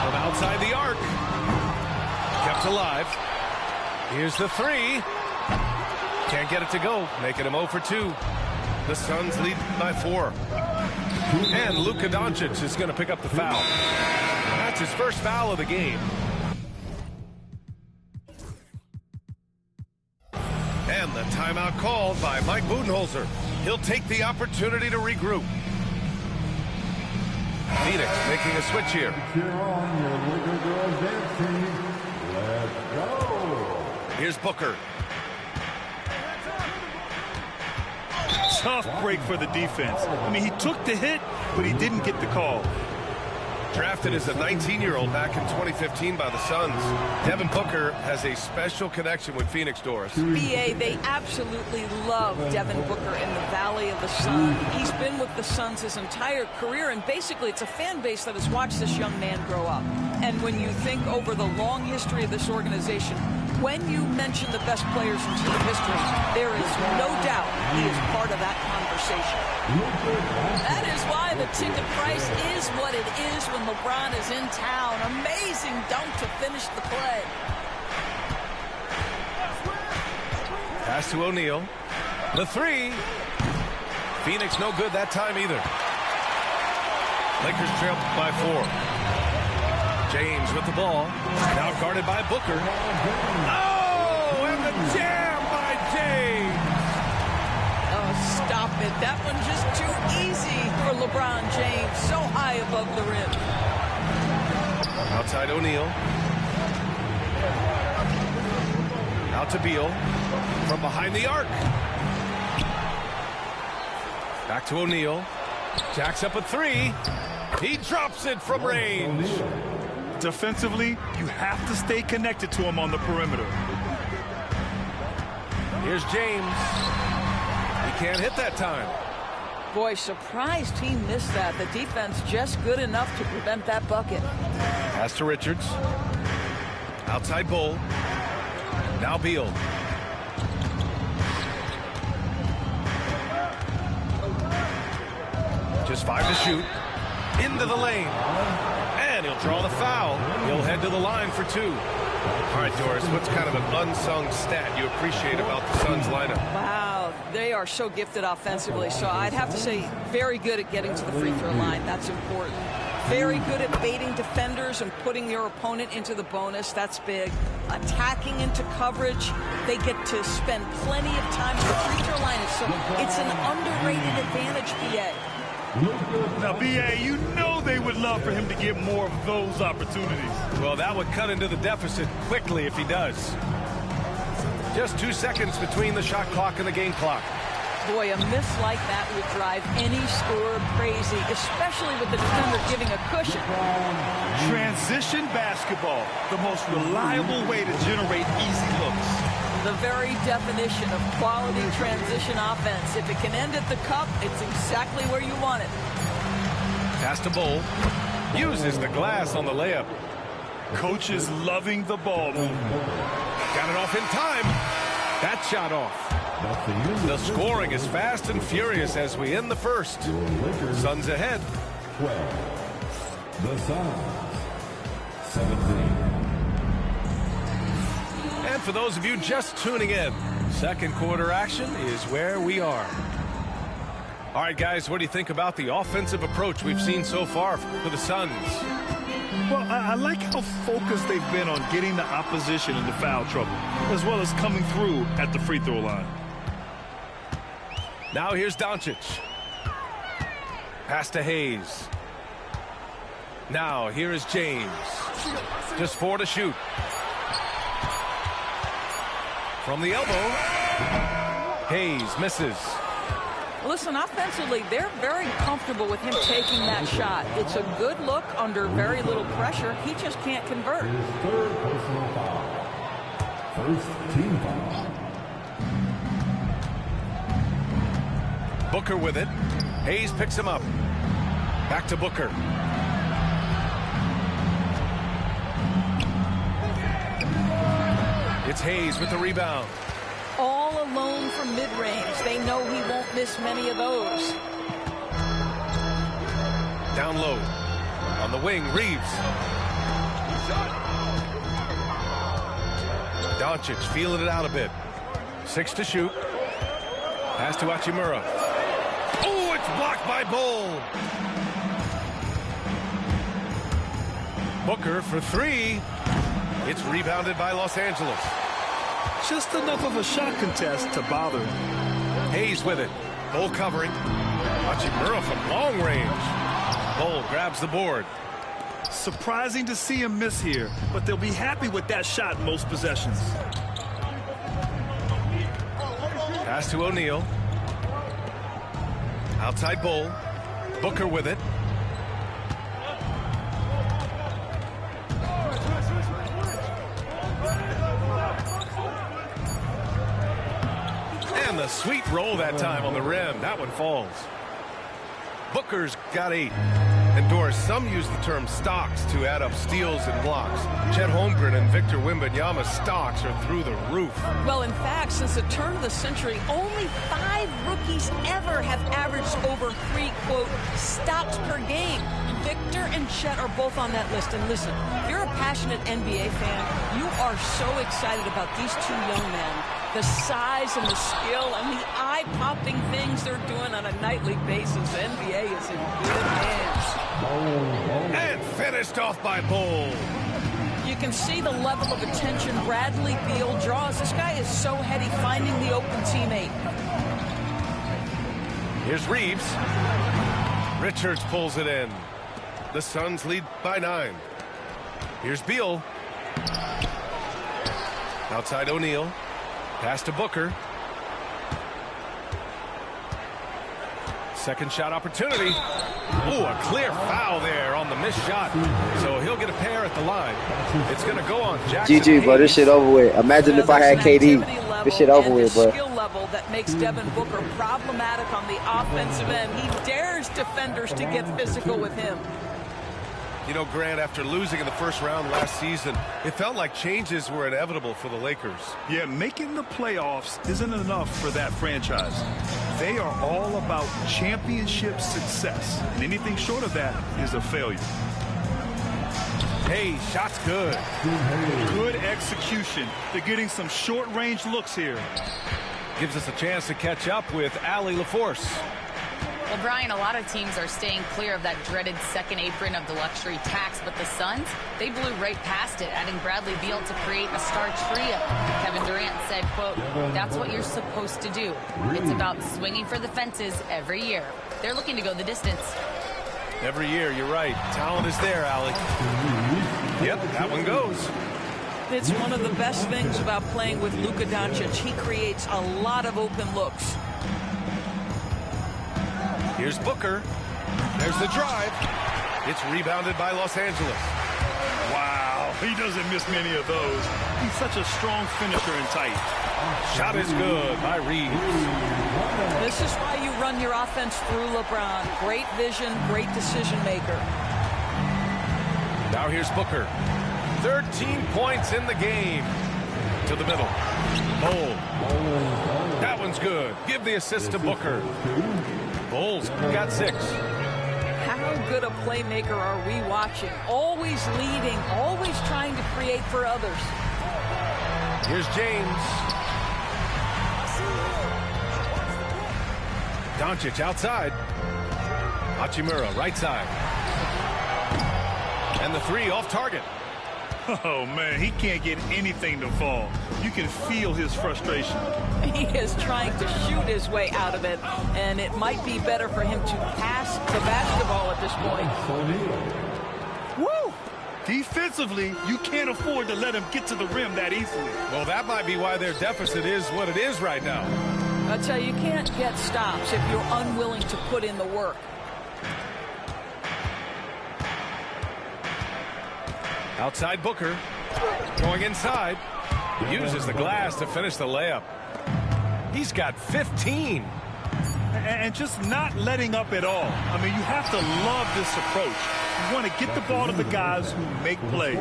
From outside the arc. Kept alive. Here's the 3. Can't get it to go. Making him 0 for 2. The Suns lead by 4. And Luka Doncic is going to pick up the foul. That's his first foul of the game. And the timeout called by Mike Budenholzer. He'll take the opportunity to regroup. Phoenix making a switch here. Here's Booker. Tough break for the defense. I mean, he took the hit, but he didn't get the call. Drafted as a 19-year-old back in 2015 by the Suns, Devin Booker has a special connection with Phoenix, Doris. BA, they absolutely love Devin Booker in the Valley of the Sun. He's been with the Suns his entire career, and basically it's a fan base that has watched this young man grow up. And when you think over the long history of this organization, when you mention the best players in team history, there is no doubt he is part of that conversation. That is why the ticket price is what it is when LeBron is in town. Amazing dunk to finish the play. Pass to O'Neal. The three. Phoenix no good that time either. Lakers trail by 4. James with the ball. Now guarded by Booker. Oh, and the jam by James. Oh, stop it. That one just too easy for LeBron James. So high above the rim. Outside O'Neal. Out to Beal. From behind the arc. Back to O'Neal. Jacks up a 3. He drops it from range. Defensively, you have to stay connected to him on the perimeter. Here's James. He can't hit that time. Boy, surprised he missed that. The defense just good enough to prevent that bucket. Pass to Richards. Outside Bull. Now Beal. Just 5 to shoot. Into the lane. And he'll draw the foul. He'll head to the line for 2. All right, Doris, what's kind of an unsung stat you appreciate about the Suns lineup? Wow, they are so gifted offensively. So I'd have to say very good at getting to the free throw line. That's important. Very good at baiting defenders and putting your opponent into the bonus. That's big. Attacking into coverage. They get to spend plenty of time at the free throw line. It's an underrated advantage, BA. Now, BA, you know they would love for him to get more of those opportunities. Well, that would cut into the deficit quickly if he does. Just 2 seconds between the shot clock and the game clock. Boy, a miss like that would drive any scorer crazy, especially with the defender giving a cushion. Transition basketball, the most reliable way to generate easy looks. The very definition of quality transition offense. If it can end at the cup, it's exactly where you want it. Pass to Bull. Uses the glass on the layup. Coach is loving the ball movement. Got it off in time. That shot off. The scoring is fast and furious as we end the first. Suns ahead. 12. The Suns. 17. And for those of you just tuning in, second quarter action is where we are. All right, guys, what do you think about the offensive approach we've seen so far for the Suns? Well, I like how focused they've been on getting the opposition into foul trouble, as well as coming through at the free throw line. Now here's Doncic. Pass to Hayes. Now here is James. Just 4 to shoot. From the elbow. Hayes misses. Listen, offensively, they're very comfortable with him taking that shot. It's a good look under very little pressure. He just can't convert. Third personal foul. First team foul. Booker with it. Hayes picks him up. Back to Booker. It's Hayes with the rebound. All alone from mid-range. They know he won't miss many of those. Down low. On the wing, Reeves. Doncic feeling it out a bit. 6 to shoot. Pass to Hachimura. Oh, it's blocked by Bull. Booker for 3. It's rebounded by Los Angeles. Just enough of a shot contest to bother him. Hayes with it. Bull covering. Hachimura from long range. Bull grabs the board. Surprising to see him miss here, but they'll be happy with that shot in most possessions. Pass to O'Neal. Outside Bull. Booker with it. sweet roll that time on the rim. That one falls. Booker's got 8. And Doris, some use the term stocks to add up steals and blocks. Chet Holmgren and Victor Wembanyama's stocks are through the roof. Well, in fact, since the turn of the century, only 5 rookies ever have averaged over 3, quote, stocks per game. Victor and Chet are both on that list. And listen, if you're a passionate NBA fan, you are so excited about these 2 young men. The size and the skill and the eye-popping things they're doing on a nightly basis. The NBA is in good hands. And finished off by Bol. You can see the level of attention Bradley Beal draws. This guy is so heady finding the open teammate. Here's Reeves. Richards pulls it in. The Suns lead by 9. Here's Beal. Outside O'Neal. Pass to Booker. Second shot opportunity. Ooh, a clear foul there on the missed shot. So he'll get a pair at the line. It's going to go on Jackson. GG, bro. This shit over with. Imagine if I had KD. This shit over with, bro. Skill level that makes Devin Booker problematic on the offensive end. He dares defenders to get physical with him. You know, Grant, after losing in the first round last season, it felt like changes were inevitable for the Lakers. Yeah, making the playoffs isn't enough for that franchise. They are all about championship success, and anything short of that is a failure. Hey, shot's good. Good execution. They're getting some short-range looks here. Gives us a chance to catch up with Allie LaForce. Well, Brian, a lot of teams are staying clear of that dreaded second apron of the luxury tax, but the Suns, they blew right past it, adding Bradley Beal to create a star trio. Kevin Durant said, quote, "That's what you're supposed to do. It's about swinging for the fences every year." They're looking to go the distance. Every year, you're right. Talent is there, Allie. Yep, that one goes. It's one of the best things about playing with Luka Doncic. He creates a lot of open looks. Here's Booker. There's the drive. It's rebounded by Los Angeles. Wow, he doesn't miss many of those. He's such a strong finisher and tight. Shot is good by Reeves. This is why you run your offense through LeBron. Great vision, great decision maker. Now here's Booker. 13 points in the game. To the middle. Bol. That one's good. Give the assist to Booker. Bol's got 6. How good a playmaker are we watching? Always leading, always trying to create for others. Here's James. Doncic outside. Hachimura right side. And the 3 off target. Oh, man, he can't get anything to fall. You can feel his frustration. He is trying to shoot his way out of it, and it might be better for him to pass the basketball at this point. Woo! Defensively, you can't afford to let him get to the rim that easily. Well, that might be why their deficit is what it is right now. I tell you, you can't get stops if you're unwilling to put in the work. Outside Booker. Going inside. Uses the glass to finish the layup. He's got 15. And just not letting up at all. I mean, you have to love this approach. You want to get the ball to the guys who make plays.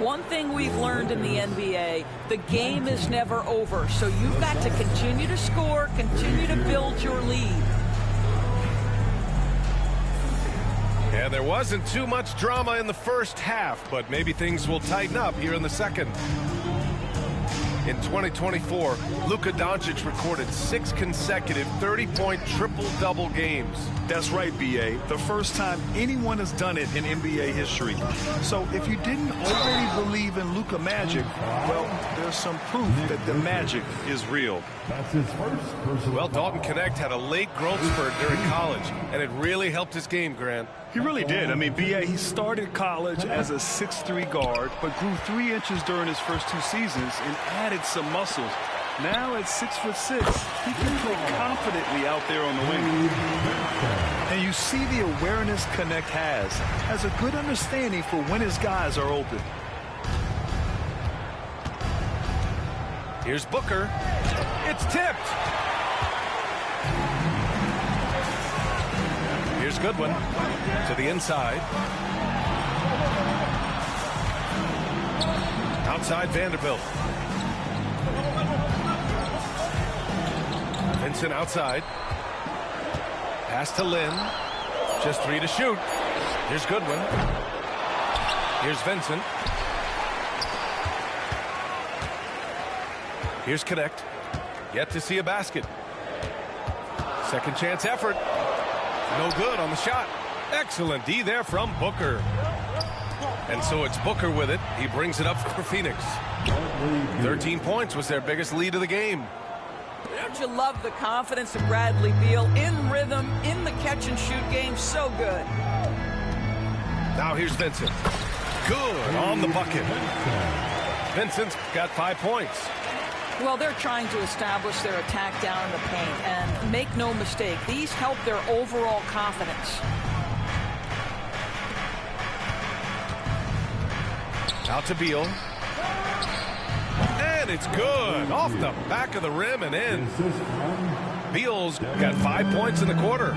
One thing we've learned in the NBA, the game is never over. So you've got to continue to score, continue to build your lead. And there wasn't too much drama in the first half, but maybe things will tighten up here in the second. In 2024, Luka Doncic recorded 6 consecutive 30-point triple-double games. That's right, B.A. The first time anyone has done it in NBA history. So if you didn't already believe in Luka Magic, well, there's some proof that the magic is real. That's his first personal. Well, Dalton Connect had a late growth spurt during college, and it really helped his game, Grant. He really did. I mean, B.A., he started college as a 6'3" guard, but grew 3 inches during his first 2 seasons and added some muscles. Now at 6'6", he can play confidently out there on the wing. And you see the awareness Connect has a good understanding for when his guys are open. Here's Booker. It's tipped. Here's Goodwin to the inside. Outside Vanderbilt. Vincent outside. Pass to Lynn. Just 3 to shoot. Here's Goodwin. Here's Vincent. Here's Connect. Yet to see a basket. Second chance effort. No good on the shot. Excellent D there from Booker. And so it's Booker with it. He brings it up for Phoenix. 13 points was their biggest lead of the game. Don't you love the confidence of Bradley Beal? In rhythm, in the catch-and-shoot game, so good. Now here's Vincent. Good on the bucket. Vincent's got 5 points. Well, they're trying to establish their attack down in the paint. And make no mistake, these help their overall confidence. Out to Beal. And it's good. Off the back of the rim and in. Beal's got 5 points in the quarter.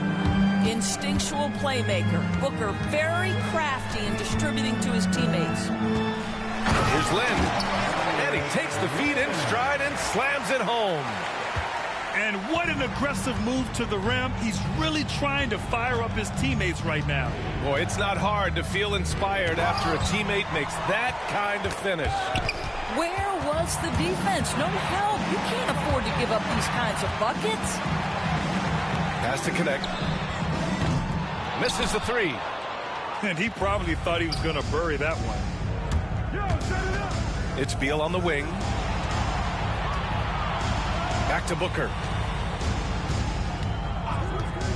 Instinctual playmaker. Booker very crafty in distributing to his teammates. Here's Lynn. And he takes the feed in stride and slams it home. And what an aggressive move to the rim. He's really trying to fire up his teammates right now. Boy, it's not hard to feel inspired after a teammate makes that kind of finish. Where was the defense? No help. You can't afford to give up these kinds of buckets. Has to connect. Misses the 3. And he probably thought he was going to bury that one. It's Beal on the wing. Back to Booker.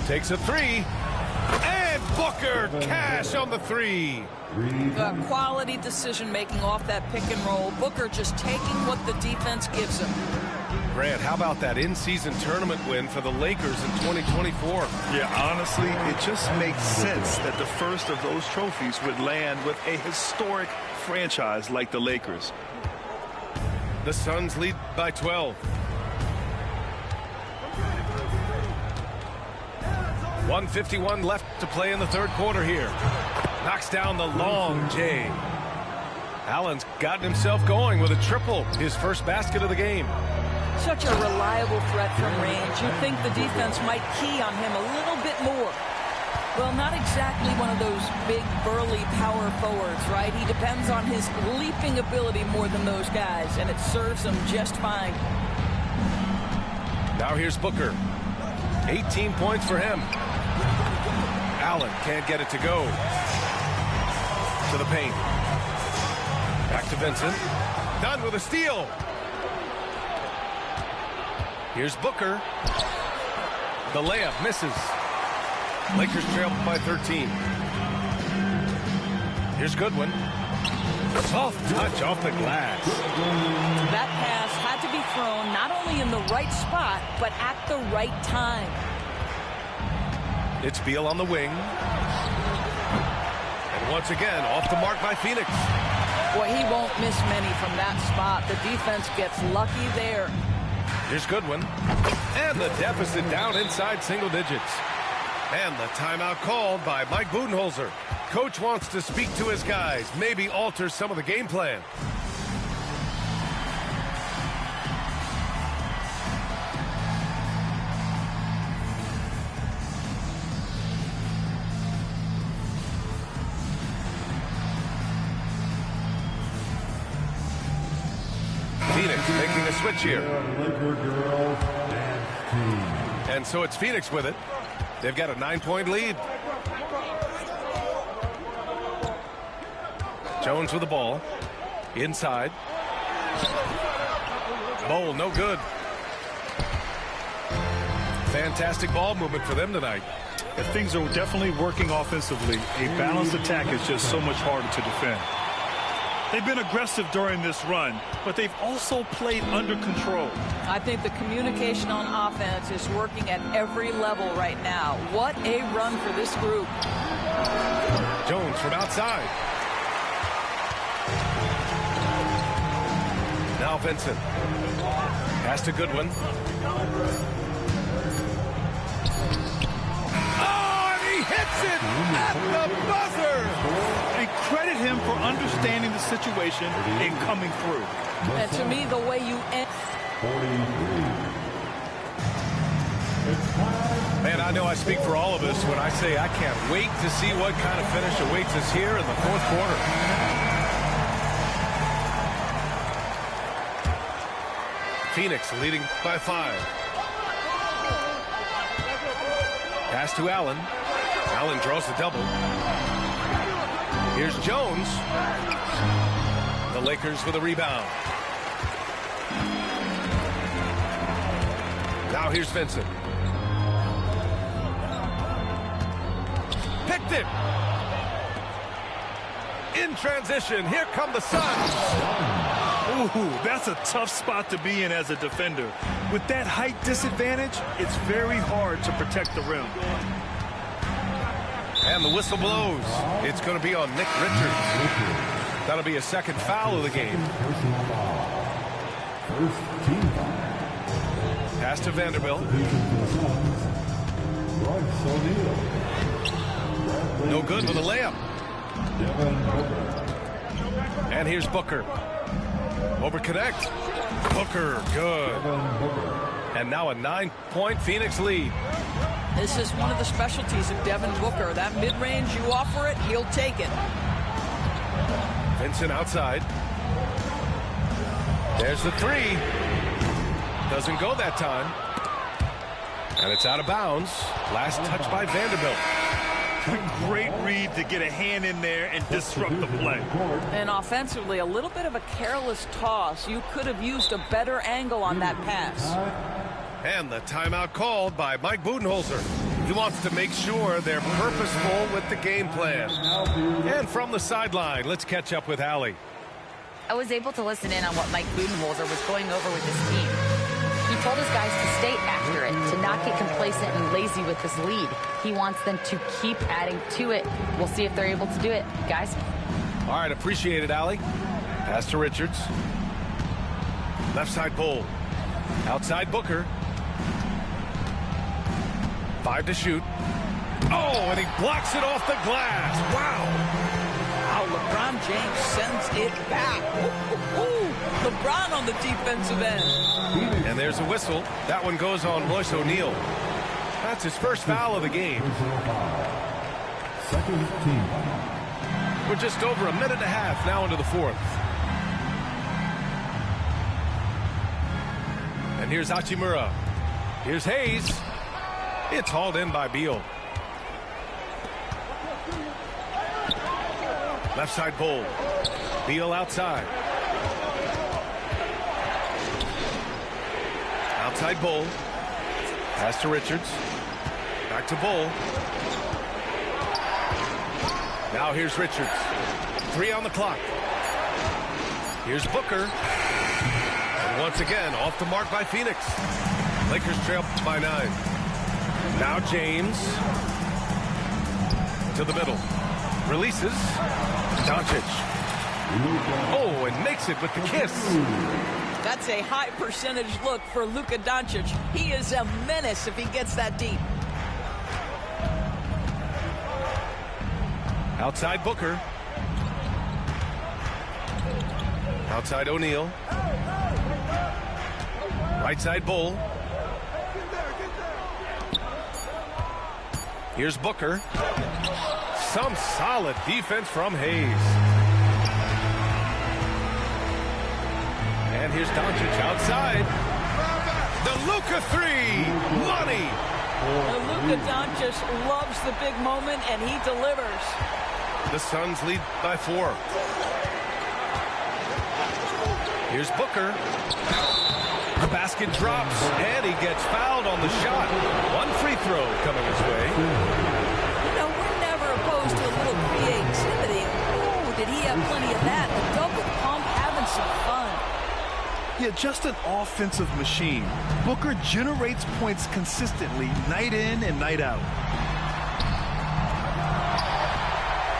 Takes a 3. And Booker cash on the 3. Quality decision making off that pick and roll. Booker just taking what the defense gives him. Grant, how about that in-season tournament win for the Lakers in 2024? Yeah, honestly, it just makes sense that the first of those trophies would land with a historic franchise like the Lakers. The Suns lead by 12. 1:51 left to play in the third quarter here. Knocks down the long J. Allen's gotten himself going with a triple, his first basket of the game. Such a reliable threat from range. You'd think the defense might key on him a little bit more. Well, not exactly one of those big, burly power forwards, right? He depends on his leaping ability more than those guys, and it serves him just fine. Now here's Booker. 18 points for him. Allen can't get it to go. To the paint. Back to Vincent. Done with a steal. Here's Booker. The layup misses. Lakers trail by 13. Here's Goodwin. Soft touch off the glass. That pass had to be thrown not only in the right spot, but at the right time. It's Beal on the wing. And once again, off the mark by Phoenix. Boy, he won't miss many from that spot. The defense gets lucky there. Here's Goodwin. And the deficit down inside single digits. And the timeout called by Mike Budenholzer. Coach wants to speak to his guys, maybe alter some of the game plan. Phoenix making a switch here. And so it's Phoenix with it. They've got a 9-point lead. Jones with the ball. Inside. Bowl, no good. Fantastic ball movement for them tonight. If things are definitely working offensively, a balanced attack is just so much harder to defend. They've been aggressive during this run, but they've also played under control. I think the communication on offense is working at every level right now. What a run for this group. Jones from outside. Now Vincent. Pass to Goodwin. Oh, and he hits it at the buzzer. And credit him for understanding the situation and coming through. And to me, the way you end. 43. Man, I know I speak for all of us when I say I can't wait to see what kind of finish awaits us here in the fourth quarter. Phoenix leading by 5. Pass to Allen. Allen draws the double. Here's Jones. The Lakers with a rebound. Now here's Vincent. Picked it. In transition, here come the Suns. Ooh, that's a tough spot to be in as a defender. With that height disadvantage, it's very hard to protect the rim. And the whistle blows. It's going to be on Nick Richards. That'll be a second foul of the game. First team foul. Pass to Vanderbilt. Royce O'Neal. No good with a layup. Devin Booker. And here's Booker. Over connect. Booker, good. And now a 9-point Phoenix lead. This is one of the specialties of Devin Booker. That mid-range, you offer it, he'll take it. Vincent outside. There's the 3. Doesn't go that time. And it's out of bounds. Last touch by Vanderbilt. A great read to get a hand in there and disrupt the play. And offensively, a little bit of a careless toss. You could have used a better angle on that pass. And the timeout called by Mike Budenholzer. He wants to make sure they're purposeful with the game plan. And from the sideline, let's catch up with Allie. I was able to listen in on what Mike Budenholzer was going over with his team. He told his guys to stay after it, to not get complacent and lazy with this lead. He wants them to keep adding to it. We'll see if they're able to do it, guys. All right, appreciate it, Allie. Pass to Richards. Left side Bull. Outside Booker. 5 to shoot. Oh, and he blocks it off the glass. Wow. Wow, LeBron James sends it back. Ooh, LeBron on the defensive end. And there's a whistle. That one goes on Royce O'Neal. That's his first foul of the game. Second team. We're just over a minute and a half now into the fourth. And here's Hachimura. Here's Hayes. It's hauled in by Beal. Left side Bull. Beal outside. Outside Bull. Pass to Richards. Back to Bull. Now here's Richards. 3 on the clock. Here's Booker. And once again, off the mark by Phoenix. Lakers trail by 9. Now James. To the middle. Releases. Doncic. Oh, and makes it with the kiss. That's a high percentage look for Luka Doncic. He is a menace if he gets that deep. Outside Booker. Outside O'Neal. Right side Bull. Here's Booker. Some solid defense from Hayes. And here's Doncic outside. The Luka 3. Money. Luka Doncic loves the big moment, and he delivers. The Suns lead by 4. Here's Booker. The basket drops, and he gets fouled on the shot. One free throw coming his way. You know, we're never opposed to a little creativity. Oh, did he have plenty of that? The double pump, having some fun. Yeah, just an offensive machine. Booker generates points consistently, night in and night out.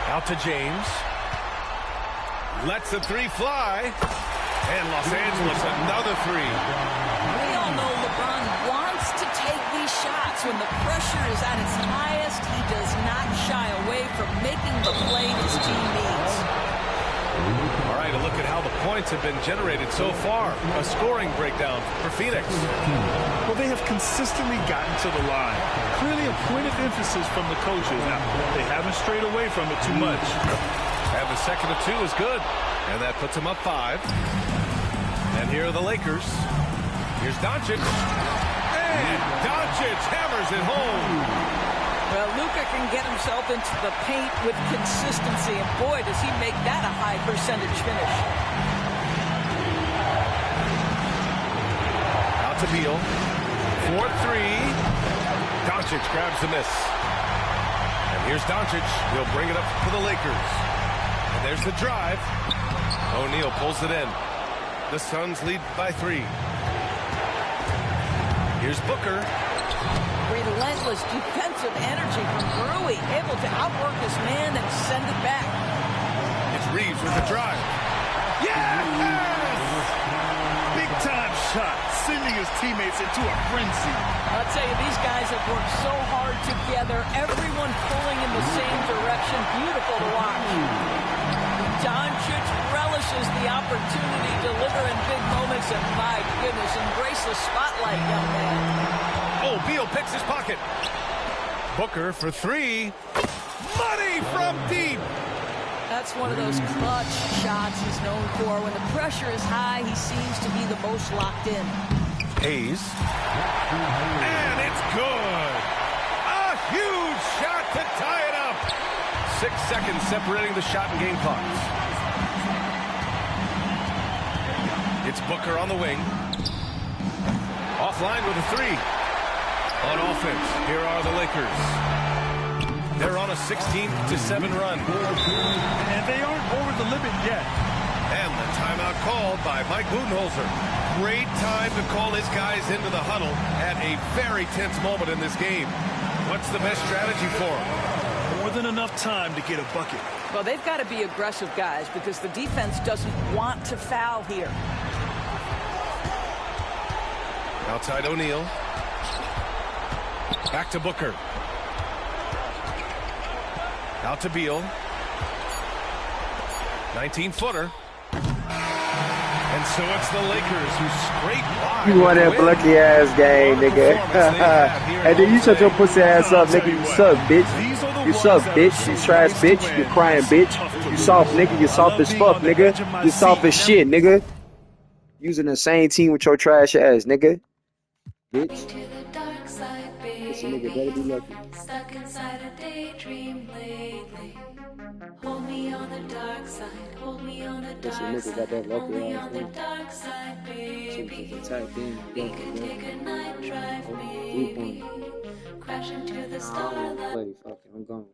Out to James. Lets the 3 fly. And Los Angeles, another 3. We all know LeBron wants to take these shots. When the pressure is at its highest, he does not shy away from making the play his team needs. All right, a look at how the points have been generated so far. A scoring breakdown for Phoenix. Well, they have consistently gotten to the line. Clearly a point of emphasis from the coaches. Now, they haven't strayed away from it too much. And the second of 2 is good. And that puts him up 5. And here are the Lakers. Here's Doncic. And Doncic hammers it home. Well, Luka can get himself into the paint with consistency, and boy, does he make that a high percentage finish. Out to Beal. 4-3. Doncic grabs the miss. And here's Doncic. He'll bring it up for the Lakers. And there's the drive. O'Neal pulls it in. The Suns lead by 3. Here's Booker. Relentless defensive energy from Rui, able to outwork his man and send it back. It's Reeves with the drive. Yes! Big time shot, sending his teammates into a frenzy. I'll tell you, these guys have worked so hard together, everyone pulling in the same direction. Beautiful to watch. Doncic relishes the opportunity to deliver in big moments, and my goodness, embrace the spotlight, young man. Oh, Beal picks his pocket. Booker for 3. Money from deep. That's one of those clutch shots he's known for. When the pressure is high, he seems to be the most locked in. Hayes. And it's good. A huge shot to tie it up. 6 seconds separating the shot and game clocks. It's Booker on the wing. Offline with a 3. On offense, here are the Lakers. They're on a 16-7 run. And they aren't over the limit yet. And the timeout called by Mike Budenholzer. Great time to call his guys into the huddle at a very tense moment in this game. What's the best strategy for them? More than enough time to get a bucket. Well, they've got to be aggressive, guys, because the defense doesn't want to foul here. Outside O'Neal. Back to Booker. Out to Beal. 19-footer. And so it's the Lakers who scrape by. You want that lucky ass game, nigga. And then you shut your pussy ass up, nigga. You suck, bitch. You suck, bitch. You trash, bitch. You crying, bitch. You soft, nigga. You soft as fuck, nigga. You soft as shit, nigga. Using the same team with your trash ass, nigga. Bitch. This nigga better be lucky. Stuck inside a daydream lately. Hold me on the dark side. Hold me on the dark side. Hold me on the dark side, baby. We can take a night drive, maybe. Crash into the starlight. Fuck it, I'm gone.